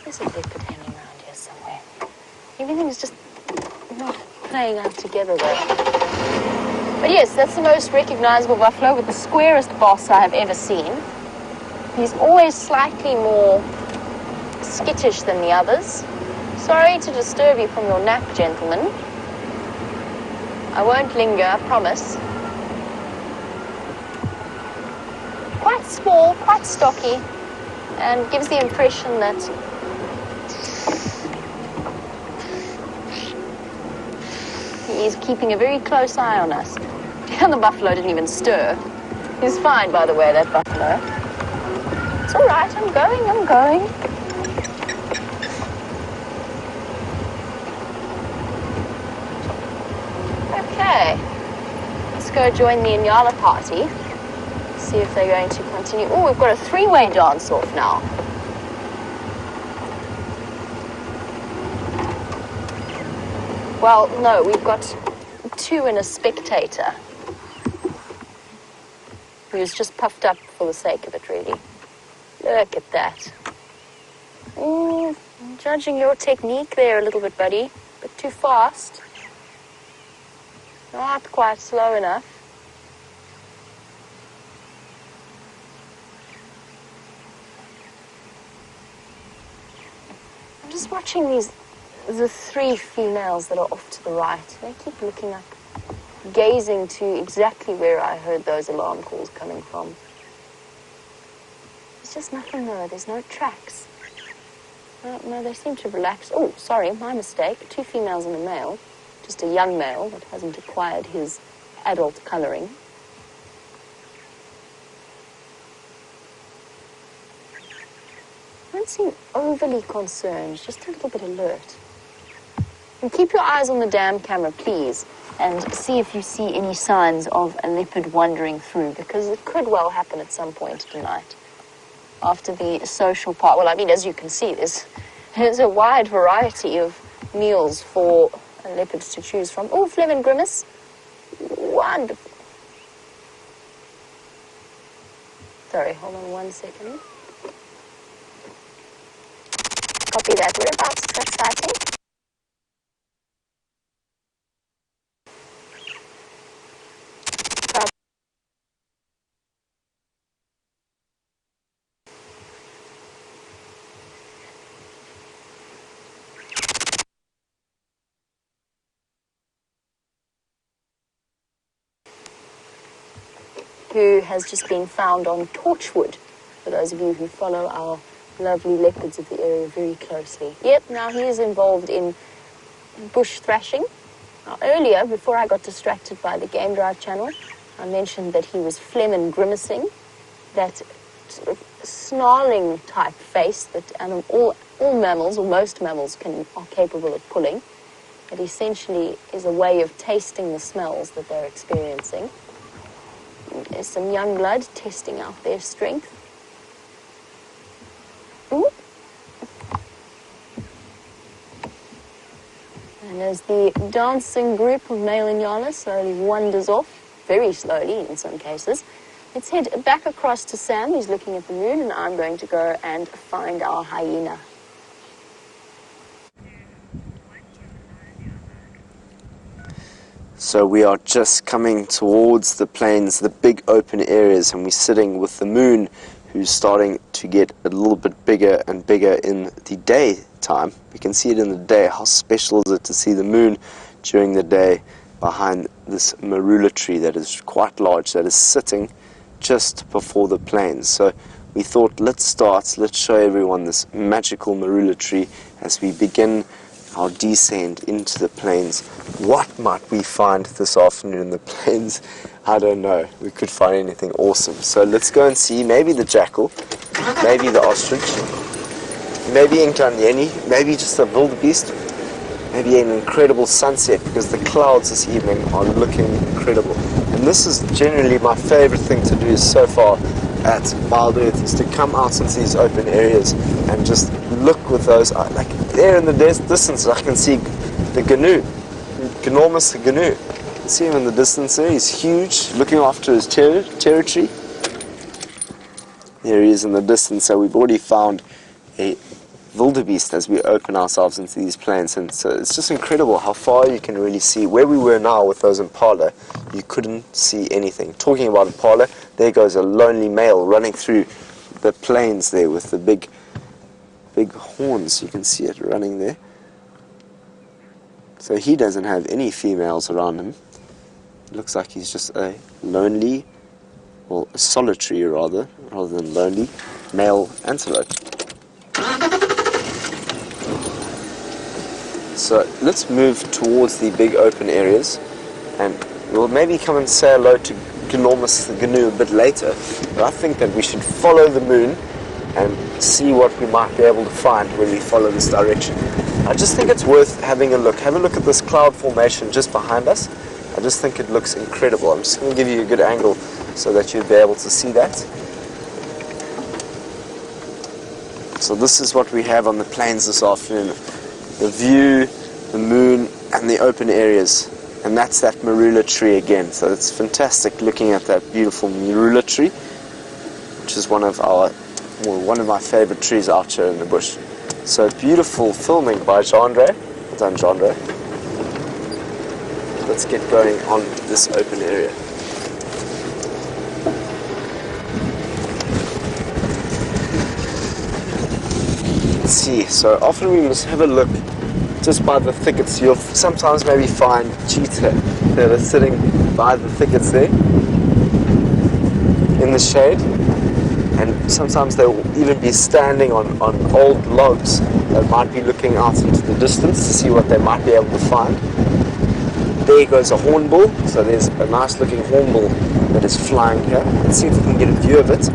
S1: There's a leopard hanging around here somewhere. Everything's just not playing out together though. But yes, that's the most recognizable buffalo with the squarest boss I have ever seen. He's always slightly more skittish than the others. Sorry to disturb you from your nap, gentlemen. I won't linger, I promise. Quite small, quite stocky, and gives the impression that he is keeping a very close eye on us. And the buffalo didn't even stir. He's fine, by the way, that buffalo. It's all right, I'm going. Okay, let's go join the nyala party. See if they're going to continue. Oh, we've got a three-way dance-off now. Well, no, we've got 2 and a spectator who's just puffed up for the sake of it, really. Look at that. I'm judging your technique there a little bit, buddy. But too fast. Not quite slow enough. I'm just watching the 3 females that are off to the right. They keep looking up, gazing to exactly where I heard those alarm calls coming from. There's just nothing though. There's no tracks. No, they seem to relax. Oh, sorry, my mistake. 2 females and a male. Just a young male that hasn't acquired his adult colouring. Don't seem overly concerned, just a little bit alert. And keep your eyes on the dam camera, please, and see if you see any signs of a leopard wandering through, because it could well happen at some point tonight. After the social part, well, I mean, as you can see, there's a wide variety of meals for leopards to choose from. Oh, Flem and Grimace. Wonderful. Sorry, hold on 1 second. Copy that. Whereabouts is that sighting? Who has just been found on Torchwood, for those of you who follow our lovely leopards of the area very closely. Yep, now he is involved in bush thrashing. Now, earlier, before I got distracted by the Game Drive channel, I mentioned that he was phlegm and grimacing, that sort of snarling type face that all mammals, or most mammals, are capable of pulling. It essentially is a way of tasting the smells that they're experiencing. There's some young blood testing out their strength. Ooh. And as the dancing group of male nyala slowly wanders off, very slowly in some cases, let's head back across to Sam, who's looking at the moon, and I'm going to go and find our hyena.
S2: So we are just coming towards the plains, the big open areas, and we're sitting with the moon, who's starting to get a little bit bigger and bigger in the daytime. We can see it in the day. How special is it to see the moon during the day behind this marula tree that is quite large, that is sitting just before the plains. So we thought, let's show everyone this magical marula tree as we begin our descent into the plains. What might we find this afternoon in the plains? I don't know. We could find anything awesome. So let's go and see. Maybe the jackal, maybe the ostrich, maybe Nkanyeni, maybe just a wildebeest, maybe an incredible sunset, because the clouds this evening are looking incredible. And this is generally my favorite thing to do so far at WildEarth, is to come out into these open areas and just look with those eyes. Like there in the distance, I can see the gnu, enormous gnu. You can see him in the distance there. He's huge, looking after his territory. There he is in the distance. So we've already found a wildebeest as we open ourselves into these plains, and so it's just incredible how far you can really see. Where we were now with those impala, you couldn't see anything. Talking about impala, there goes a lonely male running through the plains there with the big horns. You can see it running there. So he doesn't have any females around him. It looks like he's just a lonely, well, a solitary rather than lonely, male antelope. So let's move towards the big open areas, and we'll maybe come and say hello to Enormous the gnu a bit later. But I think that we should follow the moon and see what we might be able to find when we follow this direction. I just think it's worth having a look. Have a look at this cloud formation just behind us. I just think it looks incredible. I'm just going to give you a good angle so that you'll be able to see that. So this is what we have on the plains this afternoon. The view, the moon, and the the open areas, and that's that marula tree again. So it's fantastic looking at that beautiful marula tree, which is one of my favorite trees out here in the bush. So beautiful filming by Jandre. Well done, Jandre. Let's get going on this open area. Let's see, so often we must have a look just by the thickets. You'll sometimes maybe find cheetah that are sitting by the thickets there in the shade, and sometimes they'll even be standing on old logs that might be looking out into the distance to see what they might be able to find. There goes a hornbill, so there's a nice looking hornbill that is flying here. Let's see if we can get a view of it.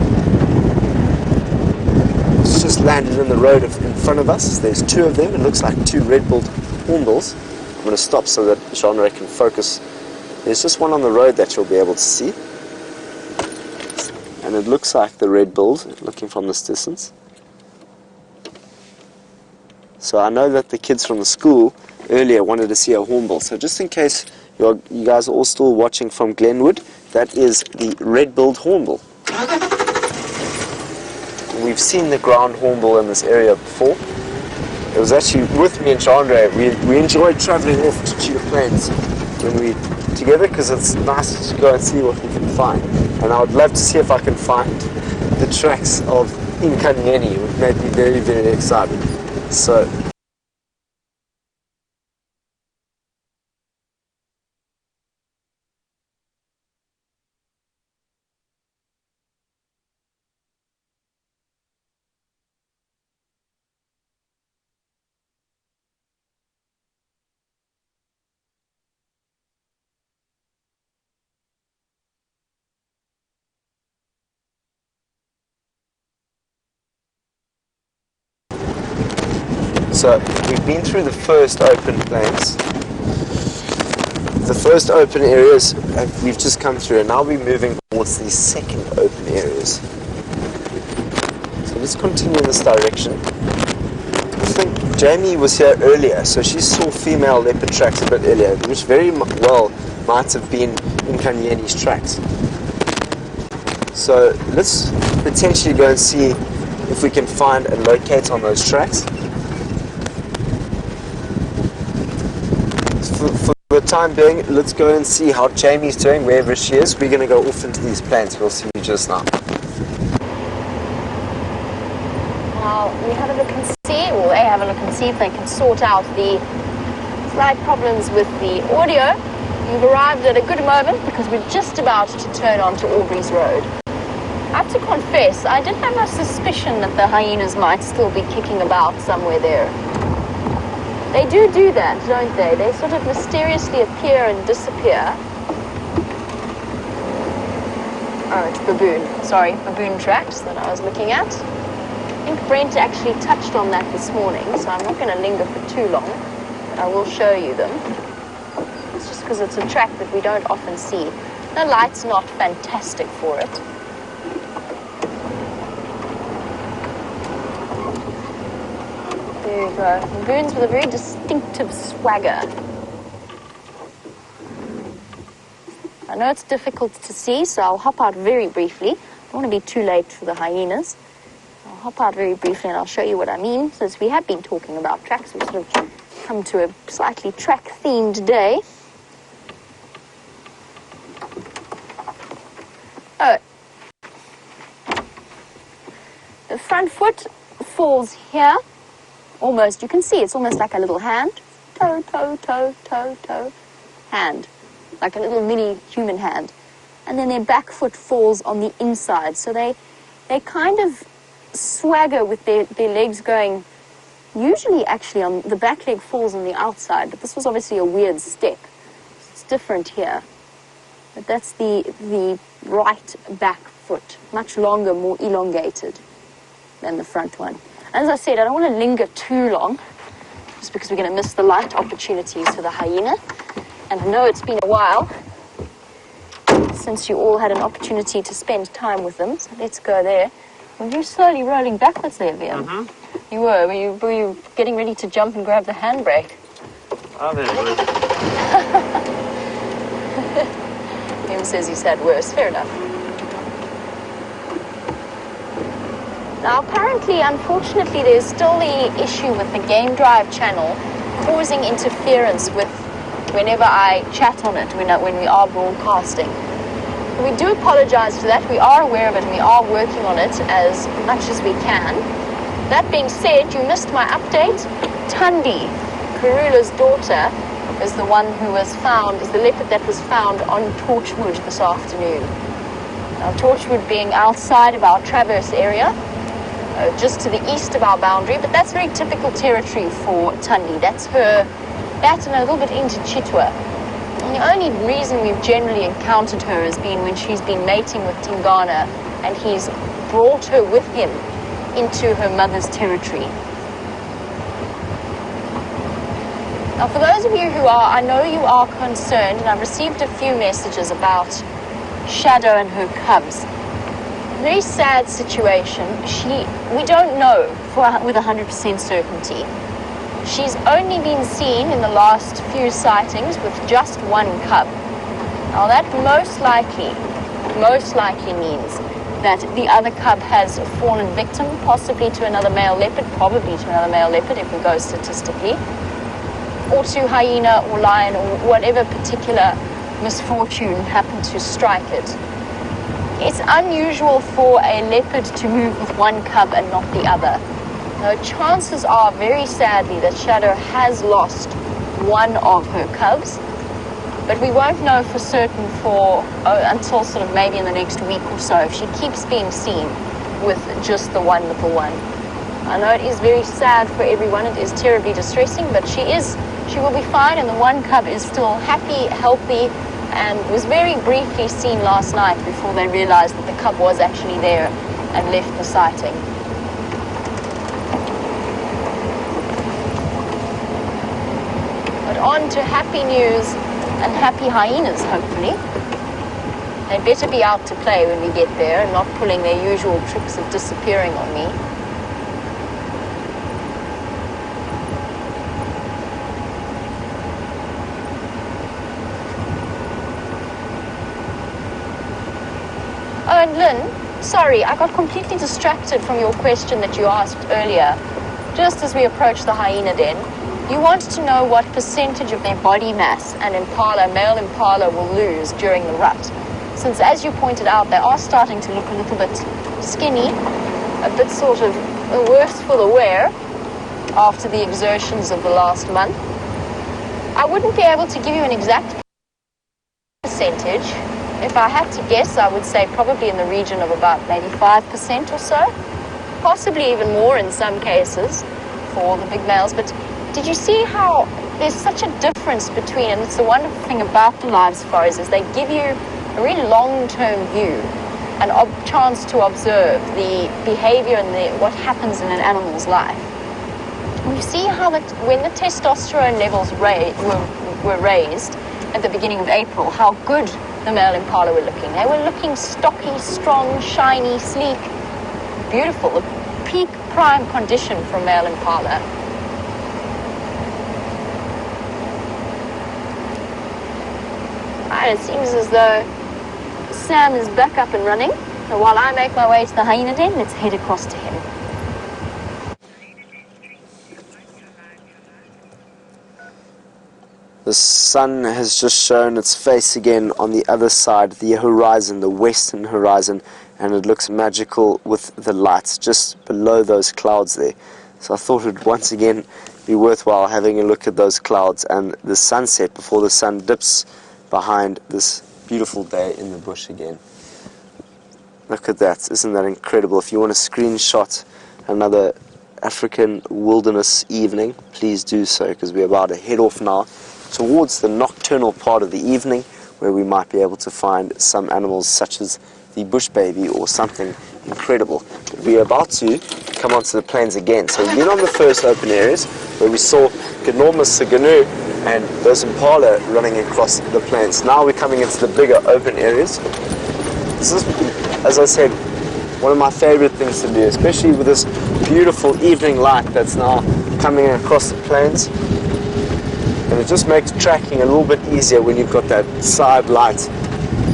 S2: It's just landed in the road in front of us. There's two of them. It looks like two red-billed hornbills. I'm going to stop so that Genre can focus. There's just one on the road that you'll be able to see. And it looks like the red-billed, looking from this distance. So I know that the kids from the school earlier wanted to see a hornbill. So just in case you guys are all still watching from Glenwood, that is the red-billed hornbill. We've seen the ground hornbill in this area before. It was actually with me and Chandra. We enjoyed traveling off to Cheetah Plains when we together, because it's nice to go and see what we can find. And I would love to see if I can find the tracks of Inkanyeni. It would make me very, very excited. So we've been through the first open plains. The first open areas we've just come through, and now we're moving towards the second open areas. So let's continue in this direction. I think Jamie was here earlier, so she saw female leopard tracks a bit earlier, which very well might have been in Kanyeni's tracks. So let's potentially go and see if we can find and locate on those tracks. For the time being, let's go and see how Jamie's doing wherever she is. We're going to go off into these plains. We'll see you just now.
S1: Now, we have a look and see, or they have a look and see if they can sort out the slight problems with the audio. You've arrived at a good moment because we're just about to turn onto Aubrey's Road. I have to confess, I did have a suspicion that the hyenas might still be kicking about somewhere there. They do that, don't they? They sort of mysteriously appear and disappear. Oh, it's baboon. Sorry, baboon tracks that I was looking at. I think Brent actually touched on that this morning, so I'm not going to linger for too long, but I will show you them. It's just because it's a track that we don't often see. The light's not fantastic for it. There you go. Baboons with a very distinctive swagger. I know it's difficult to see, so I'll hop out very briefly. I don't want to be too late for the hyenas. I'll hop out very briefly and I'll show you what I mean. Since we have been talking about tracks, we've sort of come to a slightly track-themed day. Oh. The front foot falls here. Almost, you can see it's almost like a little hand. Toe, toe, toe, toe, toe. Hand. Like a little mini human hand. And then their back foot falls on the inside. So they kind of swagger with their legs going. Usually, actually, on the back leg falls on the outside. But this was obviously a weird step. It's different here. But that's the right back foot. Much longer, more elongated than the front one. As I said, I don't want to linger too long, just because we're going to miss the light opportunities for the hyena. And I know it's been a while since you all had an opportunity to spend time with them, so let's go there. Were you slowly rolling backwards there, Vian?
S5: Mm-hmm.
S1: You were. Were you getting ready to jump and grab the handbrake?
S5: I've had worse.
S1: Him says he's had worse. Fair enough. Now, apparently, unfortunately, there's still the issue with the Game Drive channel causing interference with whenever I chat on it when we are broadcasting. We do apologize for that. We are aware of it and we are working on it as much as we can. That being said, you missed my update. Tundi, Karula's daughter, is the one who was found, is the leopard that was found on Torchwood this afternoon. Now, Torchwood being outside of our Traverse area, just to the east of our boundary, but that's very typical territory for Tundi. That's her, that and a little bit into Chitwa. And the only reason we've generally encountered her has been when she's been mating with Tingana and he's brought her with him into her mother's territory. Now, for those of you who are, I know you are concerned, and I've received a few messages about Shadow and her cubs. Very sad situation. We don't know with 100% certainty. She's only been seen in the last few sightings with just one cub. Now that most likely means that the other cub has fallen victim, possibly to another male leopard, probably to another male leopard if we go statistically, or to hyena or lion or whatever particular misfortune happened to strike it. It's unusual for a leopard to move with one cub and not the other. Now, chances are, very sadly, that Shadow has lost one of her cubs, but we won't know for certain until sort of maybe in the next week or so if she keeps being seen with just the one little one. I know it is very sad for everyone, it is terribly distressing, but she will be fine, and the one cub is still happy, healthy, and was very briefly seen last night before they realized that the cub was actually there and left the sighting. But on to happy news and happy hyenas, hopefully. They'd better be out to play when we get there and not pulling their usual tricks of disappearing on me. Oh, and Lynn, sorry, I got completely distracted from your question that you asked earlier. Just as we approach the hyena den, you wanted to know what percentage of their body mass an male impala will lose during the rut. Since, as you pointed out, they are starting to look a little bit skinny, a bit sort of worse for the wear after the exertions of the last month. I wouldn't be able to give you an exact percentage. If I had to guess, I would say probably in the region of about maybe 5% or so, possibly even more in some cases for the big males. But did you see how there's such a difference between, and it's the wonderful thing about the LiveSafaris, is they give you a really long-term view and a chance to observe the behavior and what happens in an animal's life. And you see how that when the testosterone levels were raised at the beginning of April, how good the male impala were looking. They were looking stocky, strong, shiny, sleek, beautiful, a peak prime condition for male impala. Right, it seems as though Sam is back up and running. So while I make my way to the hyena den, let's head across to him.
S2: The sun has just shown its face again on the other side, the horizon, the western horizon, and it looks magical with the lights just below those clouds there. So I thought it would once again be worthwhile having a look at those clouds and the sunset before the sun dips behind this beautiful day in the bush again. Look at that, isn't that incredible? If you want to screenshot another African wilderness evening, please do so, because we're about to head off now towards the nocturnal part of the evening where we might be able to find some animals such as the bush baby or something incredible. But we are about to come onto the plains again. So we've been on the first open areas where we saw enormous Saganu and those impala running across the plains. Now we're coming into the bigger open areas. This is, as I said, one of my favorite things to do, especially with this beautiful evening light that's now coming across the plains. and it just makes tracking a little bit easier when you've got that side light.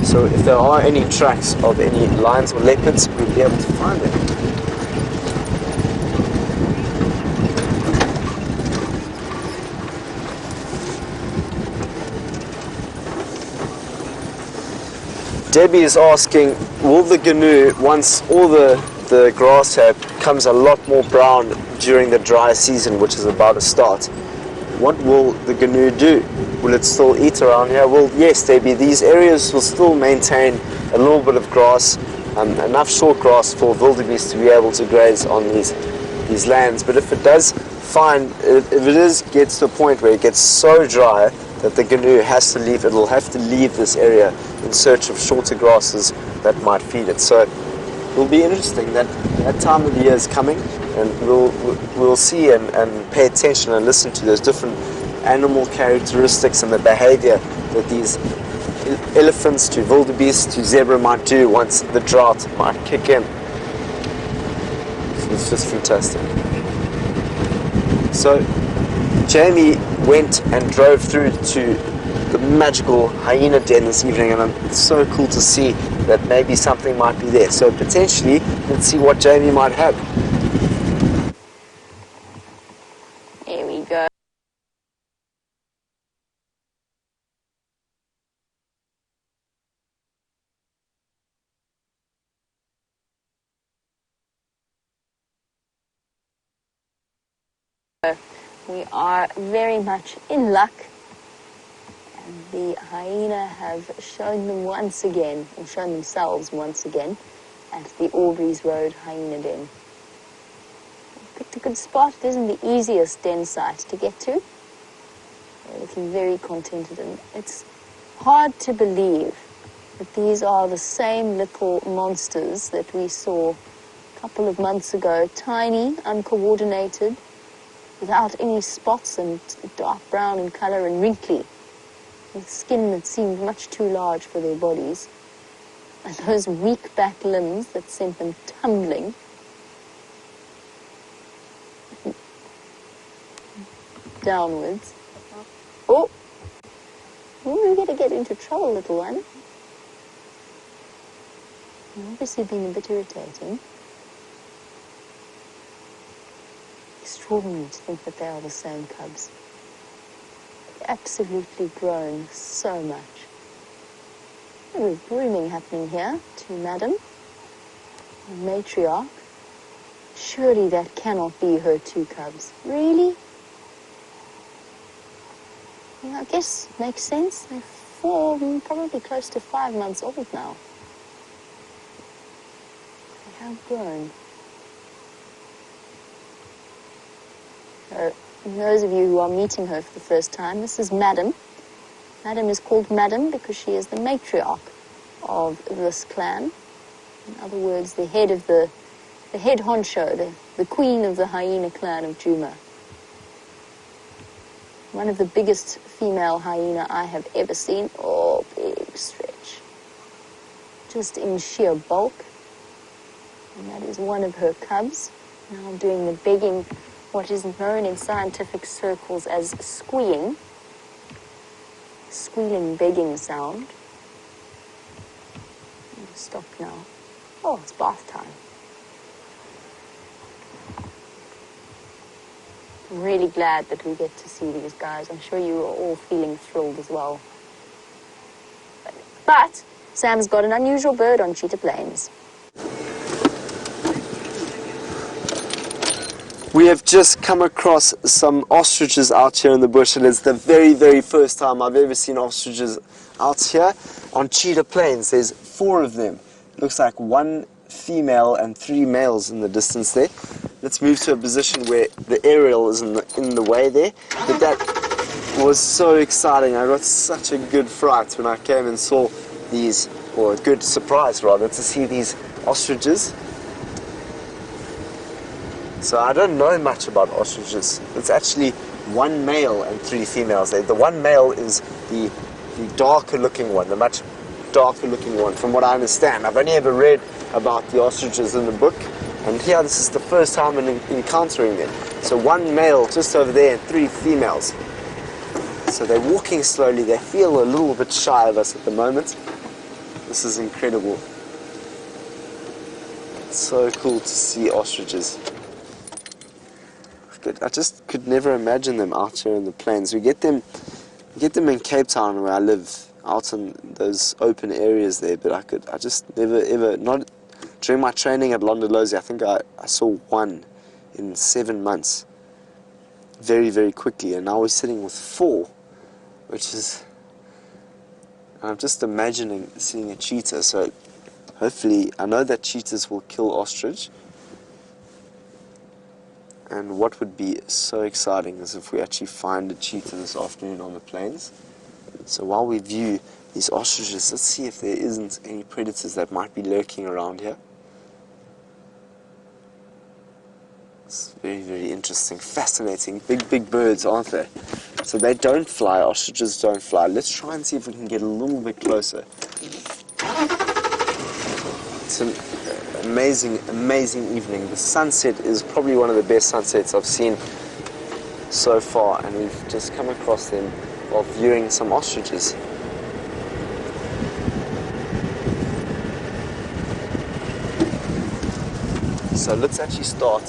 S2: So if there are any tracks of any lions or leopards, we'll be able to find them. Debbie is asking, will the GNU, once all the grass hair becomes a lot more brown during the dry season, which is about to start, what will the GNU do? Will it still eat around here? Well, yes, Debbie, these areas will still maintain a little bit of grass, enough short grass for wildebeest to be able to graze on these lands. But if it does gets to a point where it gets so dry that the GNU has to leave, it'll have to leave this area in search of shorter grasses that might feed it. So it will be interesting. That time of the year is coming, and we'll see and pay attention and listen to those different animal characteristics and the behavior that these elephants to wildebeest to zebra might do once the drought might kick in. So it's just fantastic. So Jamie went and drove through to the magical hyena den this evening, and it's so cool to see that maybe something might be there. So potentially, let's see what Jamie might have.
S1: Here we go. We are very much in luck, and the hyena have shown themselves once again at the Aubrey's Road Hyena Den. Picked a good spot. It isn't the easiest den site to get to. They're looking very contented, and it's hard to believe that these are the same little monsters that we saw a couple of months ago, tiny, uncoordinated, without any spots and dark brown in color and wrinkly, with skin that seemed much too large for their bodies, and those weak back limbs that sent them tumbling. Downwards. Oh! You're going to get into trouble, little one. You're obviously being a bit irritating. Extraordinary to think that they are the same cubs. Absolutely grown so much. There's grooming happening here to Madam, the matriarch. Surely that cannot be her two cubs. Really? Yeah, I guess makes sense. They're probably close to 5 months old now. They have grown. So, those of you who are meeting her for the first time, this is Madam. Madam is called Madam because she is the matriarch of this clan. In other words, the head honcho, the queen of the hyena clan of Djuma. One of the biggest female hyena I have ever seen. Oh, big stretch. Just in sheer bulk. And that is one of her cubs, now doing the begging, what is known in scientific circles as squealing. Squealing begging sound. Stop now. Oh, it's bath time. I'm really glad that we get to see these guys. I'm sure you are all feeling thrilled as well. But Sam's got an unusual bird on Cheetah Plains.
S2: We have just come across some ostriches out here in the bush, and it's the very, very first time I've ever seen ostriches out here on Cheetah Plains. There's 4 of them. Looks like 1 female and 3 males in the distance there. Let's move to a position where the aerial is in the way there. But that was so exciting. I got such a good fright when I came and saw these, or a good surprise rather, to see these ostriches. So I don't know much about ostriches. It's actually 1 male and 3 females. The 1 male is the darker looking one, the much darker looking one, from what I understand. I've only ever read about the ostriches in the book, and here this is the first time I'm encountering them. So 1 male just over there and 3 females. So they're walking slowly. They feel a little bit shy of us at the moment. This is incredible. It's so cool to see ostriches. I just could never imagine them out here in the plains. We get them in Cape Town where I live, out in those open areas there, but I just never ever, not during my training at Londolozi, I think I saw one in 7 months, very, very quickly, and now we're sitting with 4, which is, I'm just imagining seeing a cheetah, so hopefully, I know that cheetahs will kill ostrich, and what would be so exciting is if we actually find a cheetah this afternoon on the plains. So while we view these ostriches, let's see if there isn't any predators that might be lurking around here. It's very, very interesting, fascinating, big birds, aren't they? So they don't fly, ostriches don't fly. Let's try and see if we can get a little bit closer. It's an amazing, amazing evening. The sunset is probably one of the best sunsets I've seen so far, and we've just come across them while viewing some ostriches. So let's actually start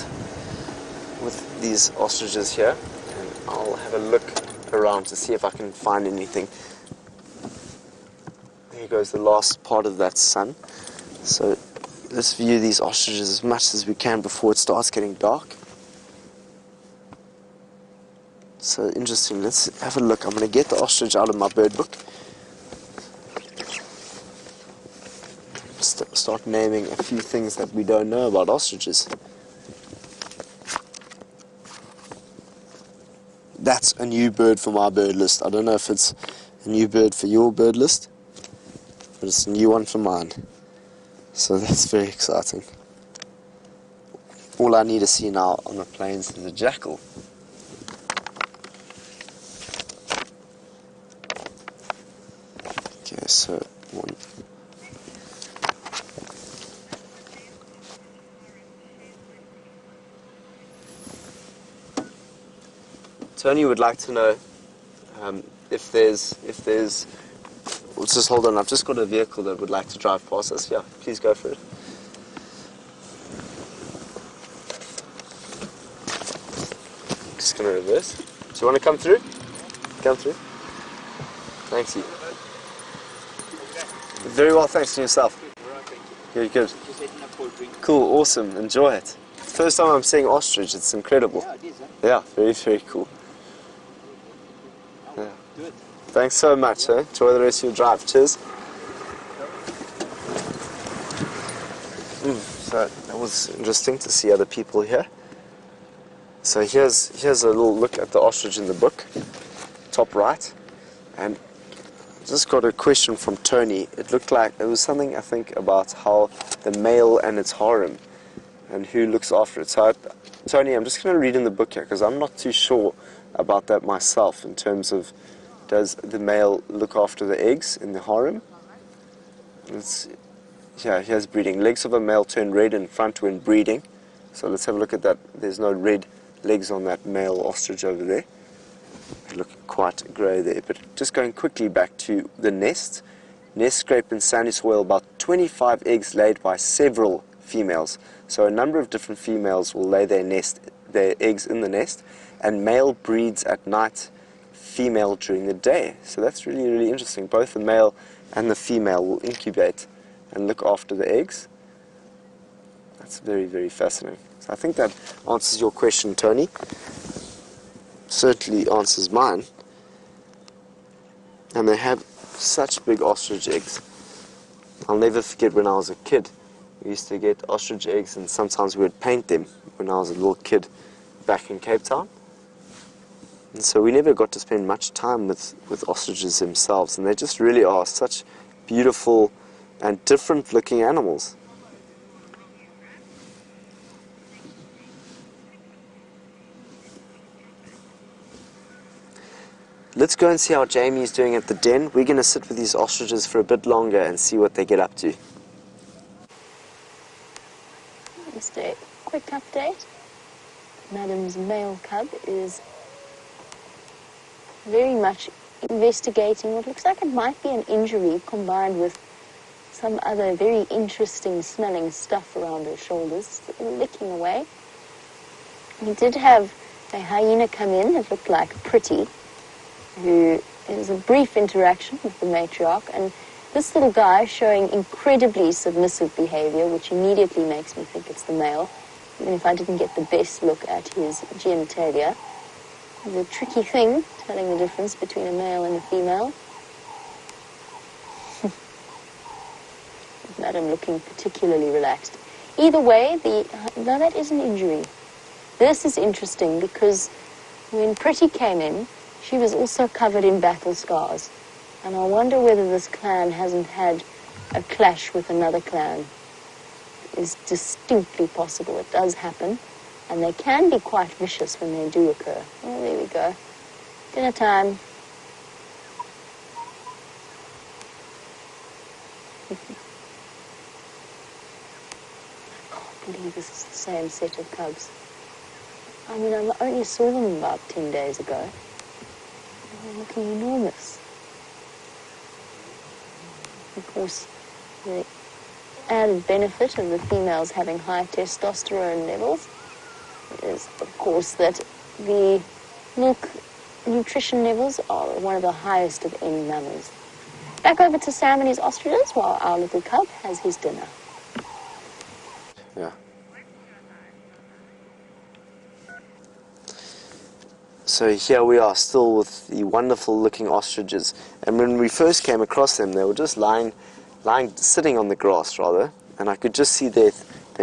S2: with these ostriches here, and I'll have a look around to see if I can find anything. There goes the last part of that sun. So let's view these ostriches as much as we can before it starts getting dark. So interesting, let's have a look. I'm going to get the ostrich out of my bird book. Start naming a few things that we don't know about ostriches. That's a new bird for my bird list. I don't know if it's a new bird for your bird list, but it's a new one for mine. So that's very exciting. All I need to see now on the plains is a jackal. Okay, so one. Tony would like to know if there's. Let's just hold on. I've just got a vehicle that would like to drive past us. Yeah, please go for it. Just gonna reverse. Do you want to come through? Come through. Thank you. Very well, thanks to yourself. Good, good. Cool, awesome. Enjoy it. First time I'm seeing ostrich. It's incredible.
S6: Yeah, it is, huh?
S2: Yeah, very, very cool. Yeah.
S6: Good.
S2: Thanks so much, eh? Enjoy the rest of your drive. Cheers. So that was interesting to see other people here. So here's a little look at the ostrich in the book, top right, and just got a question from Tony. It looked like it was something, I think, about how the male and its harem and who looks after it. So Tony, I'm just going to read in the book here because I'm not too sure about that myself in terms of, does the male look after the eggs in the harem? Yeah, here's breeding. Legs of a male turn red in front when breeding. So let's have a look at that. There's no red legs on that male ostrich over there. They look quite grey there. But just going quickly back to the nest. Nest scraped in sandy soil, about 25 eggs laid by several females. So a number of different females will lay their eggs in the nest, and male breeds at night, female during the day. So that's really, really interesting. Both the male and the female will incubate and look after the eggs. That's very, very fascinating. So I think that answers your question, Tony. Certainly answers mine. And they have such big ostrich eggs. I'll never forget when I was a kid. We used to get ostrich eggs, and sometimes we would paint them when I was a little kid back in Cape Town. And so we never got to spend much time with ostriches themselves, and they just really are such beautiful and different looking animals. Let's go and see how Jamie is doing at the den. We're going to sit with these ostriches for a bit longer and see what they get up to.
S1: Just a quick update. Madam's male cub is very much investigating what looks like it might be an injury combined with some other very interesting smelling stuff around her shoulders, licking away. We did have a hyena come in that looked like Pretty, who is a brief interaction with the matriarch, and this little guy showing incredibly submissive behavior, which immediately makes me think it's the male, even if I didn't get the best look at his genitalia. It's a tricky thing, telling the difference between a male and a female. Madam looking particularly relaxed. Either way, no, that is an injury. This is interesting because when Pretty came in, she was also covered in battle scars. And I wonder whether this clan hasn't had a clash with another clan. It's distinctly possible. It does happen. And they can be quite vicious when they do occur. Oh, there we go. Dinner time. I can't believe this is the same set of cubs. I mean, I only saw them about 10 days ago. They're looking enormous. Of course, the added benefit of the females having high testosterone levels is, of course, that the milk nutrition levels are one of the highest of any mammals. Back over to Sam and his ostriches while our little cub has his dinner.
S2: Yeah. So here we are, still with the wonderful looking ostriches. And when we first came across them, they were just sitting on the grass rather, and I could just see their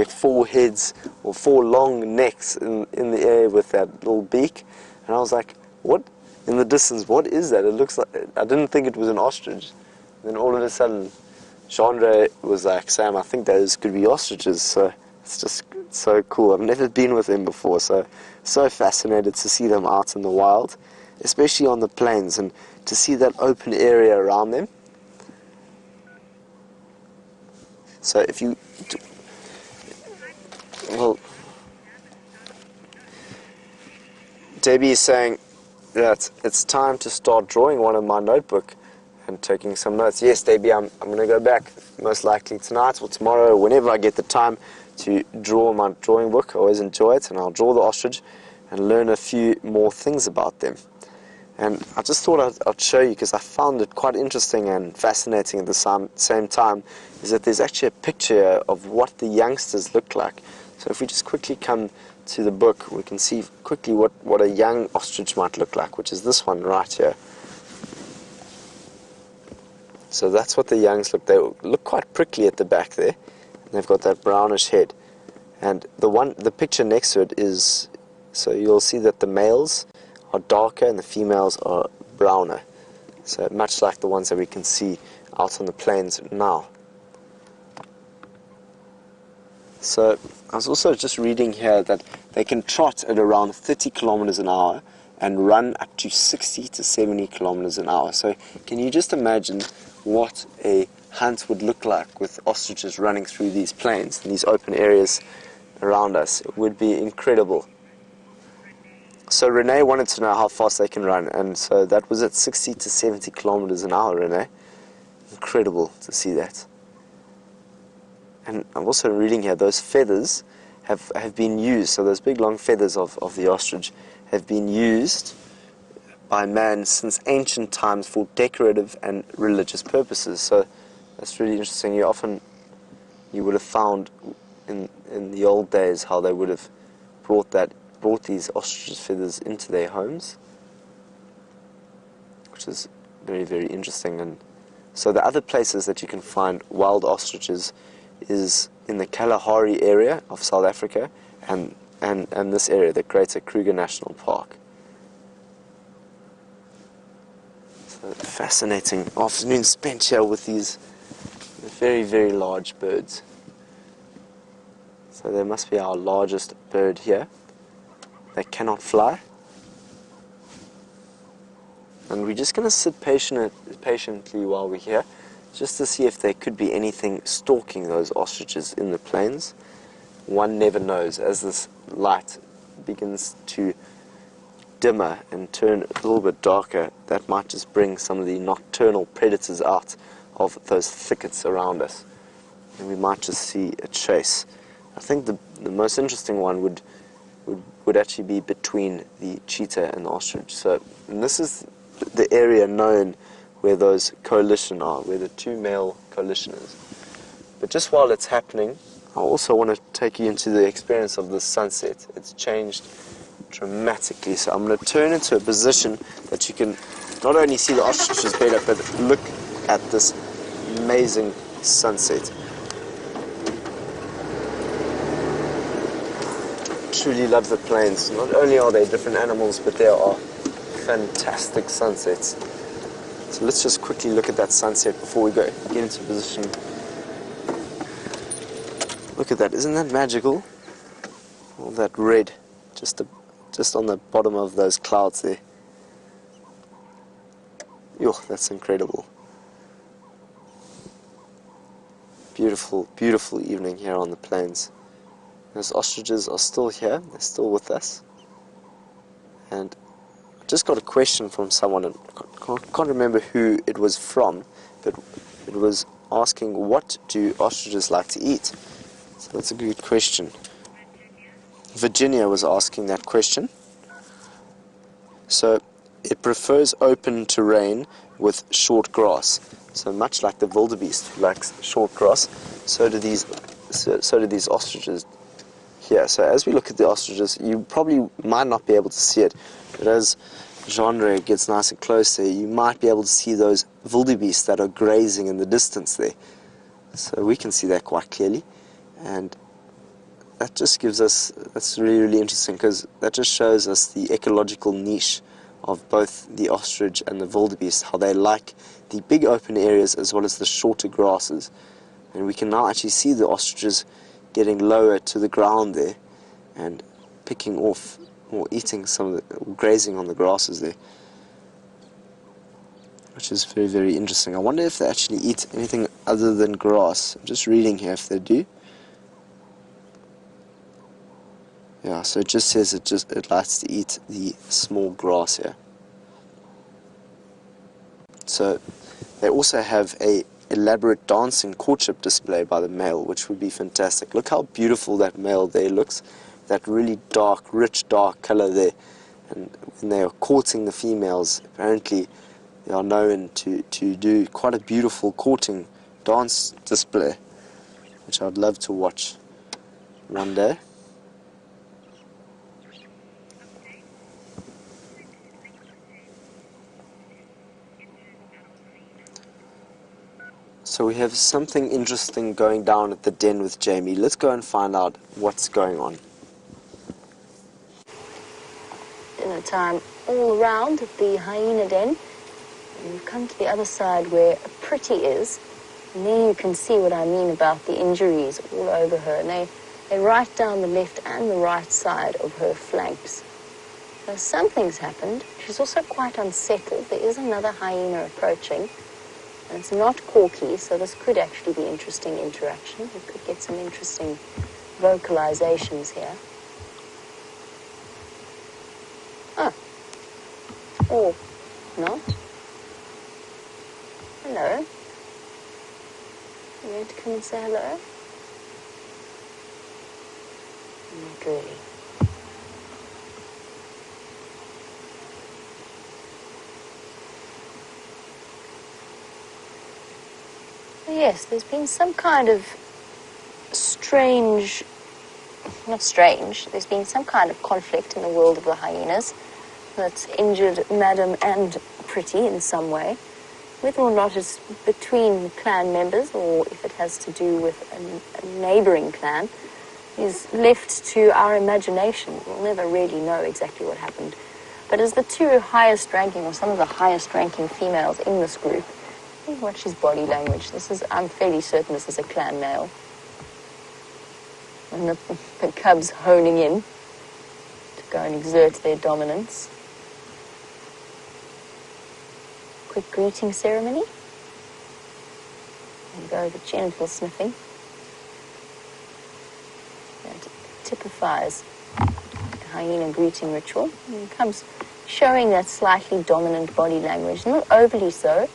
S2: four heads or four long necks in the air with that little beak. And I was like, what? In the distance, what is that? It looks like, I didn't think it was an ostrich. And then all of a sudden, Chandra was like, Sam, I think those could be ostriches. So it's just so cool. I've never been with them before, so fascinated to see them out in the wild, especially on the plains, and to see that open area around them. So if you, well, Debbie is saying that it's time to start drawing one in my notebook and taking some notes. Yes, Debbie, I'm going to go back most likely tonight or tomorrow, whenever I get the time, to draw my drawing book. I always enjoy it, and I'll draw the ostrich and learn a few more things about them. And I just thought I'd show you, because I found it quite interesting and fascinating at the same time, is that there's actually a picture of what the youngsters look like. So if we just quickly come to the book, we can see quickly what a young ostrich might look like, which is this one right here. So that's what the youngs look. They look quite prickly at the back there. They've got that brownish head. And the picture next to it is, so you'll see that the males are darker and the females are browner. So much like the ones that we can see out on the plains now. So I was also just reading here that they can trot at around 30 kilometers an hour and run up to 60 to 70 kilometers an hour. So can you just imagine what a hunt would look like with ostriches running through these plains and these open areas around us? It would be incredible. So Renee wanted to know how fast they can run, and so that was at 60 to 70 kilometers an hour, Renee. Incredible to see that. And I'm also reading here, those feathers have been used, so those big long feathers of the ostrich have been used by man since ancient times for decorative and religious purposes. So that's really interesting. You would have found in the old days how they would have brought these ostrich feathers into their homes, which is very, very interesting. And so the other places that you can find wild ostriches is in the Kalahari area of South Africa and this area, the Greater Kruger National Park. So fascinating afternoon spent here with these very, very large birds. So they must be our largest bird here. They cannot fly. And we're just going to sit patiently while we're here, just to see if there could be anything stalking those ostriches in the plains. One never knows. As this light begins to dimmer and turn a little bit darker, that might just bring some of the nocturnal predators out of those thickets around us, and we might just see a chase. I think the most interesting one would actually be between the cheetah and the ostrich. So, and this is the area known where those coalition are, where the two male coalition is. But just while it's happening, I also want to take you into the experience of the sunset. It's changed dramatically. So I'm going to turn into a position that you can not only see the ostriches better, but look at this amazing sunset. Truly love the plains. Not only are they different animals, but they are fantastic sunsets. So let's just quickly look at that sunset before we get into position. Look at that, isn't that magical? All that red, just on the bottom of those clouds there. Yo, that's incredible. Beautiful, beautiful evening here on the plains. Those ostriches are still here, they're still with us. And I just got a question from someone, and I can't remember who it was from, but it was asking, what do ostriches like to eat? So that's a good question. Virginia was asking that question. So it prefers open terrain with short grass. So much like the wildebeest who likes short grass, so do these ostriches here. So as we look at the ostriches, you probably might not be able to see it, but as genre gets nice and close there, you might be able to see those wildebeest that are grazing in the distance there. So we can see that quite clearly, and that just gives us, that's really, really interesting, because that just shows us the ecological niche of both the ostrich and the wildebeest, how they like the big open areas as well as the shorter grasses. And we can now actually see the ostriches getting lower to the ground there and picking off or eating some of the, or grazing on the grasses there, which is very, very interesting. I wonder if they actually eat anything other than grass. I'm just reading here if they do. Yeah, so it just says it likes to eat the small grass here. So they also have a elaborate dancing courtship display by the male, which would be fantastic. Look how beautiful that male there looks, that really dark, rich dark color there. And when they are courting the females, apparently they are known to do quite a beautiful courting dance display, which I'd love to watch one day. So we have something interesting going down at the den with Jamie. Let's go and find out what's going on.
S1: Dinner time all around at the hyena den. And we've come to the other side where Pretty is. And there you can see what I mean about the injuries all over her. And they're right down the left and the right side of her flanks. So something's happened. She's also quite unsettled. There is another hyena approaching. And it's not Corky, so this could actually be interesting interaction. We could get some interesting vocalizations here. Oh. Or not. Hello. You going to come and say hello? Not really. Yes, there's been some kind of strange, not strange, there's been some kind of conflict in the world of the hyenas that's injured Madam and Pretty in some way. Whether or not it's between clan members or if it has to do with a neighboring clan is left to our imagination. We'll never really know exactly what happened. But as the two highest ranking, or some of the highest ranking females in this group, watch his body language. I'm fairly certain this is a clan male. And the cubs honing in to go and exert their dominance. Quick greeting ceremony. There you go, the gentle sniffing. That typifies the hyena greeting ritual. And the cubs showing that slightly dominant body language, not overly so,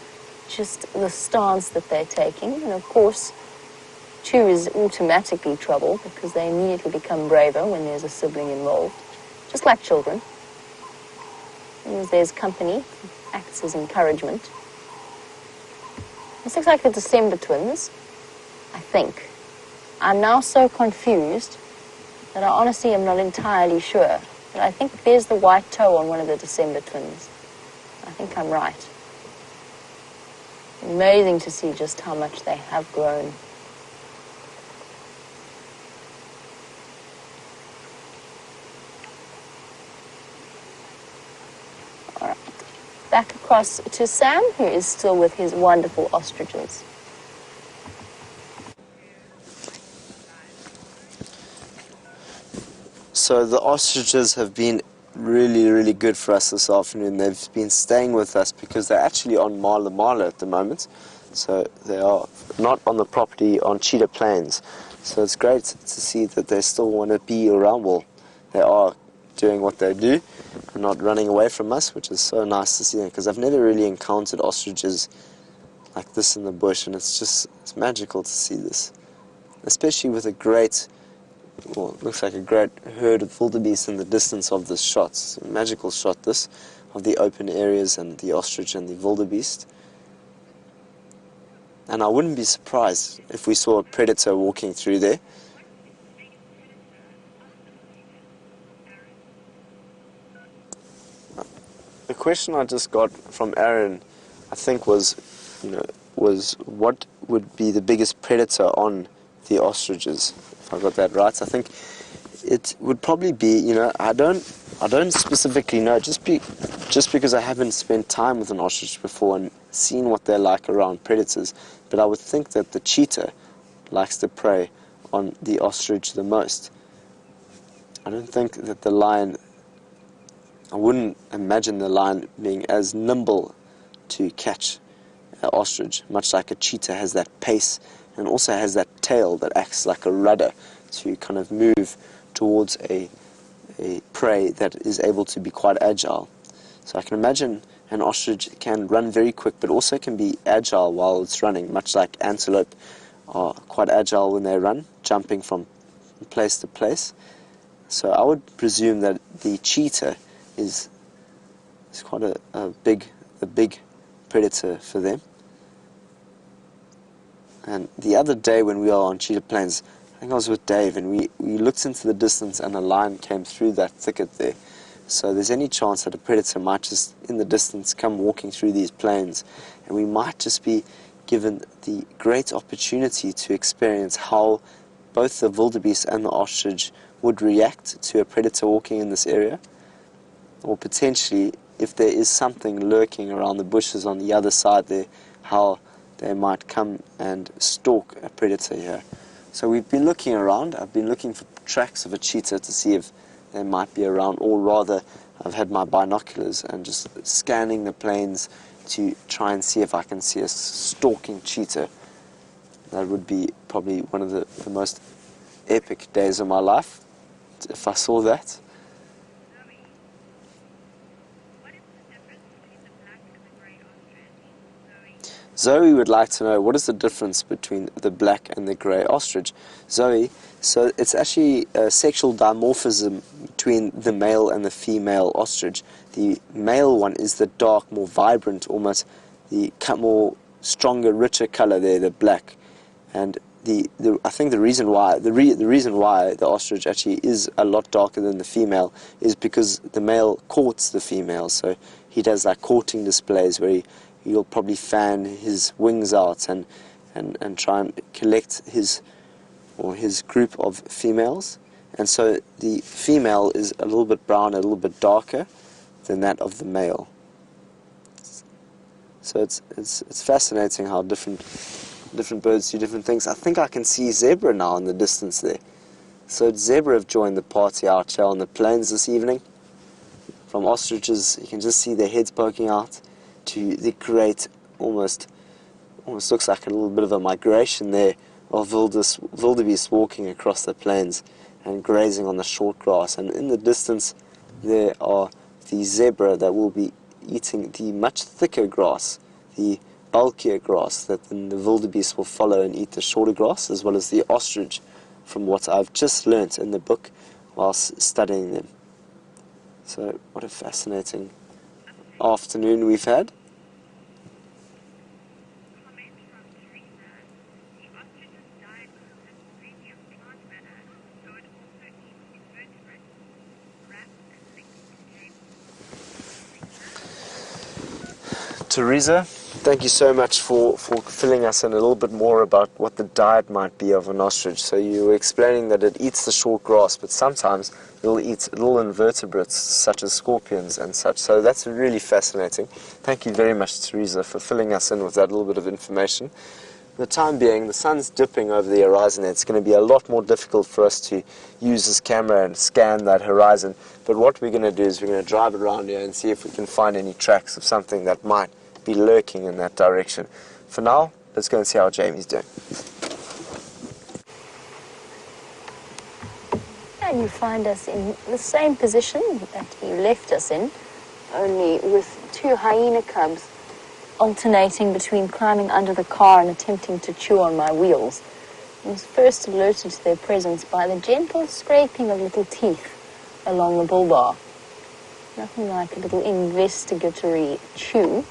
S1: just the stance that they're taking. And of course, 2 is automatically trouble because they immediately become braver when there's a sibling involved, just like children. And as there's company, acts as encouragement. This looks like the December twins, I think. I'm now so confused that I honestly am not entirely sure. But I think there's the white toe on one of the December twins. I think I'm right. Amazing to see just how much they have grown. All right. Back across to Sam, who is still with his wonderful ostriches.
S2: So the ostriches have been really good for us this afternoon. They've been staying with us because they're actually on nyala at the moment. So they are not on the property on Cheetah Plains. So it's great to see that they still want to be around. Well, they are doing what they do and not running away from us, which is so nice to see, because I've never really encountered ostriches like this in the bush, and it's magical to see this, especially with a great, well, it looks like a great herd of wildebeest in the distance of this shot. It's a magical shot, this, of the open areas and the ostrich and the wildebeest. And I wouldn't be surprised if we saw a predator walking through there. The question I just got from Aaron, I think, was what would be the biggest predator on the ostriches? If I got that right, I think it would probably be, I don't specifically know, just because I haven't spent time with an ostrich before and seen what they're like around predators, but I would think that the cheetah likes to prey on the ostrich the most. I don't think that the lion, I wouldn't imagine the lion being as nimble to catch an ostrich, much like a cheetah has that pace and also has that tail that acts like a rudder to kind of move towards a prey that is able to be quite agile. So I can imagine an ostrich can run very quick, but also can be agile while it's running, much like antelope are quite agile when they run, jumping from place to place. So I would presume that the cheetah is quite a big predator for them. And the other day when we were on Cheetah Plains, I think I was with Dave, and we looked into the distance and a lion came through that thicket there. So there's any chance that a predator might just, in the distance, come walking through these plains, and we might just be given the great opportunity to experience how both the wildebeest and the ostrich would react to a predator walking in this area, or potentially, if there is something lurking around the bushes on the other side there, how they might come and stalk a predator here. So we've been looking around. I've been looking for tracks of a cheetah to see if they might be around, or rather I've had my binoculars and just scanning the plains to try and see if I can see a stalking cheetah. That would be probably one of the most epic days of my life if I saw that. Zoe would like to know, what is the difference between the black and the grey ostrich? Zoe, so it's actually a sexual dimorphism between the male and the female ostrich. The male one is the dark, more vibrant, almost the more stronger, richer color there, the black. And I think the reason why the ostrich actually is a lot darker than the female is because the male courts the female. So he does like courting displays where he'll probably fan his wings out and try and collect his group of females. And so the female is a little bit brown, a little bit darker than that of the male. So it's fascinating how different birds do different things. I think I can see zebra now in the distance there. So zebra have joined the party out here on the plains this evening. From ostriches, you can just see their heads poking out, to the great, almost looks like a little bit of a migration there of wildebeest walking across the plains and grazing on the short grass. And in the distance there are the zebra that will be eating the much thicker grass, the bulkier grass that then the wildebeest will follow and eat the shorter grass, as well as the ostrich, from what I've just learnt in the book whilst studying them. So what a fascinating afternoon we've had. Teresa, thank you so much for filling us in a little bit more about what the diet might be of an ostrich. So you were explaining that it eats the short grass, but sometimes it'll eat little invertebrates such as scorpions and such. So that's really fascinating. Thank you very much, Teresa, for filling us in with that little bit of information. For the time being, the sun's dipping over the horizon. It's going to be a lot more difficult for us to use this camera and scan that horizon. But what we're going to do is we're going to drive around here and see if we can find any tracks of something that might be lurking in that direction. For now, let's go and see how Jamie's doing.
S1: And you find us in the same position that you left us in, only with two hyena cubs alternating between climbing under the car and attempting to chew on my wheels. I was first alerted to their presence by the gentle scraping of little teeth along the bull bar. Nothing like a little investigatory chew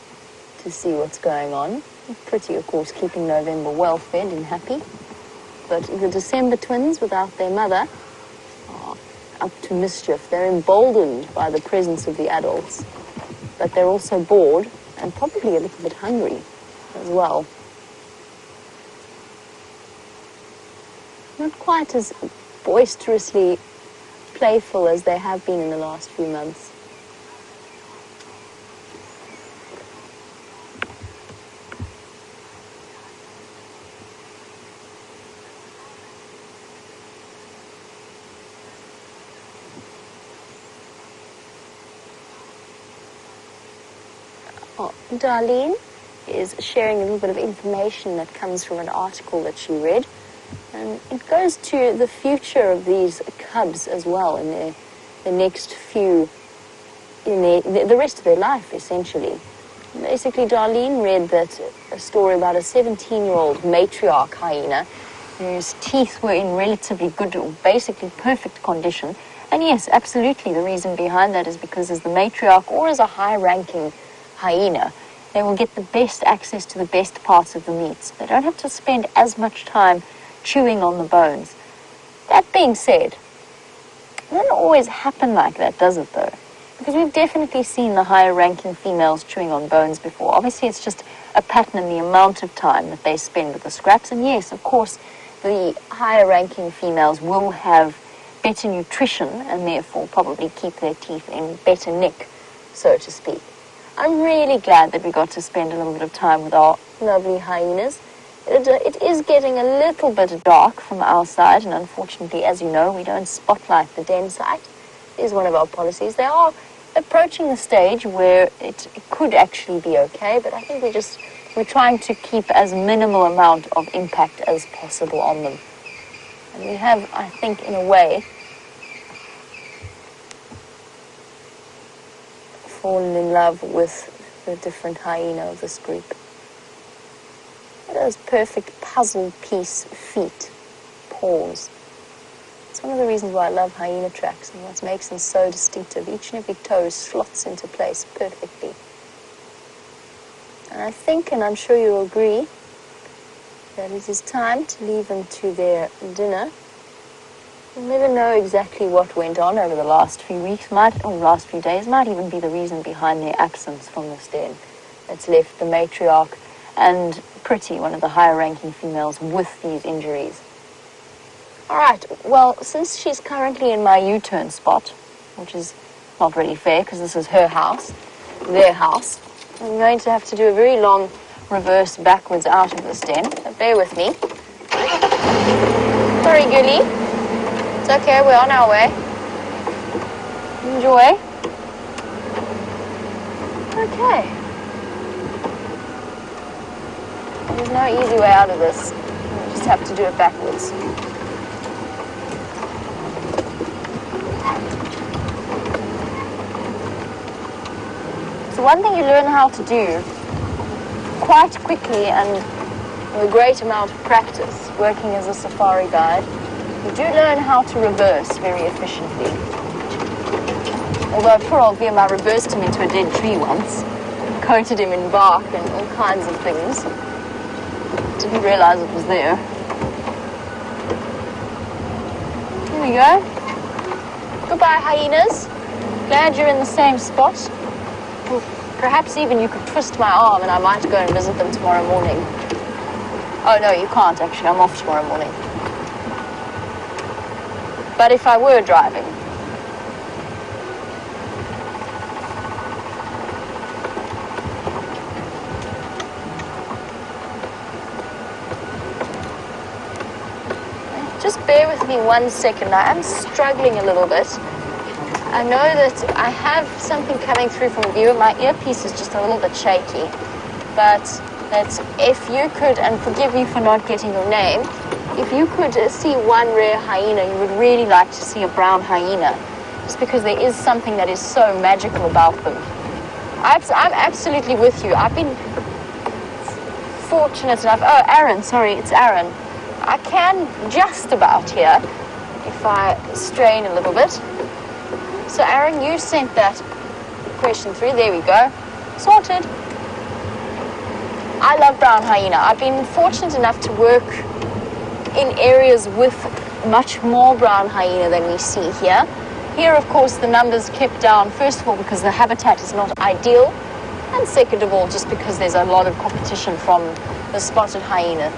S1: to see what's going on. Pretty, of course, keeping November well fed and happy. But the December twins, without their mother, are up to mischief. They're emboldened by the presence of the adults, but they're also bored and probably a little bit hungry as well. Not quite as boisterously playful as they have been in the last few months. Darlene is sharing a little bit of information that comes from an article that she read, and it goes to the future of these cubs as well in the next few, in the rest of their life, essentially. Basically, Darlene read that a story about a 17-year-old matriarch hyena whose teeth were in relatively good, or basically perfect condition. And yes, absolutely, the reason behind that is because as the matriarch or as a high-ranking hyena, they will get the best access to the best parts of the meat. They don't have to spend as much time chewing on the bones. That being said, it doesn't always happen like that, does it, though? Because we've definitely seen the higher-ranking females chewing on bones before. Obviously, it's just a pattern in the amount of time that they spend with the scraps. And yes, of course, the higher-ranking females will have better nutrition and therefore probably keep their teeth in better nick, so to speak. I'm really glad that we got to spend a little bit of time with our lovely hyenas. It is getting a little bit dark from our side, and unfortunately, as you know, we don't spotlight the den site. It is one of our policies. They are approaching the stage where it could actually be okay, but I think we're trying to keep as minimal amount of impact as possible on them. And we have, I think, in a way, fallen in love with the different hyena of this group. Those perfect puzzle piece feet, paws. It's one of the reasons why I love hyena tracks and what makes them so distinctive. Each and every toe slots into place perfectly. And I think, and I'm sure you'll agree, that it is time to leave them to their dinner. We'll never know exactly what went on over the last few weeks, or last few days, might even be the reason behind their absence from this den. That's left the matriarch and Pretty, one of the higher-ranking females, with these injuries. All right, well, since she's currently in my U-turn spot, which is not really fair because this is her house, their house, I'm going to have to do a very long reverse backwards out of this den, so bear with me. Sorry, Gilly. It's okay, we're on our way. Enjoy. Okay. There's no easy way out of this. You just have to do it backwards. the one thing you learn how to do quite quickly and with a great amount of practice working as a safari guide. You do learn how to reverse very efficiently. Although poor old Liam, I reversed him into a dead tree once, coated him in bark and all kinds of things. Didn't realize it was there. Here we go. Goodbye, hyenas. Glad you're in the same spot. Well, perhaps even you could twist my arm and I might go and visit them tomorrow morning. Oh no, you can't actually. I'm off tomorrow morning. But if I were driving, just bear with me 1 second. I am struggling a little bit. I know that I have something coming through from view. My earpiece is just a little bit shaky. But that if you could, and forgive me for not getting your name, if you could see one rare hyena, you would really like to see a brown hyena. Just because there is something that is so magical about them. I'm absolutely with you. I've been fortunate enough. Oh, Aaron, sorry, it's Aaron. I can just about hear if I strain a little bit. So Aaron, you sent that question through. There we go. Sorted. I love brown hyena. I've been fortunate enough to work in areas with much more brown hyena than we see here. Here, of course, the numbers kept down, first of all, because the habitat is not ideal, and second of all, just because there's a lot of competition from the spotted hyena.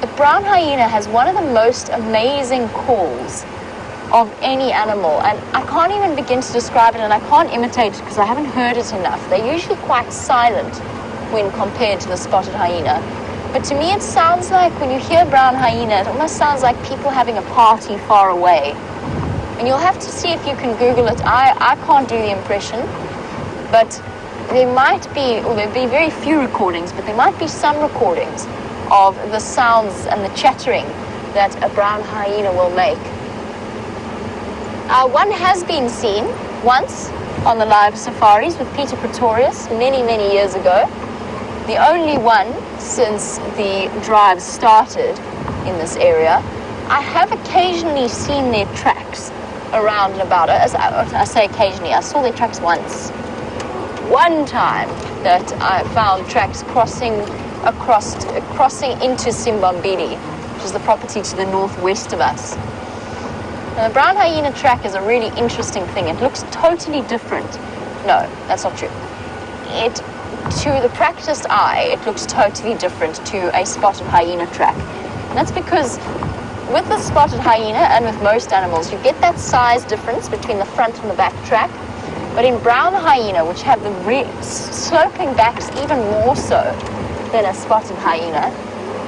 S1: The brown hyena has one of the most amazing calls of any animal, and I can't even begin to describe it, and I can't imitate it because I haven't heard it enough. They're usually quite silent when compared to the spotted hyena. But to me it sounds like, when you hear brown hyena, it almost sounds like people having a party far away. And you'll have to see if you can Google it. I can't do the impression, but there might be, or there'll be very few recordings, but there might be some recordings of the sounds and the chattering that a brown hyena will make. One has been seen once on the live safaris with Peter Pretorius many, many years ago. The only one since the drive started in this area. I have occasionally seen their tracks around and about. As I say occasionally, I saw their tracks once. One time that I found tracks crossing into Simbambili, which is the property to the northwest of us. Now, the brown hyena track is a really interesting thing. It looks totally different. No, that's not true. To the practiced eye, it looks totally different to a spotted hyena track. And that's because with the spotted hyena and with most animals, you get that size difference between the front and the back track. But in brown hyena, which have the sloping backs even more so than a spotted hyena,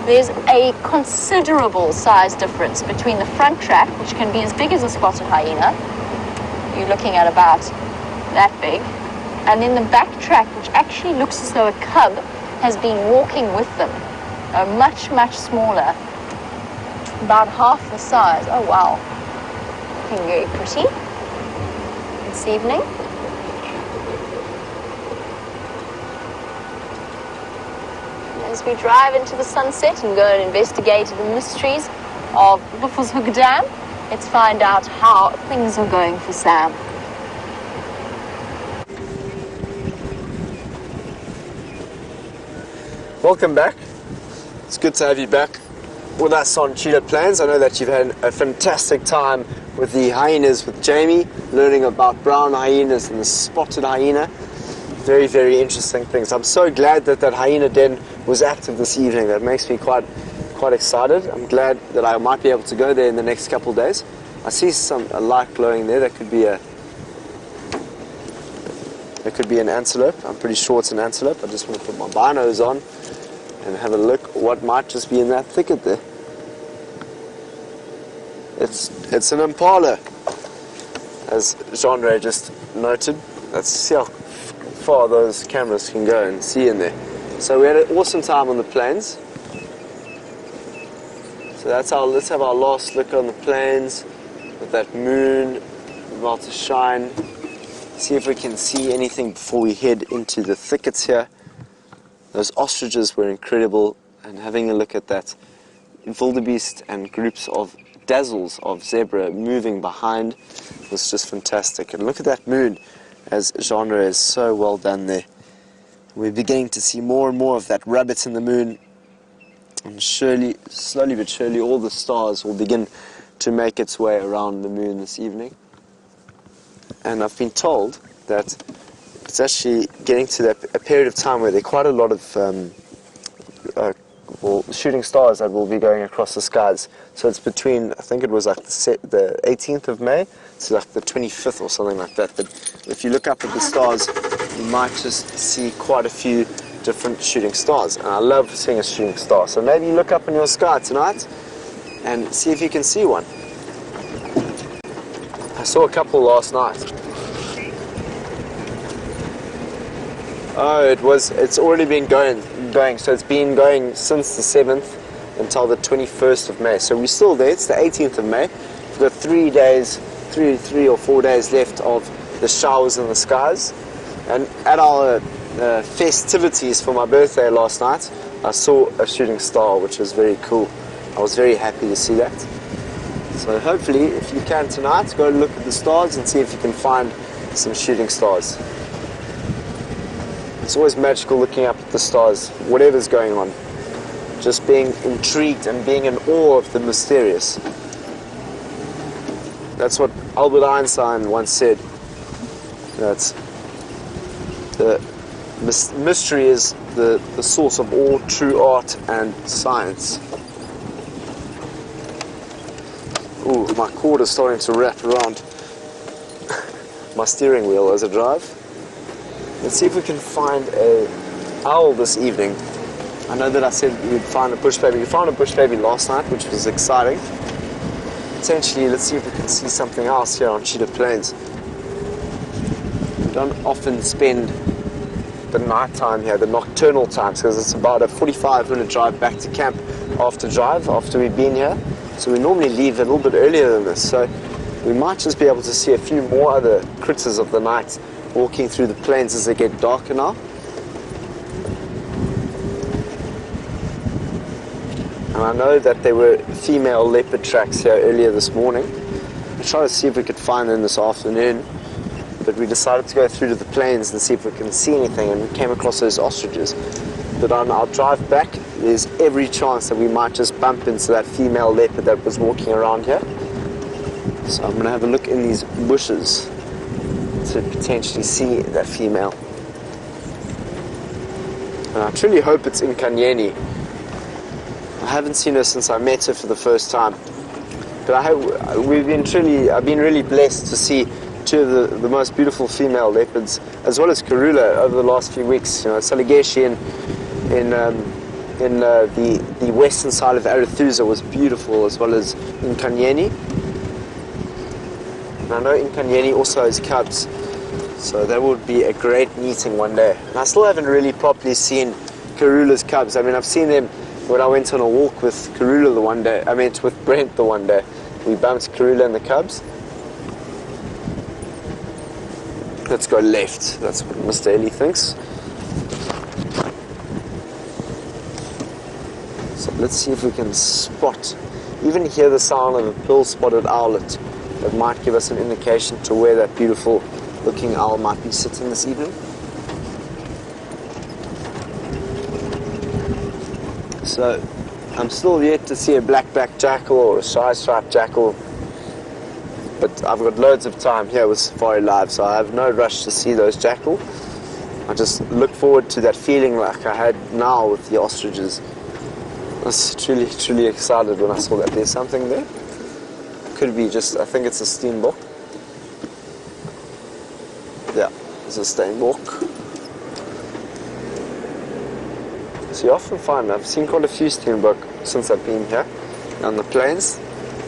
S1: there's a considerable size difference between the front track, which can be as big as a spotted hyena. You're looking at about that big. And then the back track, which actually looks as though a cub has been walking with them, much, much smaller, about half the size. Oh, wow. Looking very pretty this evening. As we drive into the sunset and go and investigate the mysteries of Buffelshoek Dam, let's find out how things are going for Sam.
S6: Welcome back. It's good to have you back with us on Cheetah Plans. I know that you've had a fantastic time with the hyenas with Jamie, learning about brown hyenas and the spotted hyena. Very, very interesting things. I'm so glad that that hyena den was active this evening. That makes me quite excited. I'm glad that I might be able to go there in the next couple of days. I see a light glowing there. That could be an antelope. I'm pretty sure it's an antelope. I just want to put my binos on and have a look what might just be in that thicket there. It's an impala, as Jean-Ray just noted. Let's see how far those cameras can go and see in there. So we had an awesome time on the plains. So let's have our last look on the plains with that moon about to shine. See if we can see anything before we head into the thickets here. Those ostriches were incredible, and having a look at that wildebeest and groups of dazzles of zebra moving behind was just fantastic. And look at that moon, as genre is so well done there. We're beginning to see more and more of that rabbit in the moon, and surely, slowly but surely, all the stars will begin to make its way around the moon this evening. And I've been told that it's actually getting to a period of time where there are quite a lot of shooting stars that will be going across the skies. So it's between, I think it was like the 18th of May to like the 25th or something like that. But if you look up at the stars, you might just see quite a few different shooting stars. And I love seeing a shooting star. So maybe look up in your sky tonight and see if you can see one. I saw a couple last night. Oh, it's already been going, so it's been going since the 7th until the 21st of May. So we're still there. It's the 18th of May. We've got 3 or 4 days left of the showers in the skies. And at our festivities for my birthday last night, I saw a shooting star, which was very cool. I was very happy to see that. So hopefully, if you can tonight, go look at the stars and see if you can find some shooting stars. It's always magical looking up at the stars, whatever's going on. Just being intrigued and being in awe of the mysterious. That's what Albert Einstein once said. That's the mystery is the source of all true art and science. Ooh, my cord is starting to wrap around my steering wheel as I drive. Let's see if we can find an owl this evening. I know that I said we'd find a bush baby. We found a bush baby last night, which was exciting. Potentially, let's see if we can see something else here on Cheetah Plains. We don't often spend the night time here, the nocturnal times, because it's about a 45-minute drive back to camp after we've been here. So we normally leave a little bit earlier than this. So we might just be able to see a few more other critters of the night walking through the plains as they get darker now. And I know that there were female leopard tracks here earlier this morning. We tried to see if we could find them this afternoon, but we decided to go through to the plains and see if we can see anything, and we came across those ostriches. But on our drive back, there's every chance that we might just bump into that female leopard that was walking around here. So I'm going to have a look in these bushes to potentially see that female. And I truly hope it's in Kanyeni. I haven't seen her since I met her for the first time. But I've been really blessed to see two of the most beautiful female leopards, as well as Karula, over the last few weeks. You know, Saligeshi in the western side of Arathusa was beautiful, as well as in Kanyeni. And I know in Kanyeni also has cubs, so that would be a great meeting one day. And I still haven't really properly seen Karula's cubs. I mean, I've seen them when I went on a walk with Karula the one day. I meant with Brent the one day. We bumped Karula and the cubs. Let's go left. That's what Mr. Ellie thinks. So let's see if we can spot, even hear the sound of a pill-spotted owlet. That might give us an indication to where that beautiful looking owl might be sitting this evening. So I'm still yet to see a black-backed jackal or a shy-striped jackal, but I've got loads of time here with Safari Live, so I have no rush to see those jackal. I just look forward to that feeling like I had now with the ostriches. I was truly excited when I saw that. There's something there. Could be just, I think it's a steenbok. Yeah, it's a steenbok. So you often find, I've seen quite a few steenbok since I've been here on the plains.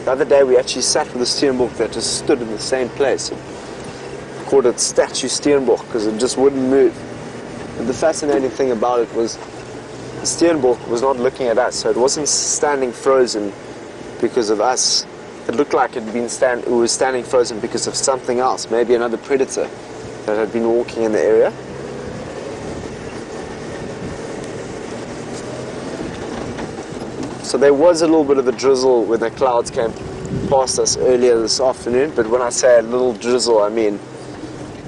S6: The other day we actually sat with a steenbok that just stood in the same place. We called it statue steenbok because it just wouldn't move. But the fascinating thing about it was the steenbok was not looking at us, so it wasn't standing frozen because of us. It looked like it was standing frozen because of something else, maybe another predator. that had been walking in the area. So there was a little bit of a drizzle when the clouds came past us earlier this afternoon, but when I say a little drizzle, I mean,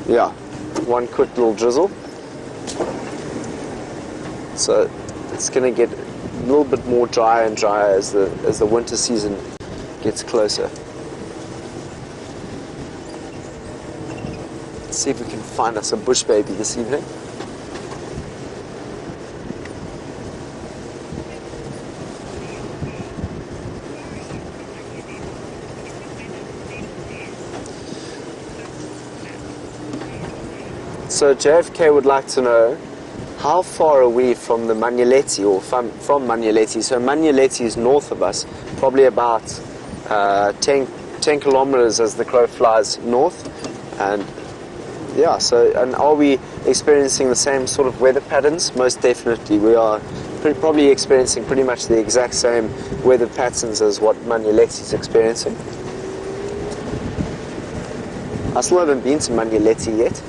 S6: yeah, one quick little drizzle. So it's going to get a little bit more drier and drier as the winter season gets closer. Let's see if we can find us a bush baby this evening. So JFK would like to know, how far are we from the Manyeleti, or from Manyeleti? So Manyeleti is north of us, probably about 10 kilometers as the crow flies north. And yeah, and are we experiencing the same sort of weather patterns? Most definitely. We are probably experiencing pretty much the exact same weather patterns as what Manyeleti is experiencing. I still haven't been to Manyeleti yet.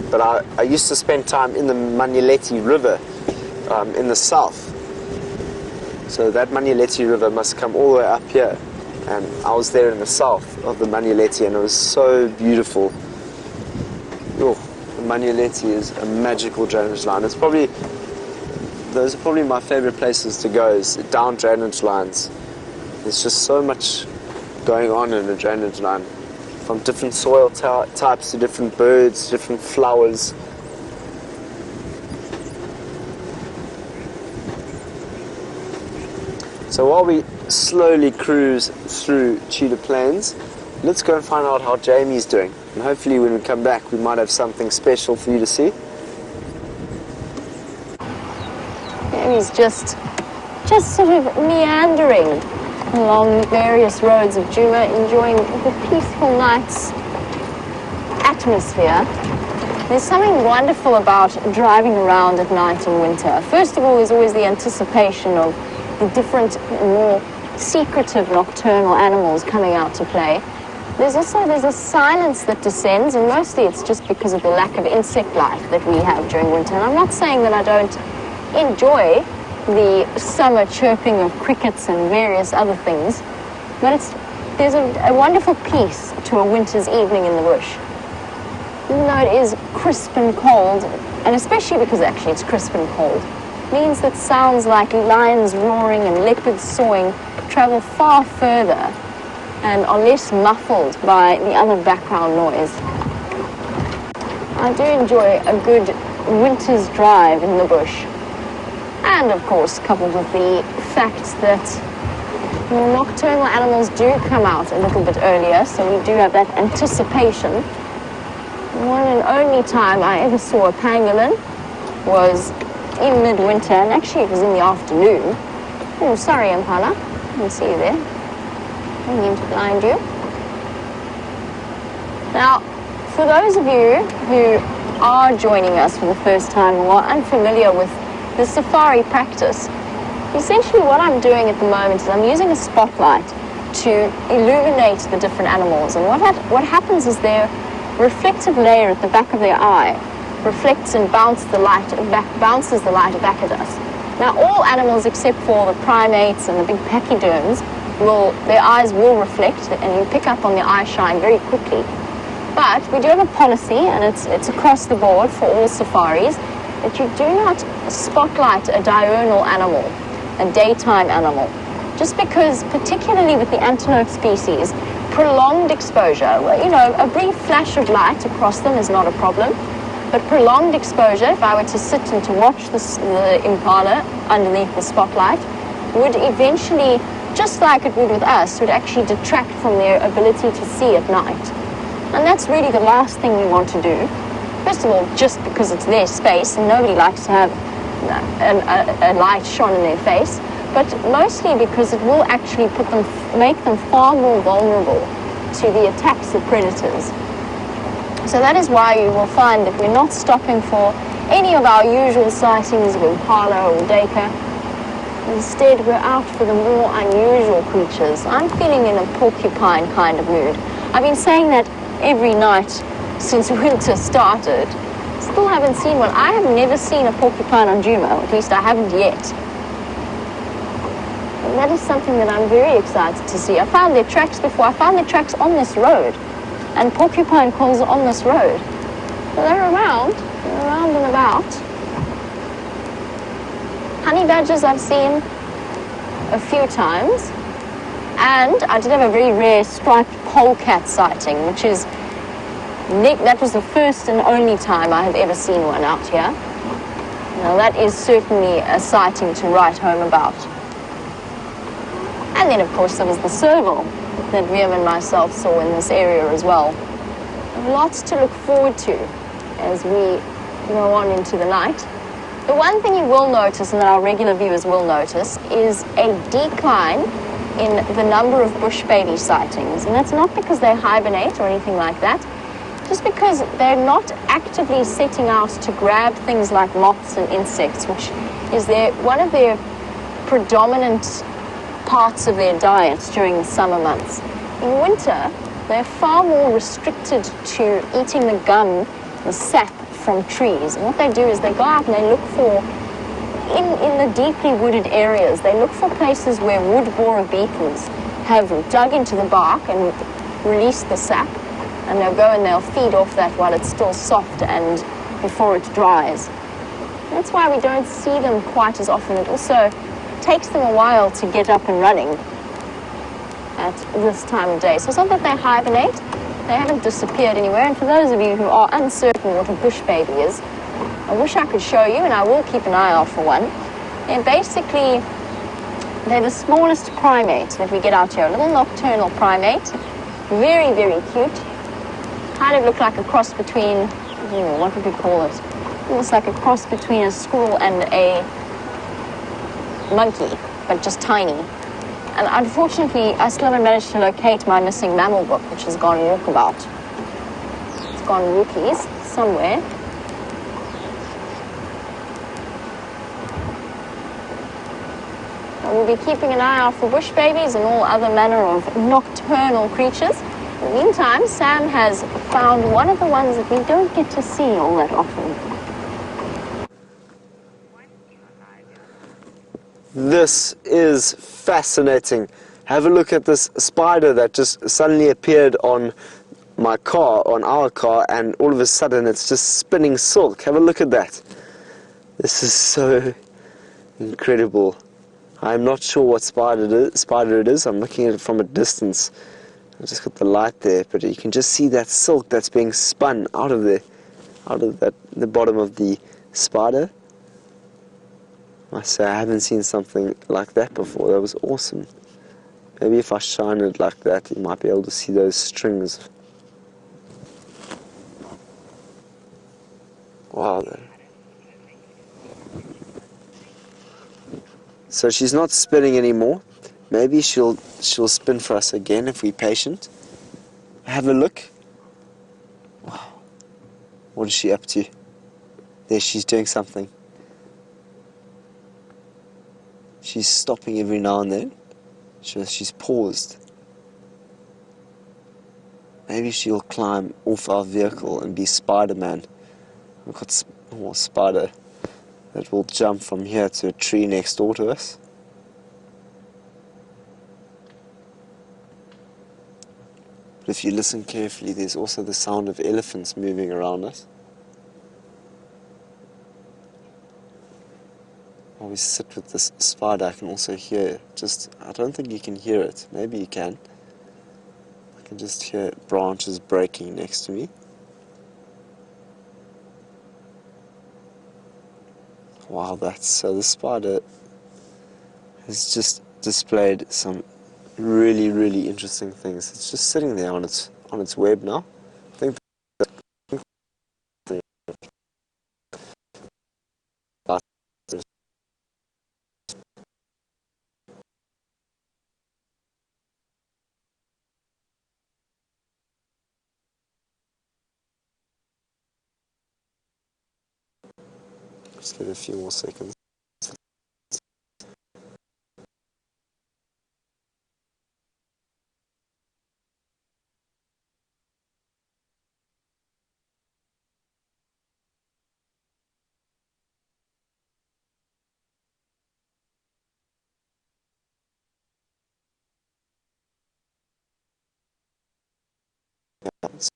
S6: But I used to spend time in the Manyeleti River in the south. So that Manyeleti River must come all the way up here. And I was there in the south of the Manyeleti, and it was so beautiful. Oh, the Manyeleti is a magical drainage line. Those are probably my favorite places to go, is down drainage lines. There's just so much going on in a drainage line. From different soil types to different birds, different flowers. So while we slowly cruise through Cheetah Plains, let's go and find out how Jamie's doing. And hopefully when we come back, we might have something special for you to see.
S1: Jamie's just sort of meandering along various roads of Djuma, enjoying the peaceful night's atmosphere. There's something wonderful about driving around at night in winter. First of all, there's always the anticipation of the different, more secretive nocturnal animals coming out to play. There's a silence that descends, and mostly it's just because of the lack of insect life that we have during winter. And I'm not saying that I don't enjoy the summer chirping of crickets and various other things, but there's a wonderful peace to a winter's evening in the bush. Even though it is crisp and cold, and especially because actually it's crisp and cold, means that sounds like lions roaring and leopards sawing travel far further and are less muffled by the other background noise. I do enjoy a good winter's drive in the bush. And of course, coupled with the fact that nocturnal animals do come out a little bit earlier, so we do have that anticipation. One and only time I ever saw a pangolin was in midwinter, and actually it was in the afternoon. Oh, sorry, impala. I can see you there. I didn't mean to blind you. Now, for those of you who are joining us for the first time or are unfamiliar with the safari practice, essentially what I'm doing at the moment is I'm using a spotlight to illuminate the different animals. And what happens is their reflective layer at the back of their eye reflects and bounces the light back at us. Now all animals except for the primates and the big pachyderms, their eyes will reflect, and you pick up on the eye shine very quickly. But we do have a policy, and it's across the board for all safaris, that you do not spotlight a diurnal animal, a daytime animal. Just because, particularly with the antelope species, prolonged exposure, a brief flash of light across them is not a problem, but prolonged exposure, if I were to sit and to watch the impala underneath the spotlight, would eventually, just like it would with us, would actually detract from their ability to see at night. And that's really the last thing we want to do. First of all, just because it's their space and nobody likes to have a light shone in their face, but mostly because it will actually make them far more vulnerable to the attacks of predators. So that is why you will find that we're not stopping for any of our usual sightings of impala or deka. Instead, we're out for the more unusual creatures. I'm feeling in a porcupine kind of mood. I've been saying that every night since winter started. Still haven't seen one. I have never seen a porcupine on Jumo, at least I haven't yet. And that is something that I'm very excited to see. I found their tracks before. I found their tracks on this road, and porcupine calls are on this road. So they're around and about. Honey badgers I've seen a few times, and I did have a very rare striped polecat sighting, which is, that was the first and only time I have ever seen one out here. Now that is certainly a sighting to write home about. And then of course there was the serval that Liam and myself saw in this area as well. Lots to look forward to as we go on into the night. The one thing you will notice, and that our regular viewers will notice, is a decline in the number of bush baby sightings. And that's not because they hibernate or anything like that, just because they're not actively setting out to grab things like moths and insects, which is one of their predominant parts of their diet during the summer months. In winter, they're far more restricted to eating the gum, the sap from trees. And what they do is they go out and they look for, in the deeply wooded areas, they look for places where wood borer beetles have dug into the bark and released the sap, and they'll go and they'll feed off that while it's still soft and before it dries. That's why we don't see them quite as often. It also takes them a while to get up and running at this time of day. So it's not that they hibernate, they haven't disappeared anywhere. And for those of you who are uncertain what a bush baby is, I wish I could show you, and I will keep an eye out for one. They're the smallest primate that we get out here, a little nocturnal primate, very, very cute. Kind of look like a cross between, what would we call it? Almost like a cross between a squirrel and a monkey, but just tiny. And unfortunately, I still haven't managed to locate my missing mammal book, which has gone walkabout. It's gone rookies somewhere. And we'll be keeping an eye out for bush babies and all other manner of nocturnal creatures. In the meantime, Sam has found one of the ones that we don't get to see all that often.
S6: This is fascinating. Have a look at this spider that just suddenly appeared on my car, on our car, and all of a sudden it's just spinning silk. Have a look at that. This is so incredible. I'm not sure what spider it is. I'm looking at it from a distance. I've just got the light there, but you can just see that silk that's being spun out of the bottom of the spider. I must say I haven't seen something like that before. That was awesome. Maybe if I shine it like that, you might be able to see those strings. Wow. So she's not spinning anymore. Maybe she'll spin for us again if we're patient. Have a look. Wow. What is she up to? There, she's doing something. She's stopping every now and then. She's paused. Maybe she'll climb off our vehicle and be Spider-Man. We've got more spider that will jump from here to a tree next door to us. But if you listen carefully, there's also the sound of elephants moving around us. While we sit with this spider, I can also hear I don't think you can hear it. Maybe you can. I can just hear branches breaking next to me. Wow, so the spider has just displayed some really, really interesting things. It's just sitting there on its web now. I think just give it a few more seconds. It's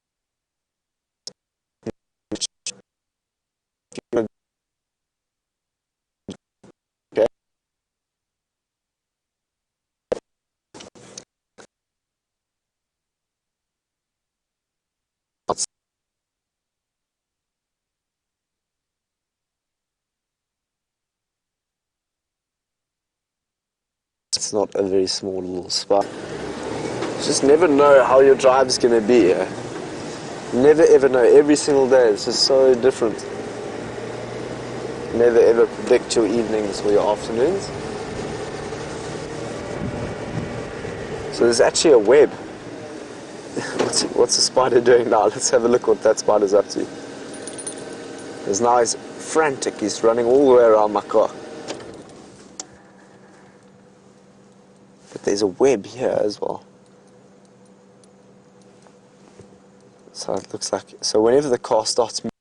S6: not a very small little spot. Just never know how your drive's gonna be. Never ever know. Every single day it's just so different. Never ever predict your evenings or your afternoons. So there's actually a web. What's the spider doing now? Let's have a look what that spider's up to. Because now he's frantic. He's running all the way around my car. But there's a web here as well. So it looks like, so whenever the car starts moving,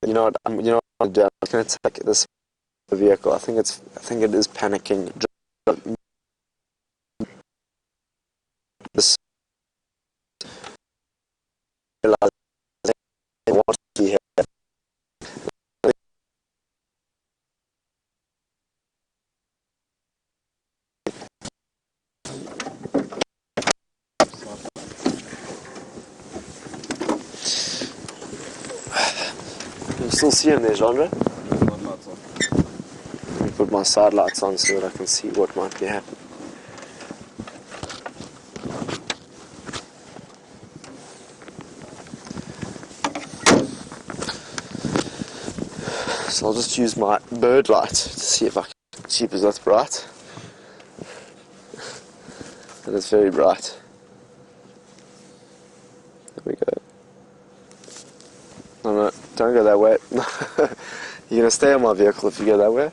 S6: you know what I'm doing? I'm going to take this vehicle. I think it is panicking. This here. Can you still see him there, Genre? Let me put my side lights on so that I can see what might be happening. So I'll just use my bird light to see if I can see if that's bright. And it's very bright. There we go. No, don't go that way. You're going to stay on my vehicle if you go that way.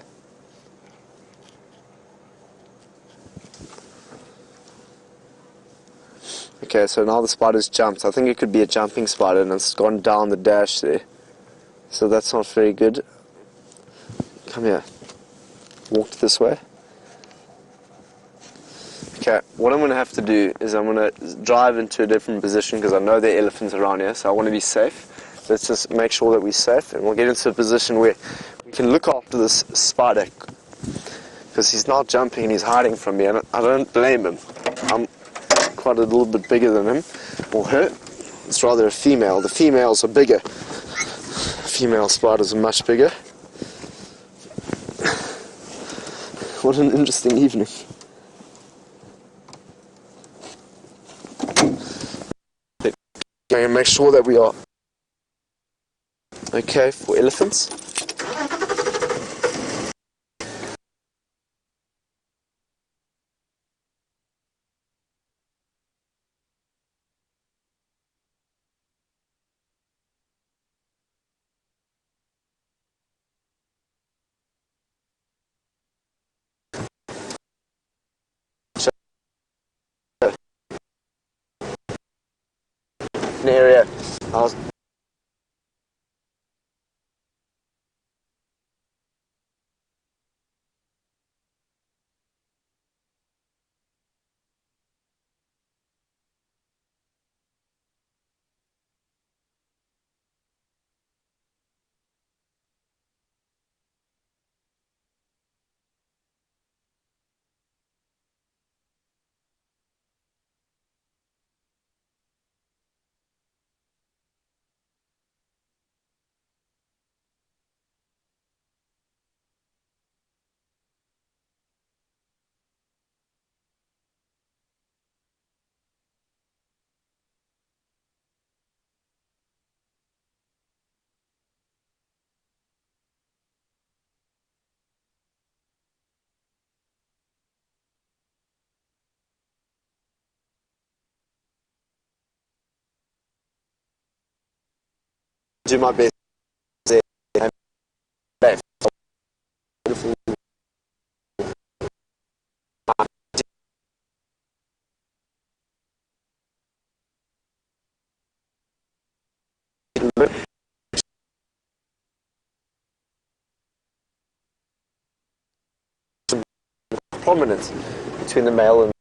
S6: Okay, so now the spider's jumped. I think it could be a jumping spider and it's gone down the dash there. So that's not very good. Come here. Walk this way. Okay, what I'm going to have to do is I'm going to drive into a different position because I know there are elephants around here, so I want to be safe. Let's just make sure that we're safe and we'll get into a position where we can look after this spider because he's not jumping and he's hiding from me and I don't blame him. I'm quite a little bit bigger than him or her. It's rather a female. The females are bigger. Female spiders are much bigger. What an interesting evening. Going to make sure that we are okay for elephants. An area. I was do my best. Prominence between the male and